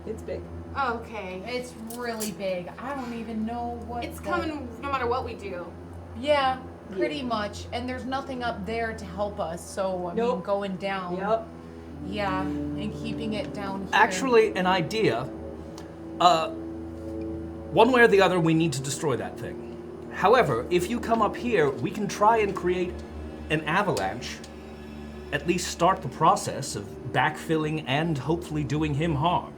It's big. Okay. it's really big. I don't even know what It's coming no matter what we do. Yeah, pretty much. And there's nothing up there to help us, so I mean Nope. going down. Yep. Yeah, and keeping it down here. Actually, an idea. One way or the other, we need to destroy that thing. However, if you come up here, we can try and create an avalanche. At least start the process of backfilling and hopefully doing him harm.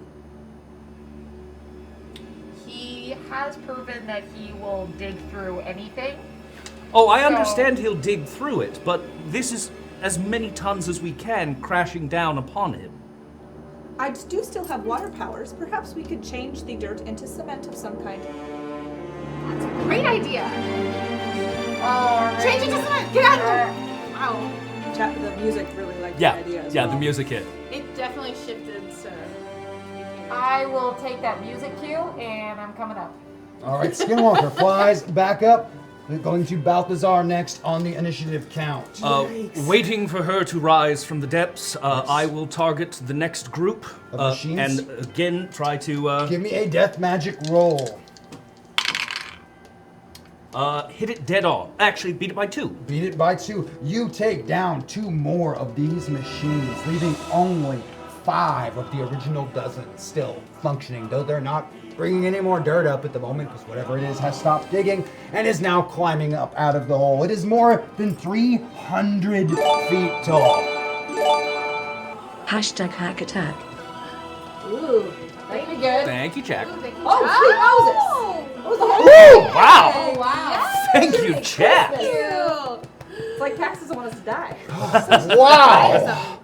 he has proven that he will dig through anything. Oh, I So- understand he'll dig through it, but this is as many tons as we can crashing down upon him. I do still have water powers. Perhaps we could change the dirt into cement of some kind. That's a great idea. Alrighty. Change it to cement. Get out of there. Wow. The music really liked Yeah, the idea as yeah, well. the music hit. It definitely shifted to. I will take that music cue, and I'm coming up. All right, Skinwalker flies back up. We're going to Balthazar next on the initiative count. Waiting for her to rise from the depths, I will target the next group Of machines? and again try to Give me a death magic roll. hit it dead on. Actually, beat it by 2. Beat it by 2. You take down 2 more of these machines, leaving only 5 of the original dozen still functioning, though they're not bringing any more dirt up at the moment because whatever it is has stopped digging and is now climbing up out of the hole. It is more than 300 feet tall. Hashtag hack attack. Ooh. Thank you, good. Thank you, Jack. Oh, sweet Moses! That was the whole Woo! Wow! Oh, wow. Thank you, Jack. It's like Pax doesn't want us to die. Wow!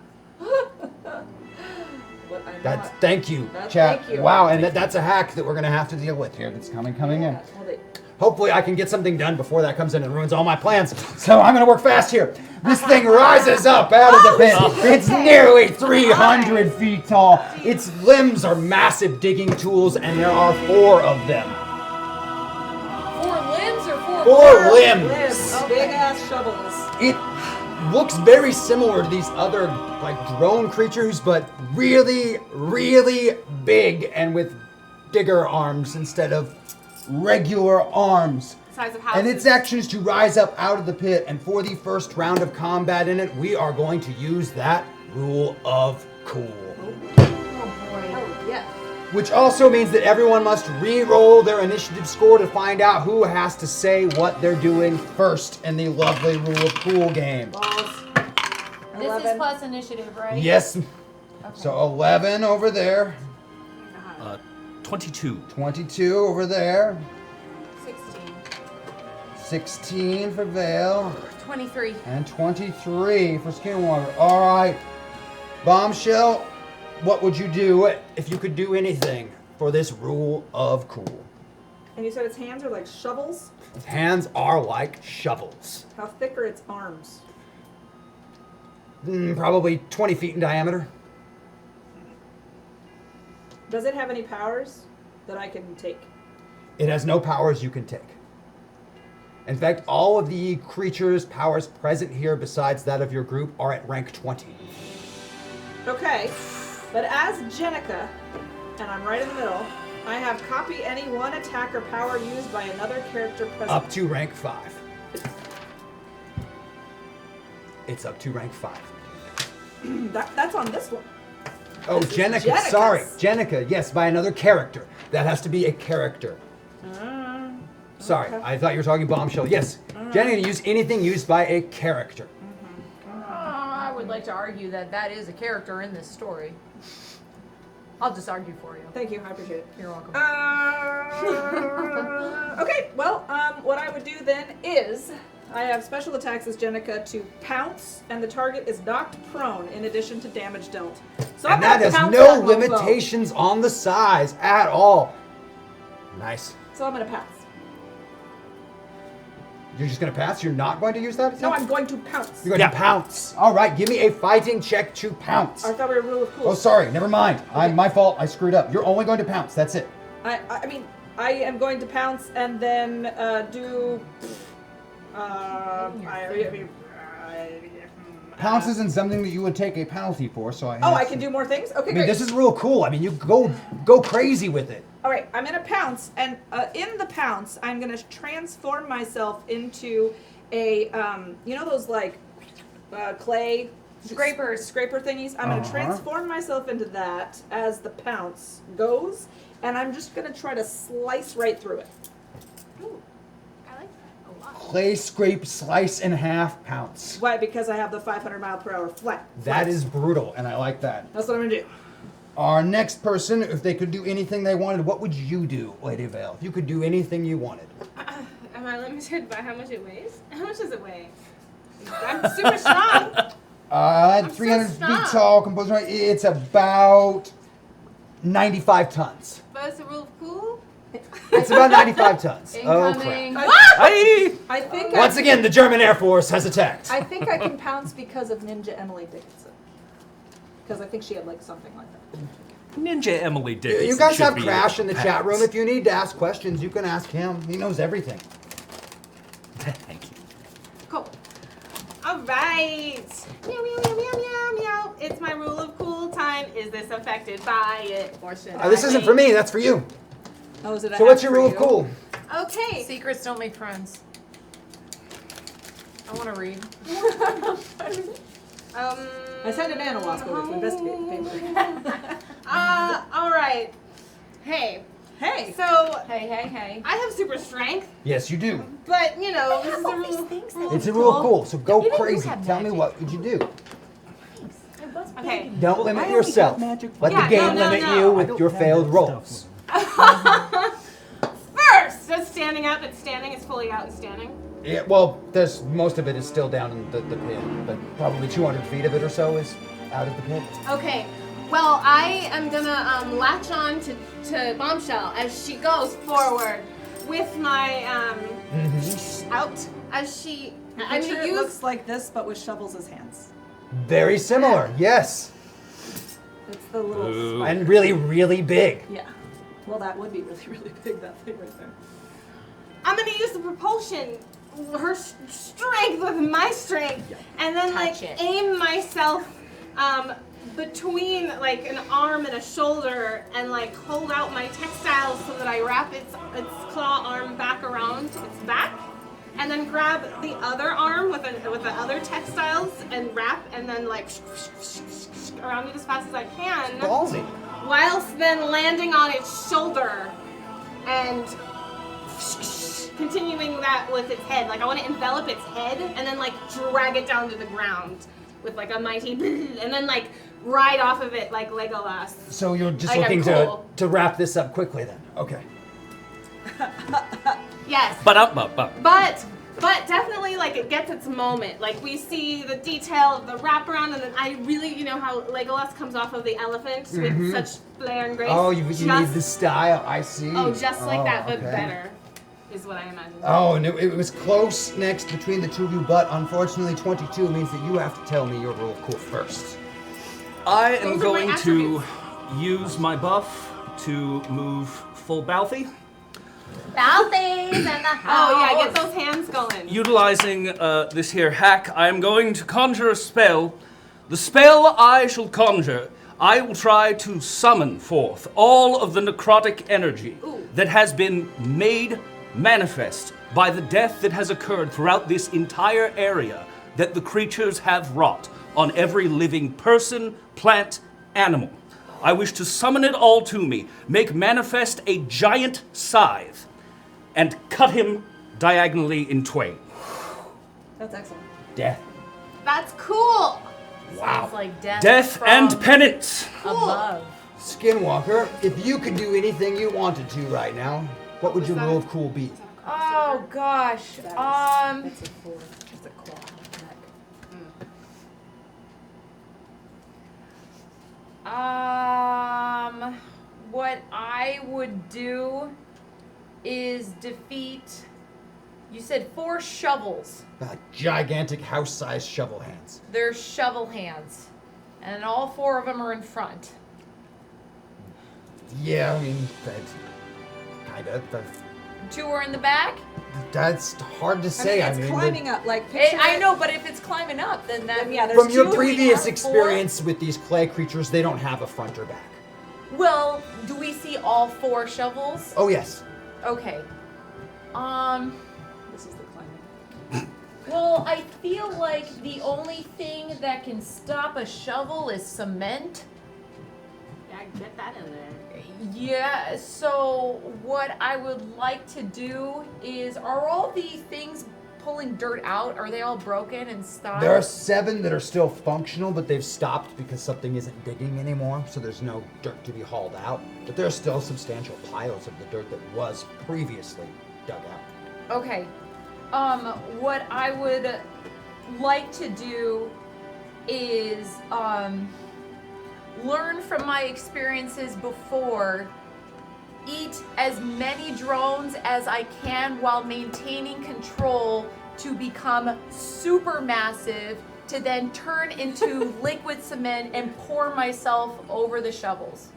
What I'm That's not. thank you, That's- chat. thank you. Wow, and that's a hack that we're gonna have to deal with here. That's coming in. Well, they- Hopefully I can get something done before that comes in and ruins all my plans. So I'm gonna work fast here. This thing rises up out of the pit. It's nearly 300 feet tall. Its limbs are massive digging tools, and there are 4 of them. 4 limbs or 4 4 limbs. Limbs. Big ass shovels. It looks very similar to these other like drone creatures, but really, really big and with bigger arms instead of regular arms. Size of houses. And its action is to rise up out of the pit, and for the first round of combat in it, we are going to use that rule of cool. Oh, yeah. Which also means that everyone must re-roll their initiative score to find out who has to say what they're doing first in the lovely rule of cool game. Balls. This 11. is plus initiative, right? Yes. Okay. So 11 over there, 22. 22 over there, 16. 16 for Vale, 23. and 23 for Skinwalker. All right, Bombshell, what would you do if you could do anything for this rule of cool? And you said its hands are like shovels? Its hands are like shovels. How thick are its arms? Probably 20 feet in diameter. Does it have any powers that I can take? It has no powers you can take. In fact, all of the creatures' powers present here besides that of your group are at rank 20. Okay, but as Jenica, and I'm right in the middle, I have copy any one attack or power used by another character present. Up to rank 5. It's up to rank 5. That's on this one. Oh, This is Jenica, Jenica's. sorry. Jenica, yes, by another character. That has to be a character. Sorry, okay. I thought you were talking Bombshell. Yes, Jenica, use anything used by a character. I would like to argue that that is a character in this story. I'll just argue for you. Thank you, I appreciate it. You're welcome. Okay, well, what I would do then is I have special attacks as Jenica to pounce, and the target is knocked prone in addition to damage dealt. So I'm And that gonna has pounce no that mofo. limitations on the size at all. Nice. So I'm gonna pounce. You're just going to pass? You're not going to use that? No, I'm going to pounce. You're going to pounce. All right, give me a fighting check to pounce. I thought we were rule of cool. Oh, sorry, never mind. My fault. I screwed up. You're only going to pounce. That's it. I mean, I am going to pounce and then do. Pounce isn't something that you would take a penalty for, so I. Oh, have I to- can do more things? Okay, I mean, great. this is real cool. I mean, you go crazy with it. All right, I'm gonna pounce, and in the pounce, I'm gonna transform myself into a, you know those like clay scraper thingies. I'm gonna transform myself into that as the pounce goes, and I'm just gonna try to slice right through it. Ooh, I like that a lot. Clay scrape, slice in half, pounce. Why? Because I have the 500 mile per hour flat. That is brutal, and I like that. That's what I'm gonna do. Our next person, if they could do anything they wanted, what would you do, Lady Vale? If you could do anything you wanted. Am I limited by how much it weighs? How much does it weigh? I'm super strong. 300 so feet strong. tall, composed. It's about 95 tons. But it's a rule of cool. It's about 95 tons. Oh, Incoming. crap. I think Once again, the German Air Force has attacked. I think I can pounce because of Ninja Emily Dickinson. Because I think she had like something like that. Ninja Emily Dickinson. You guys should have be Crash in the chat room. pants. If you need to ask questions, you can ask him. He knows everything. Thank you. Cool. All right. Meow, meow, meow, meow, meow, meow. It's my rule of cool time. Is this affected by it? Or should This isn't for me. That's for you. Oh, is it? So what's your rule of cool? Okay. Secrets don't make friends. I want to read. I sent an Anawasp over to investigate the paper. All right. Hey. Hey. So Hey. I have super strength, Yes, you do. but you know this is a all these rule. things that It's a rule of cool. So go Even you crazy. have Tell me magic. what would you do? Okay. Don't limit yourself. Let Yeah, the game no, limit no. you with your failed rolls. First, just standing up. It's standing. It's fully out and standing. Yeah, well, there's most of it is still down in the pit, but probably 200 feet of it or so is out of the pit. Okay. Well, I am gonna latch on to Bombshell as she goes forward with my out as she. I'm Picture gonna it use. looks like this, but with shovels as hands. Very similar, yes. It's the little. And really, really big. Yeah. Well, that would be really, really big. That thing right there. I'm gonna use the propulsion, her strength with my strength, and then Touch like it. aim myself between like an arm and a shoulder, and like hold out my textiles so that I wrap its claw arm back around its back, and then grab the other arm with the other textiles and wrap, and then like around it as fast as I can. Ballsy. Whilst then landing on its shoulder and continuing that with its head. Like I want to envelop its head and then like drag it down to the ground with like a mighty and then like ride off of it like Legolas. So you're just Like, looking I'm cool. to wrap this up quickly then. Okay. Yes. But definitely like it gets its moment. Like we see the detail of the wraparound, and then I really, you know how Legolas comes off of the elephant with such flair and grace. Oh, you need the style. I see. Oh, just like that, but okay. better, is what I imagine. Oh, and it was close next between the two of you, but unfortunately 22 means that you have to tell me your rule of cool first. I am Those are my going to use my buff to move full Balthy, Balthazar in the house. Oh yeah, get those hands going. utilizing this here hack. I am going to conjure a spell. The spell I shall conjure, I will try to summon forth all of the necrotic energy that has been made manifest by the death that has occurred throughout this entire area that the creatures have wrought on every living person, plant, animal. I wish to summon it all to me, make manifest a giant scythe, and cut him diagonally in twain. That's excellent. Death. That's cool. Sounds like Death from and penance. above. Skinwalker, if you could do anything you wanted to right now, what would your rule of cool be? Oh gosh. It's a 4. Just a claw on the neck. What I would do is defeat. You said 4 shovels. Gigantic house-sized shovel hands. They're shovel hands, and all 4 of them are in front. Yeah, I mean, that's kinda. 2 are in the back. That's hard to say. I mean, it's climbing up. Like I know, but if it's climbing up, then that Yeah, there's From your 2, previous 4. experience with these clay creatures, they don't have a front or back. Well, do we see all 4 shovels? Oh yes. Okay. This is the climbing. Well, I feel like the only thing that can stop a shovel is cement. Yeah, get that in there. Yeah, so what I would like to do is, are all the things pulling dirt out, are they all broken and stopped? There are 7 that are still functional, but they've stopped because something isn't digging anymore, so there's no dirt to be hauled out. But there are still substantial piles of the dirt that was previously dug out. Okay. What I would like to do is, learn from my experiences before, eat as many drones as I can while maintaining control to become super massive, to then turn into liquid cement and pour myself over the shovels.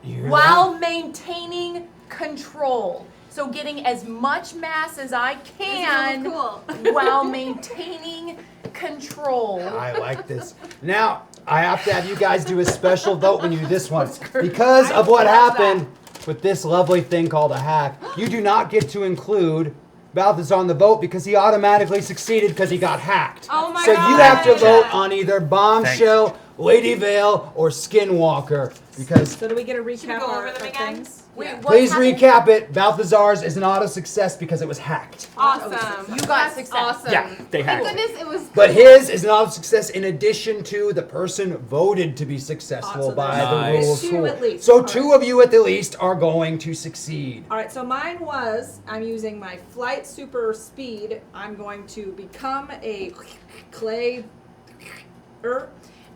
While maintaining control. So getting as much mass as I can while maintaining control. I like this. Now, I have to have you guys do a special vote when you do this one. Because of what happened with this lovely thing called a hack, you do not get to include Balthazar on the vote because he automatically succeeded because he got hacked. Oh my so God. you have to vote on either Bombshell, Lady Vale, or Skinwalker. Because So do we get a recap Should we go over of them our again? things? Wait, what's please happening? recap it. Balthazar's is an auto success because it was hacked. Awesome. You got That's success. awesome. Yeah, they Thank hacked. goodness it was. But his is an auto success in addition to the person voted to be successful So by there's the rule of two cool. at least. So All two of you at the least are going to succeed. All right, so mine was, I'm using my flight super speed. I'm going to become a clay,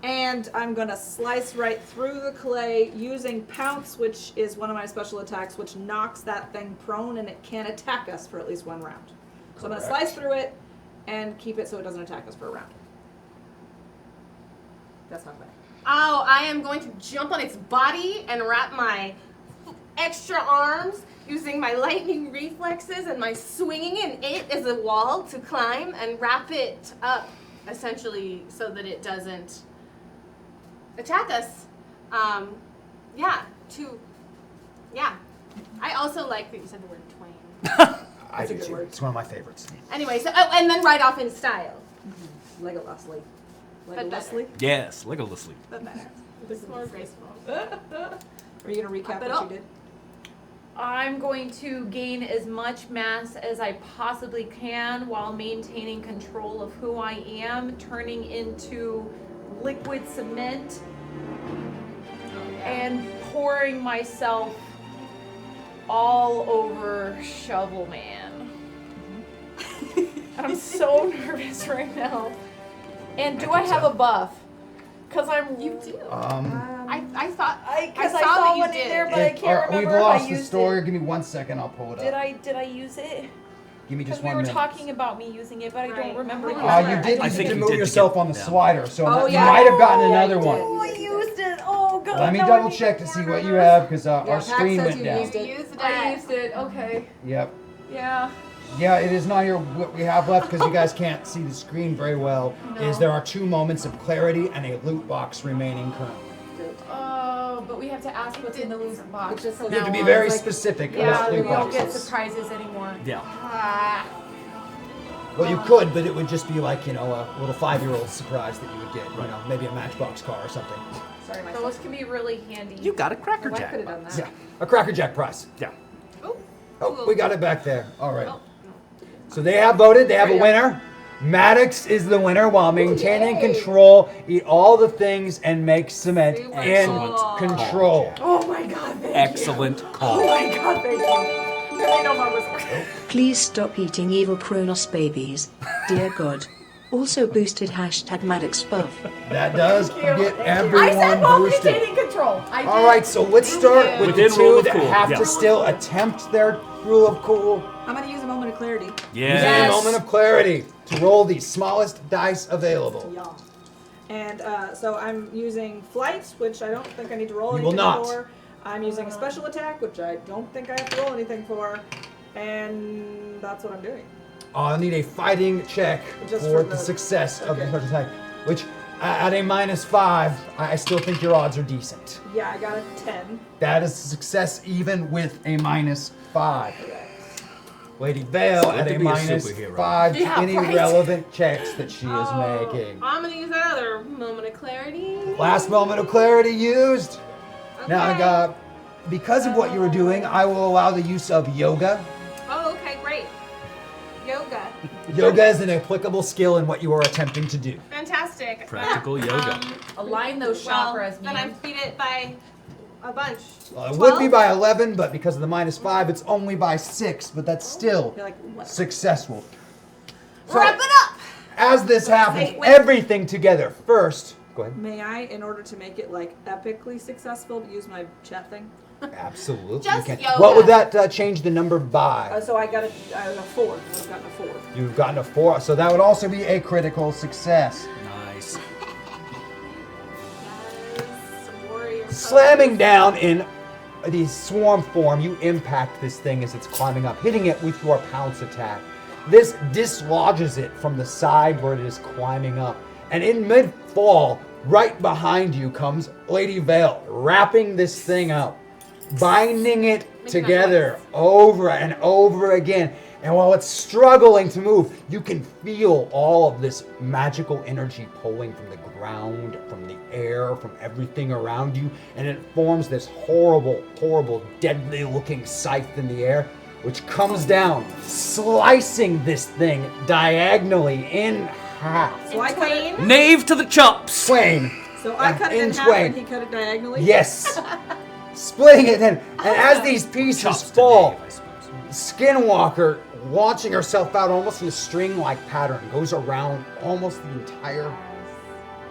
and I'm going to slice right through the clay using Pounce, which is one of my special attacks, which knocks that thing prone and it can't attack us for at least one round. So I'm going to slice through it and keep it so it doesn't attack us for a round. That's not bad. Oh, I am going to jump on its body and wrap my extra arms using my lightning reflexes and my swinging in it as a wall to climb and wrap it up essentially so that it doesn't attack us. Yeah. I also like that you said the word twain. I do too. It's one of my favorites. Anyway, so and then ride off in style. Legolasly. But Legolasly? Yes, Legolasly. But better. This is more graceful. Are you going to recap what you did? I'm going to gain as much mass as I possibly can while maintaining control of who I am, turning into liquid cement and pouring myself all over Shovel Man. I'm so nervous right now. And do I have a buff? Because I'm. You do. I thought Because I saw that saw you one did. in there, but I can't we've remember if lost I the used story. it. Give me 1 second. I'll pull it up. Did I use it? Give me Because just we 1 were minute. talking about me using it, but I Right. don't remember. Oh, using You it. did I use think it to you move did to yourself get- on the yeah. slider, so Oh, you yeah. might have gotten another Oh, one. Oh, I used it. Oh, God. Let me no, double I check to see can't what you remember. have because Yeah, our Pax screen says went you down. used it. Used I that. used it. Okay. Yep. Yeah. Yeah, it is not here. What we have left, because you guys can't see the screen very well, is there are 2 moments of clarity and a loot box remaining currently. Oh, but we have to ask what's in the loot box. just from You have to now be on. very Like, specific Yeah, about we loot don't get boxes. surprises anymore. Yeah. Ah. Well, you could, but it would just be like, a little 5-year-old surprise that you would get. Maybe a Matchbox car or something. Sorry, my Those can be really handy. You got a Cracker wife Jack. could have done that. Yeah, a Cracker Jack prize. Yeah. Oh, we got it back there. All right. So they have voted. They have a winner. Maddox is the winner while maintaining control. Eat all the things and make cement in Excellent control. Oh my God, thank Excellent you. call. Oh my God, thank you. I know mom was working. Please stop eating evil Kronos babies. Dear God. Also boosted hashtag Maddox buff. That does get I said everyone while boosted. maintaining control. I All did. right, so let's start with Within the rule 2 of that cool, have yeah. to still attempt their rule of cool. I'm going to use a moment of clarity. Using a moment of clarity to roll the smallest dice available. Yeah. And so I'm using flight, which I don't think I need to roll You will anything not. for. I'm using a special attack, which I don't think I have to roll anything for. And that's what I'm doing. I'll need a fighting check Just for for the the- success of the okay. first attack, which at a -5, I still think your odds are decent. Yeah, I got a 10. That is a success even with a -5. Lady Vale Good at to a be a superhero. -5 to Yeah, any right. relevant checks that she is making. I'm gonna use that other moment of clarity. Last moment of clarity used. Okay. Now, because of what you were doing, I will allow the use of yoga. Oh, okay, great. Yoga. Yoga is an applicable skill in what you are attempting to do. Fantastic. Practical yoga. Align those Well, chakras, then I man. beat it by a bunch. It would be 12? by 11, but because of the -5, it's only by 6, but that's still You're like, what? successful. So, Wrap it up! as this happens, Wait. everything together. First, Go ahead. May I, in order to make it like epically successful, use my chat thing? Absolutely. Just you can. yoga. What would that change the number by? So I got a 4. I've gotten a 4. You've gotten a 4, so that would also be a critical success. Nice. Yes, warrior. Slamming down in the swarm form, you impact this thing as it's climbing up, hitting it with your pounce attack. This dislodges it from the side where it is climbing up. And in mid-fall, right behind you comes Lady Vale, wrapping this thing up, binding it together over and over again. And while it's struggling to move, you can feel all of this magical energy pulling from the ground, from the air, from everything around you. And it forms this horrible, horrible, deadly-looking scythe in the air, which comes down, slicing this thing diagonally in half. So I cut it. Knave to the chops! Twain. So I cut it in half twain. and he cut it diagonally? Yes. Splitting it in. And as these pieces Chops to fall, knave, I suppose. Skinwalker, launching herself out almost in a string-like pattern, goes around almost the entire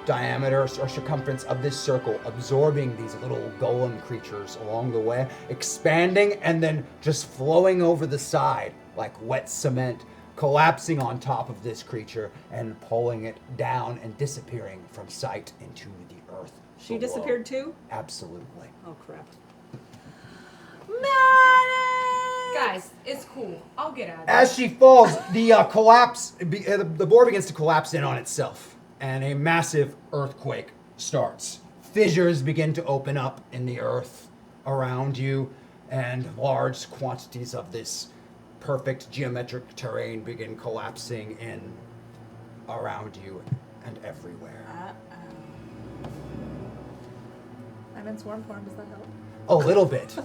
diameter or circumference of this circle, absorbing these little golem creatures along the way, expanding and then just flowing over the side like wet cement, collapsing on top of this creature and pulling it down and disappearing from sight into the earth. She below. disappeared too? Absolutely. Oh crap. Guys, it's cool. I'll get out of As she falls, the board begins to collapse in on itself, and a massive earthquake starts. Fissures begin to open up in the earth around you, and large quantities of this perfect geometric terrain begin collapsing in around you and everywhere. I'm in swarm form, does that help? A little bit.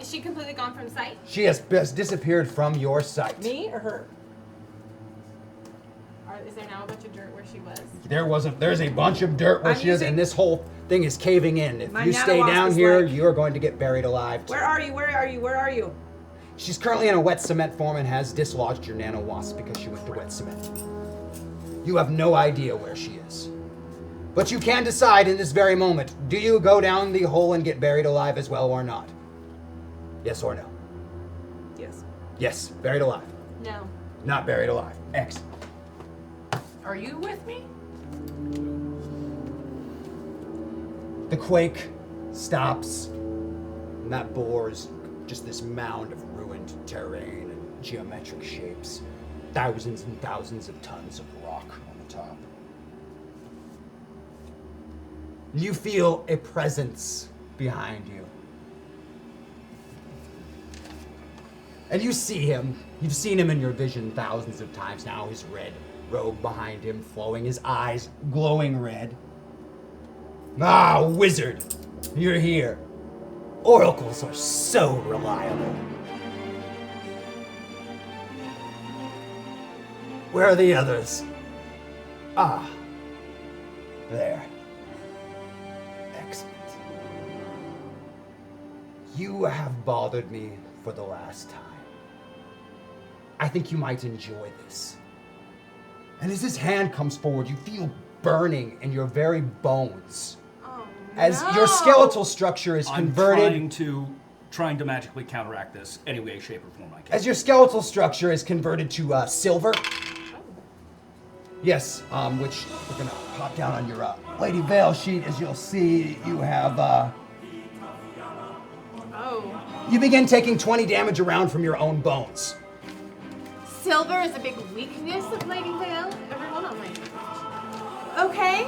Is she completely gone from sight? She has disappeared from your sight. Me or her? Is there now a bunch of dirt where she was? There's a bunch of dirt where I'm she is, using- and this whole thing is caving in. If My you stay nanowasp down is here, like- you are going to get buried alive. Too. Where are you? Where are you? Where are you? She's currently in a wet cement form and has dislodged your nano wasp because she went to wet cement. You have no idea where she is. But you can decide in this very moment, do you go down the hole and get buried alive as well or not? Yes or no? Yes. Yes, buried alive. No. Not buried alive. X. Are you with me? The quake stops, and that bores just this mound of ruined terrain and geometric shapes. Thousands and thousands of tons of rock on the top. You feel a presence behind you. And you see him. You've seen him in your vision thousands of times now. His red robe behind him, flowing, his eyes glowing red. Ah, wizard, you're here. Oracles are so reliable. Where are the others? Ah, there. Excellent. You have bothered me for the last time. I think you might enjoy this. And as his hand comes forward, you feel burning in your very bones. Oh, As no. your skeletal structure is converted. I'm trying to magically counteract this any way, shape, or form I can. As your skeletal structure is converted to silver. Yes, which we're gonna pop down on your Lady Vale sheet. As you'll see, you have Oh. you begin taking 20 damage around from your own bones. Silver is a big weakness of Lady Vale. Everyone on my. Okay.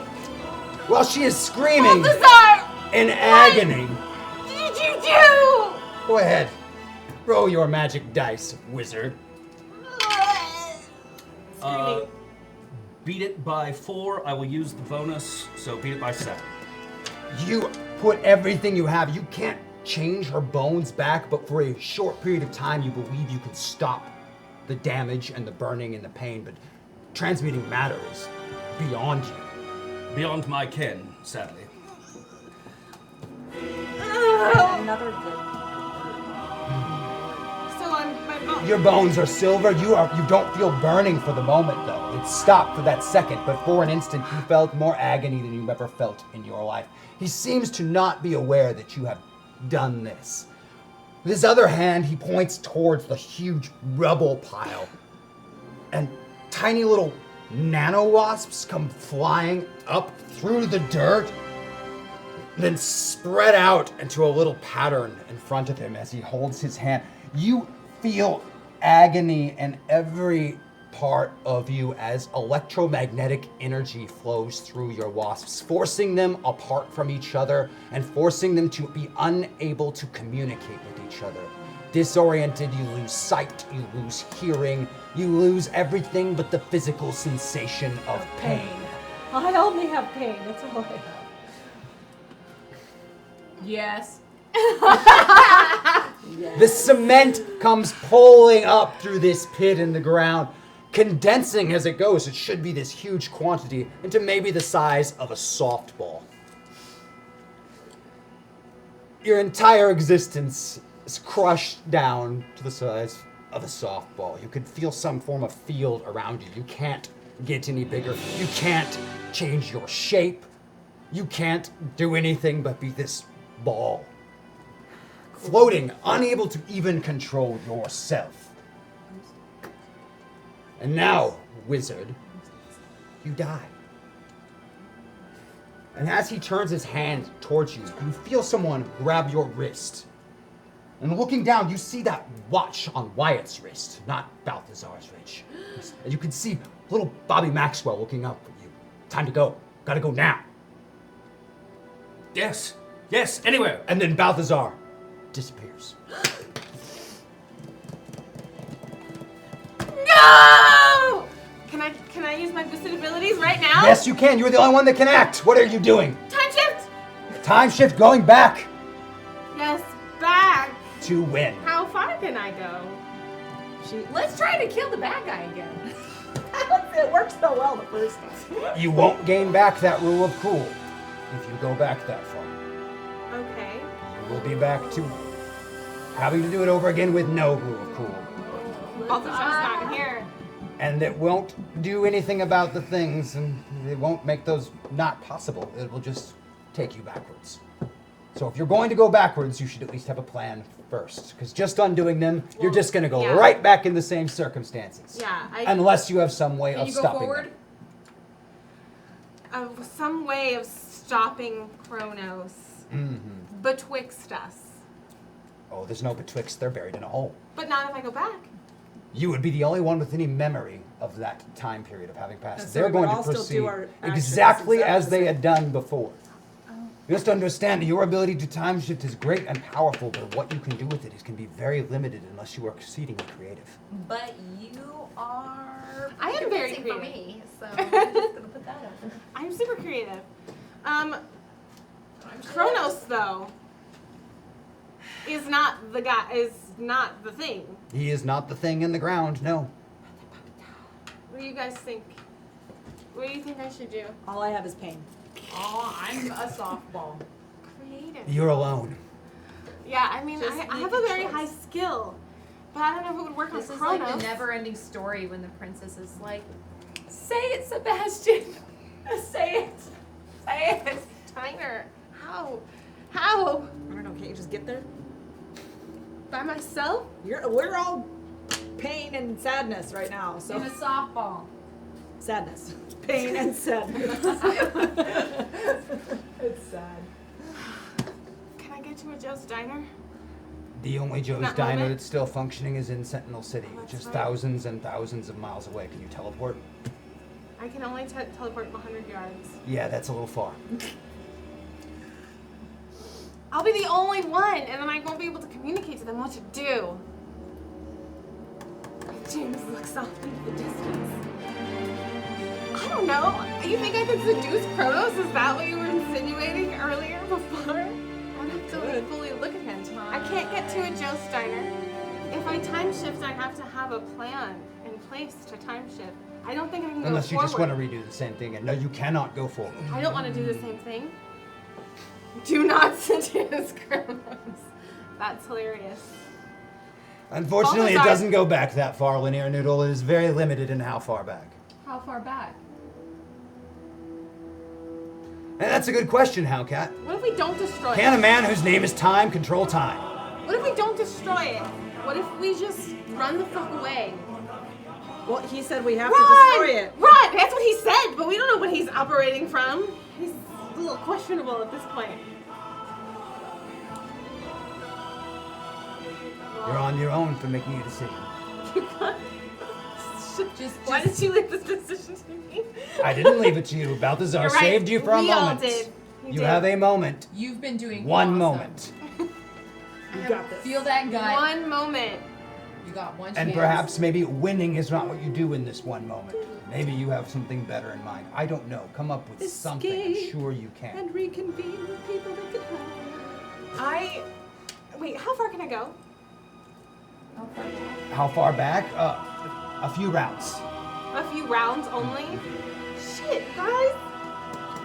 While she is screaming Balthazar! in agony. What did you do? Go ahead, roll your magic dice, wizard. Beat it by 4. I will use the bonus, so beat it by 7. You put everything you have. You can't change her bones back, but for a short period of time, you believe you can stop the damage and the burning and the pain, but transmuting matter is beyond you. Beyond my ken, sadly. Another good. So I'm my mom. Your bones are silver. You don't feel burning for the moment, though. It stopped for that second, but for an instant you felt more agony than you've ever felt in your life. He seems to not be aware that you have done this. With his other hand, he points towards the huge rubble pile, and tiny little nano wasps come flying up through the dirt, then spread out into a little pattern in front of him as he holds his hand. You feel agony in every part of you as electromagnetic energy flows through your wasps, forcing them apart from each other and forcing them to be unable to communicate with each other. Disoriented, you lose sight, you lose hearing, you lose everything but the physical sensation of pain. I only have pain, that's all I have. Yes. The cement comes pulling up through this pit in the ground, condensing as it goes. It should be this huge quantity into maybe the size of a softball. Your entire existence is crushed down to the size of a softball. You could feel some form of field around you. You can't get any bigger. You can't change your shape. You can't do anything but be this ball, floating, unable to even control yourself. And now, wizard, you die. And as he turns his hand towards you, you feel someone grab your wrist. And looking down, you see that watch on Wyatt's wrist, not Balthazar's wrist. And you can see little Bobby Maxwell looking up at you. Time to go. Gotta go now. Yes, anywhere. And then Balthazar disappears. No! Can I use my boosted abilities right now? Yes, you can. You're the only one that can act. What are you doing? Time shift! Time shift going back Yes, back. to win. How far can I go? Let's try to kill the bad guy again. It worked so well the first time. You won't gain back that rule of cool if you go back that far. Okay. You will be back to having to do it over again with no rule of cool. Balthazar's not here. And it won't do anything about the things, and it won't make those not possible. It will just take you backwards. So if you're going to go backwards, you should at least have a plan first. Because just undoing them, you're just going to go yeah. right back in the same circumstances. Yeah. Unless you have some way Can of you go stopping forward? them. Some way of stopping Kronos betwixt us. Oh, there's no betwixt. They're buried in a hole. But not if I go back. You would be the only one with any memory of that time period of having passed. And so They're we would going to all still proceed do our actions exactly exactly as the they same. had done before. You must understand that your ability to time shift is great and powerful, but what you can do with it can be very limited unless you are exceedingly creative. But you are. I am very convincing for creative. me, so I'm just gonna put that up. I'm super creative. Kronos though is not the guy. Is not the thing. He is not the thing in the ground, no. What do you guys think? What do you think I should do? All I have is pain. Oh, I'm a softball. Creative. You're alone. Yeah, I mean, Just I make have a a very choice. high skill, but I don't know if it would work This on is Kronos. like the never-ending story when the princess is like, "Say it, Sebastian. Say it. Say it." Tyler, how? I don't know, can't you just get there? By myself? We're all pain and sadness right now, so. In a softball. Sadness. Pain and sadness. It's sad. Can I get to a Joe's Diner? The only Joe's Not Diner moment. that's still functioning is in Sentinel City, which That's is right. thousands and thousands of miles away. Can you teleport? I can only teleport 100 yards. Yeah, that's a little far. I'll be the only one, and then I won't be able to communicate to them what to do. James looks off into the distance. I don't know. You think I could seduce Kronos? Is that what you were insinuating earlier before? I'd have to like, fully look at him. I can't get to a Joe Steiner. If I time shift, I have to have a plan in place to time shift. I don't think I can Unless go you forward. just want to redo the same thing. And no, you cannot go forward. I don't want to do the same thing. Do not seduce Kronos. That's hilarious. Unfortunately, it Balthazar- doesn't go back that far, Linear Noodle. It is very limited in how far back. How far back? And that's a good question, Howcat. What if we don't destroy Can it? a man whose name is Time control time? What if we don't destroy it? What if we just run the fuck away? Well, he said we have Run! to destroy it. Run! That's what he said, but we don't know what he's operating from. He's a little questionable at this point. You're on your own for making a decision. Why did you leave this decision to me? I didn't leave it to you. Balthazar You're right. saved you for a We all moment. did. You have a moment. You've been doing One awesome. moment. You got this. Feel that gut. One moment. You got one chance. And perhaps maybe winning is not what you do in this one moment. Maybe you have something better in mind. I don't know. Come up with something. I'm Escape sure you can. And reconvene with people that could help. Wait, how far can I go? How far back? A few rounds. A few rounds only? Shit, guys.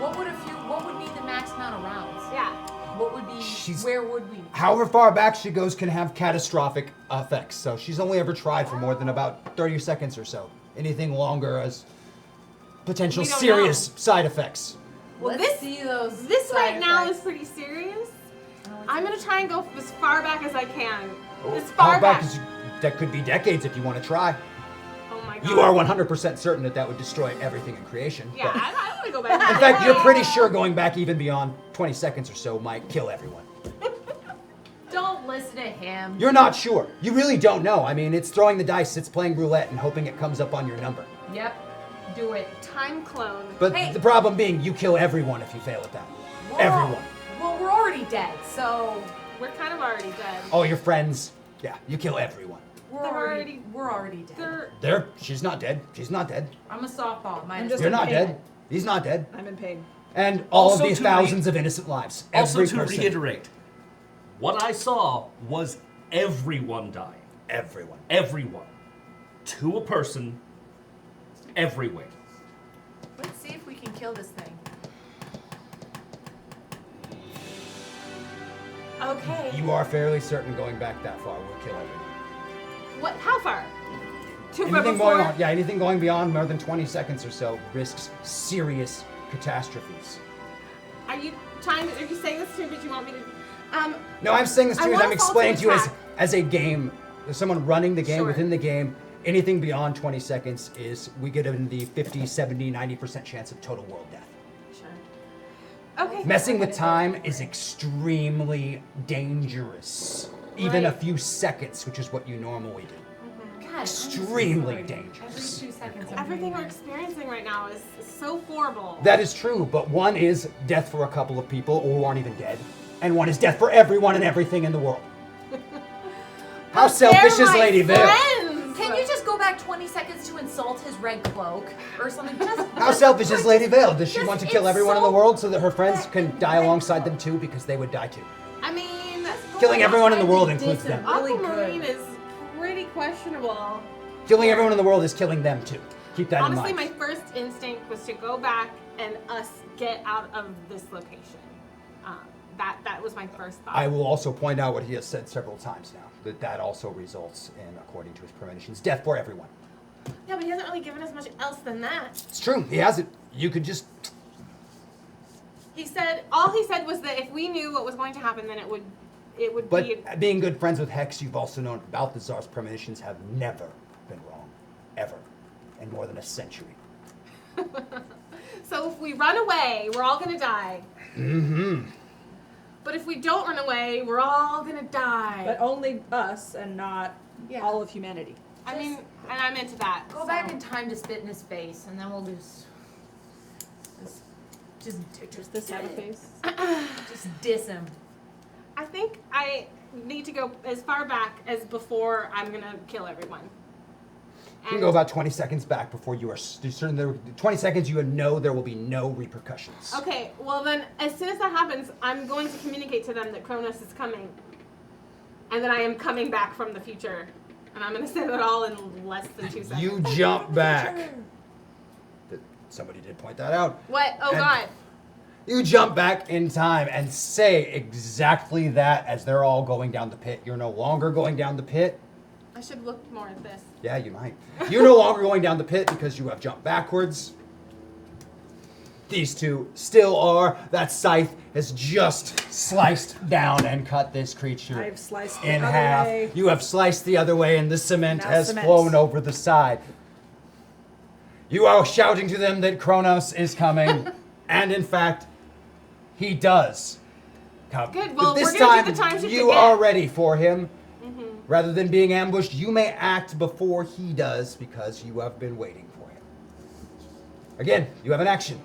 What would be the max amount of rounds? Yeah. What would be? She's- Where would we? However far back she goes can have catastrophic effects. So she's only ever tried for more than about 30 seconds or so. Anything longer has potential We don't serious side effects. Well, Let's see those. This side right now effects. is pretty serious. I'm gonna try and go as far back as I can. As How far back back. is that could be decades if you want to try. Oh my god. You are 100% certain that that would destroy everything in creation. Yeah, but- I don't want to go back. in fact, you're pretty sure going back even beyond 20 seconds or so might kill everyone. Don't listen to him. You're not sure. You really don't know. I mean, it's throwing the dice, it's playing roulette and hoping it comes up on your number. Yep. Do it. Time clone. But Hey. the problem being, you kill everyone if you fail at that. Everyone. Well, we're already dead, so We're kind of already dead. All your friends. Yeah, you kill everyone. we're They're already dead. They're She's not dead. She's not dead. I'm a softball. I'm just You're in not pain. dead. He's not dead. I'm in pain. And all Also of these to thousands of innocent lives. Also, Every to person. reiterate, what I saw was everyone dying. Everyone. Everyone. To a person, everywhere. Let's see if we can kill this thing. okay. You are fairly certain going back that far will kill everyone. What? How far? Too far Anything before. going on, yeah, anything going beyond more than 20 seconds or so risks serious catastrophes. Are you trying? Are you saying this to me? But you want me to? No, I'm saying this to I you as want I'm to fall explaining to you attack. as a game, as someone running the game Sure. within the game. Anything beyond 20 seconds is, we get in the 50, 70, 90% chance of total world death. Sure. Okay. Messing with time is extremely dangerous. Even a Right. few seconds, which is what you normally do. God, Extremely every dangerous. 2 seconds. I'm Everything we're doing experiencing right now is so horrible. That is true, but one is death for a couple of people who aren't even dead, and one is death for everyone and everything in the world. How But selfish they're is my Lady Viv? friends. Can you just go back 20 seconds to insult his red cloak or something? Just How selfish is Lady Vale? Does she Just want to kill everyone in the insult world so that her friends that can die red alongside cloak. them too, because they would die too? I mean, Killing everyone in the world Did includes some them. really Aquamarine good. is pretty questionable. Killing everyone in the world is killing them too. Keep that Honestly, in my mind. first instinct was to go back and us get out of this location. That was my first thought. I will also point out what he has said several times now, that also results in, according to his premonitions, death for everyone. Yeah, but he hasn't really given us much else than that. It's true, he hasn't. You could just... All he said was that if we knew what was going to happen, then it would But be. being good friends with Hex, you've also known Balthazar's premonitions have never been wrong. Ever. In more than a century. So if we run away, we're all gonna die. Mm-hmm. But if we don't run away, we're all gonna die. But only us and not Yeah. all of humanity. I mean, and I'm into that. Go back in time to spit in his face, and then we'll just This have a face? just diss him. I think I need to go as far back as before I'm gonna kill everyone. You can go about 20 seconds back before you are certain there. 20 seconds, you know there will be no repercussions. Okay, well then, as soon as that happens, I'm going to communicate to them that Kronos is coming, and that I am coming back from the future, and I'm going to say that all in less than 2 seconds. You jump back. Somebody did point that out. What? Oh And- God. You jump back in time and say exactly that as they're all going down the pit. You're no longer going down the pit. I should look more at this. Yeah, you might. You're no longer going down the pit because you have jumped backwards. These two still are. That scythe has just sliced down and cut this creature I've sliced the in other half. way. You have sliced the other way, and the cement Now has cement. flown over the side. You are shouting to them that Kronos is coming, and in fact, he does come. Good, well, But this we're gonna time, do the time shift you again. are ready for him. Rather than being ambushed, you may act before he does because you have been waiting for him. Again, you have an action.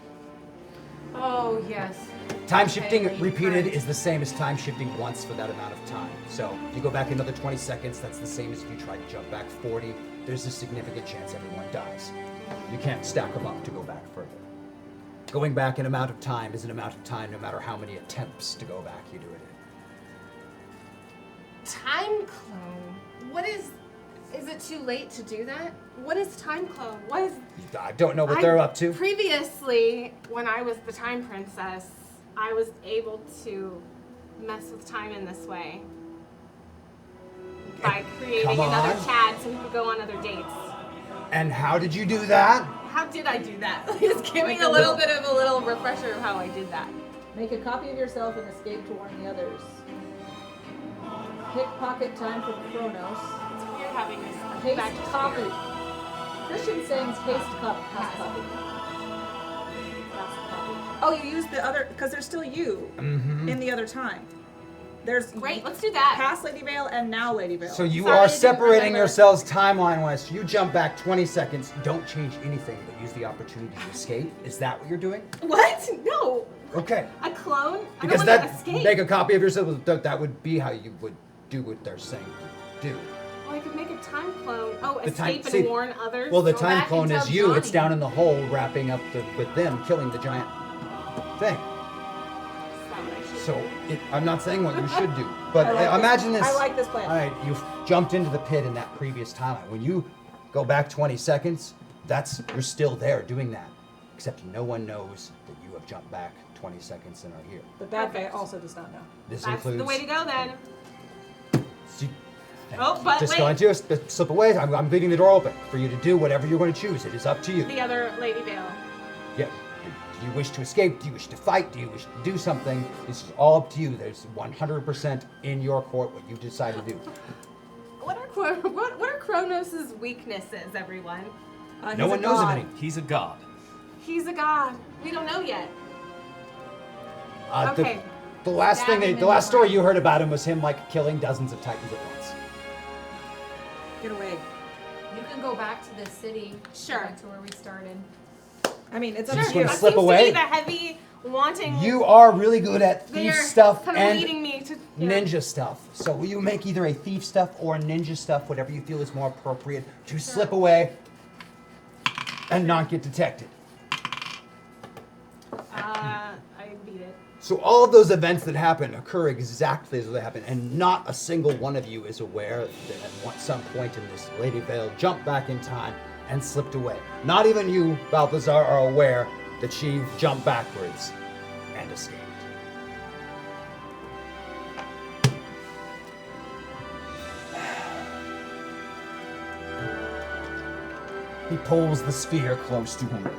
Oh, yes. Time Okay, shifting well, you repeated can't. is the same as time shifting once for that amount of time. So you go back another 20 seconds, that's the same as if you tried to jump back 40. There's a significant chance everyone dies. You can't stack them up to go back further. Going back an amount of time is an amount of time no matter how many attempts to go back you do it in. Time clone. What is it too late to do that? What is time clone? What is... I don't know what they're up to. Previously, when I was the time princess, I was able to mess with time in this way. By creating Come another on. Chad so we could go on other dates. And how did you do that? How did I do that? Just give me a little bit of a little refresher of how I did that. Make a copy of yourself and escape to warn the others. Pickpocket time from Kronos. It's weird having this Paste back to copy. here. Christian saying paste copy. Pass copy. Pass copy. Oh, you used the other, because there's still you in the other time. There's Great, let's do that. past Lady Vale and now Lady Vale. So you Sorry, I are didn't separating remember. yourselves timeline-wise. You jump back 20 seconds. Don't change anything, but use the opportunity to escape. Is that what you're doing? What? No. Okay. A clone? Because I don't want that to escape. make a copy of yourself. That would be how you would do what they're saying to do. Oh, I could make a time clone. Oh, The time- escape see, and warn others. Well, the Go time back clone and is tell you. It's Johnny. down in the hole, wrapping up with them, killing the giant thing. That's not what I should So do. I'm not saying what you should do, but I like this- imagine this. I like this plan. All right, you've jumped into the pit in that previous timeline. When you go back 20 seconds, you're still there doing that, except no one knows that you have jumped back 20 seconds and are here. The bad guy Perfect. also does not know. This That's includes. the way to go then. See- Oh, but just wait. going to slip away. I'm leaving the door open for you to do whatever you're going to choose. It is up to you. The other Lady Vale. Yeah. Do you wish to escape? Do you wish to fight? Do you wish to do something? This is all up to you. There's 100% in your court what you decide to do. What are Kronos' weaknesses, everyone? No He's one a knows of god. any. He's a god. He's a god. We don't know yet. The- Okay. The last Stab him thing, in the the last story brain. you heard about him was him like killing dozens of titans at once. Get away. You can go back to the city. Sure. Back to where we started. I mean, it's You're up just to you. gonna That slip seems away? to be the heavy wanting. You are really good at They're thief stuff kind of and leading me to ninja stuff. So will you make either a thief stuff or a ninja stuff, whatever you feel is more appropriate, to slip away and not get detected. I beat it. So all of those events that happen occur exactly as they happen, and not a single one of you is aware that at some point in this, Lady Vale jumped back in time and slipped away. Not even you, Balthazar, are aware that she jumped backwards and escaped. He pulls the sphere close to him.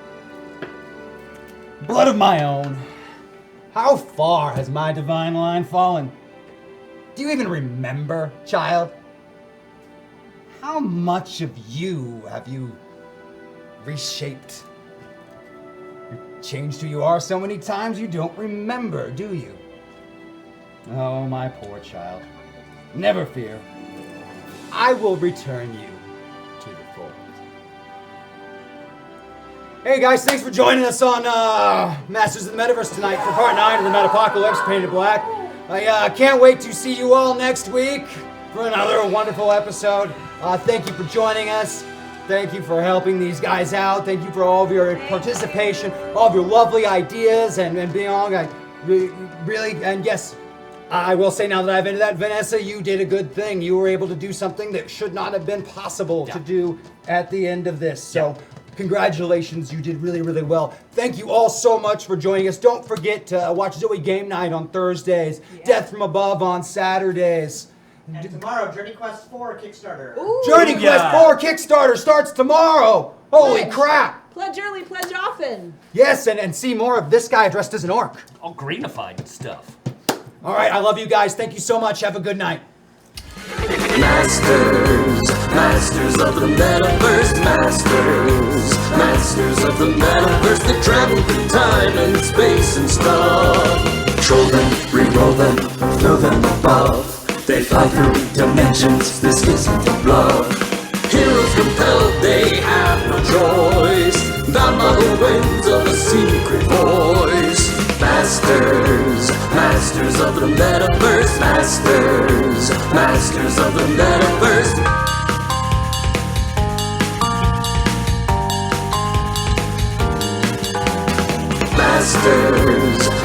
Blood of my own. How far has my divine line fallen? Do you even remember, child? How much of you have you reshaped? You changed who you are so many times you don't remember, do you? Oh, my poor child. Never fear. I will return you to the fold. Hey guys, thanks for joining us on Masters of the Metaverse tonight for part 9 of the Metapocalypse Painted Black. I can't wait to see you all next week for another wonderful episode. Thank you for joining us. Thank you for helping these guys out. Thank you for all of your participation, all of your lovely ideas, and being on. Really, and yes, I will say now that I've ended that, Vanessa, you did a good thing. You were able to do something that should not have been possible to do at the end of this. So, congratulations, you did really, really well. Thank you all so much for joining us. Don't forget to watch Zoe Game Night on Thursdays, Death from Above on Saturdays. And tomorrow, Journey Quest 4 Kickstarter. Journey Quest 4 Kickstarter starts tomorrow! Holy Pledge. crap! Pledge early, pledge often. Yes, and see more of this guy dressed as an orc. All greenified stuff. All right, I love you guys. Thank you so much. Have a good night. Masters of the Metaverse, Masters of the Metaverse. They travel through time and space and stuff. Troll them, re-roll them, throw them above. They fly through dimensions, this isn't a bluff. Heroes compelled, they have no choice. Bound by the winds of a secret voice. Masters of the Metaverse, Masters of the Metaverse.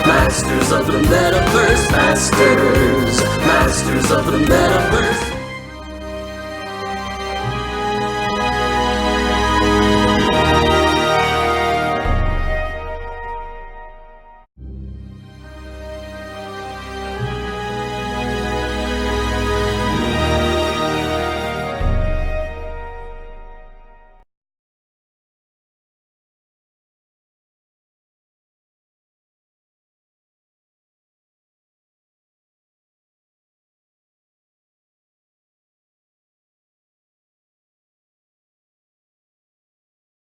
Masters of the Metaverse, Masters of the Metaverse.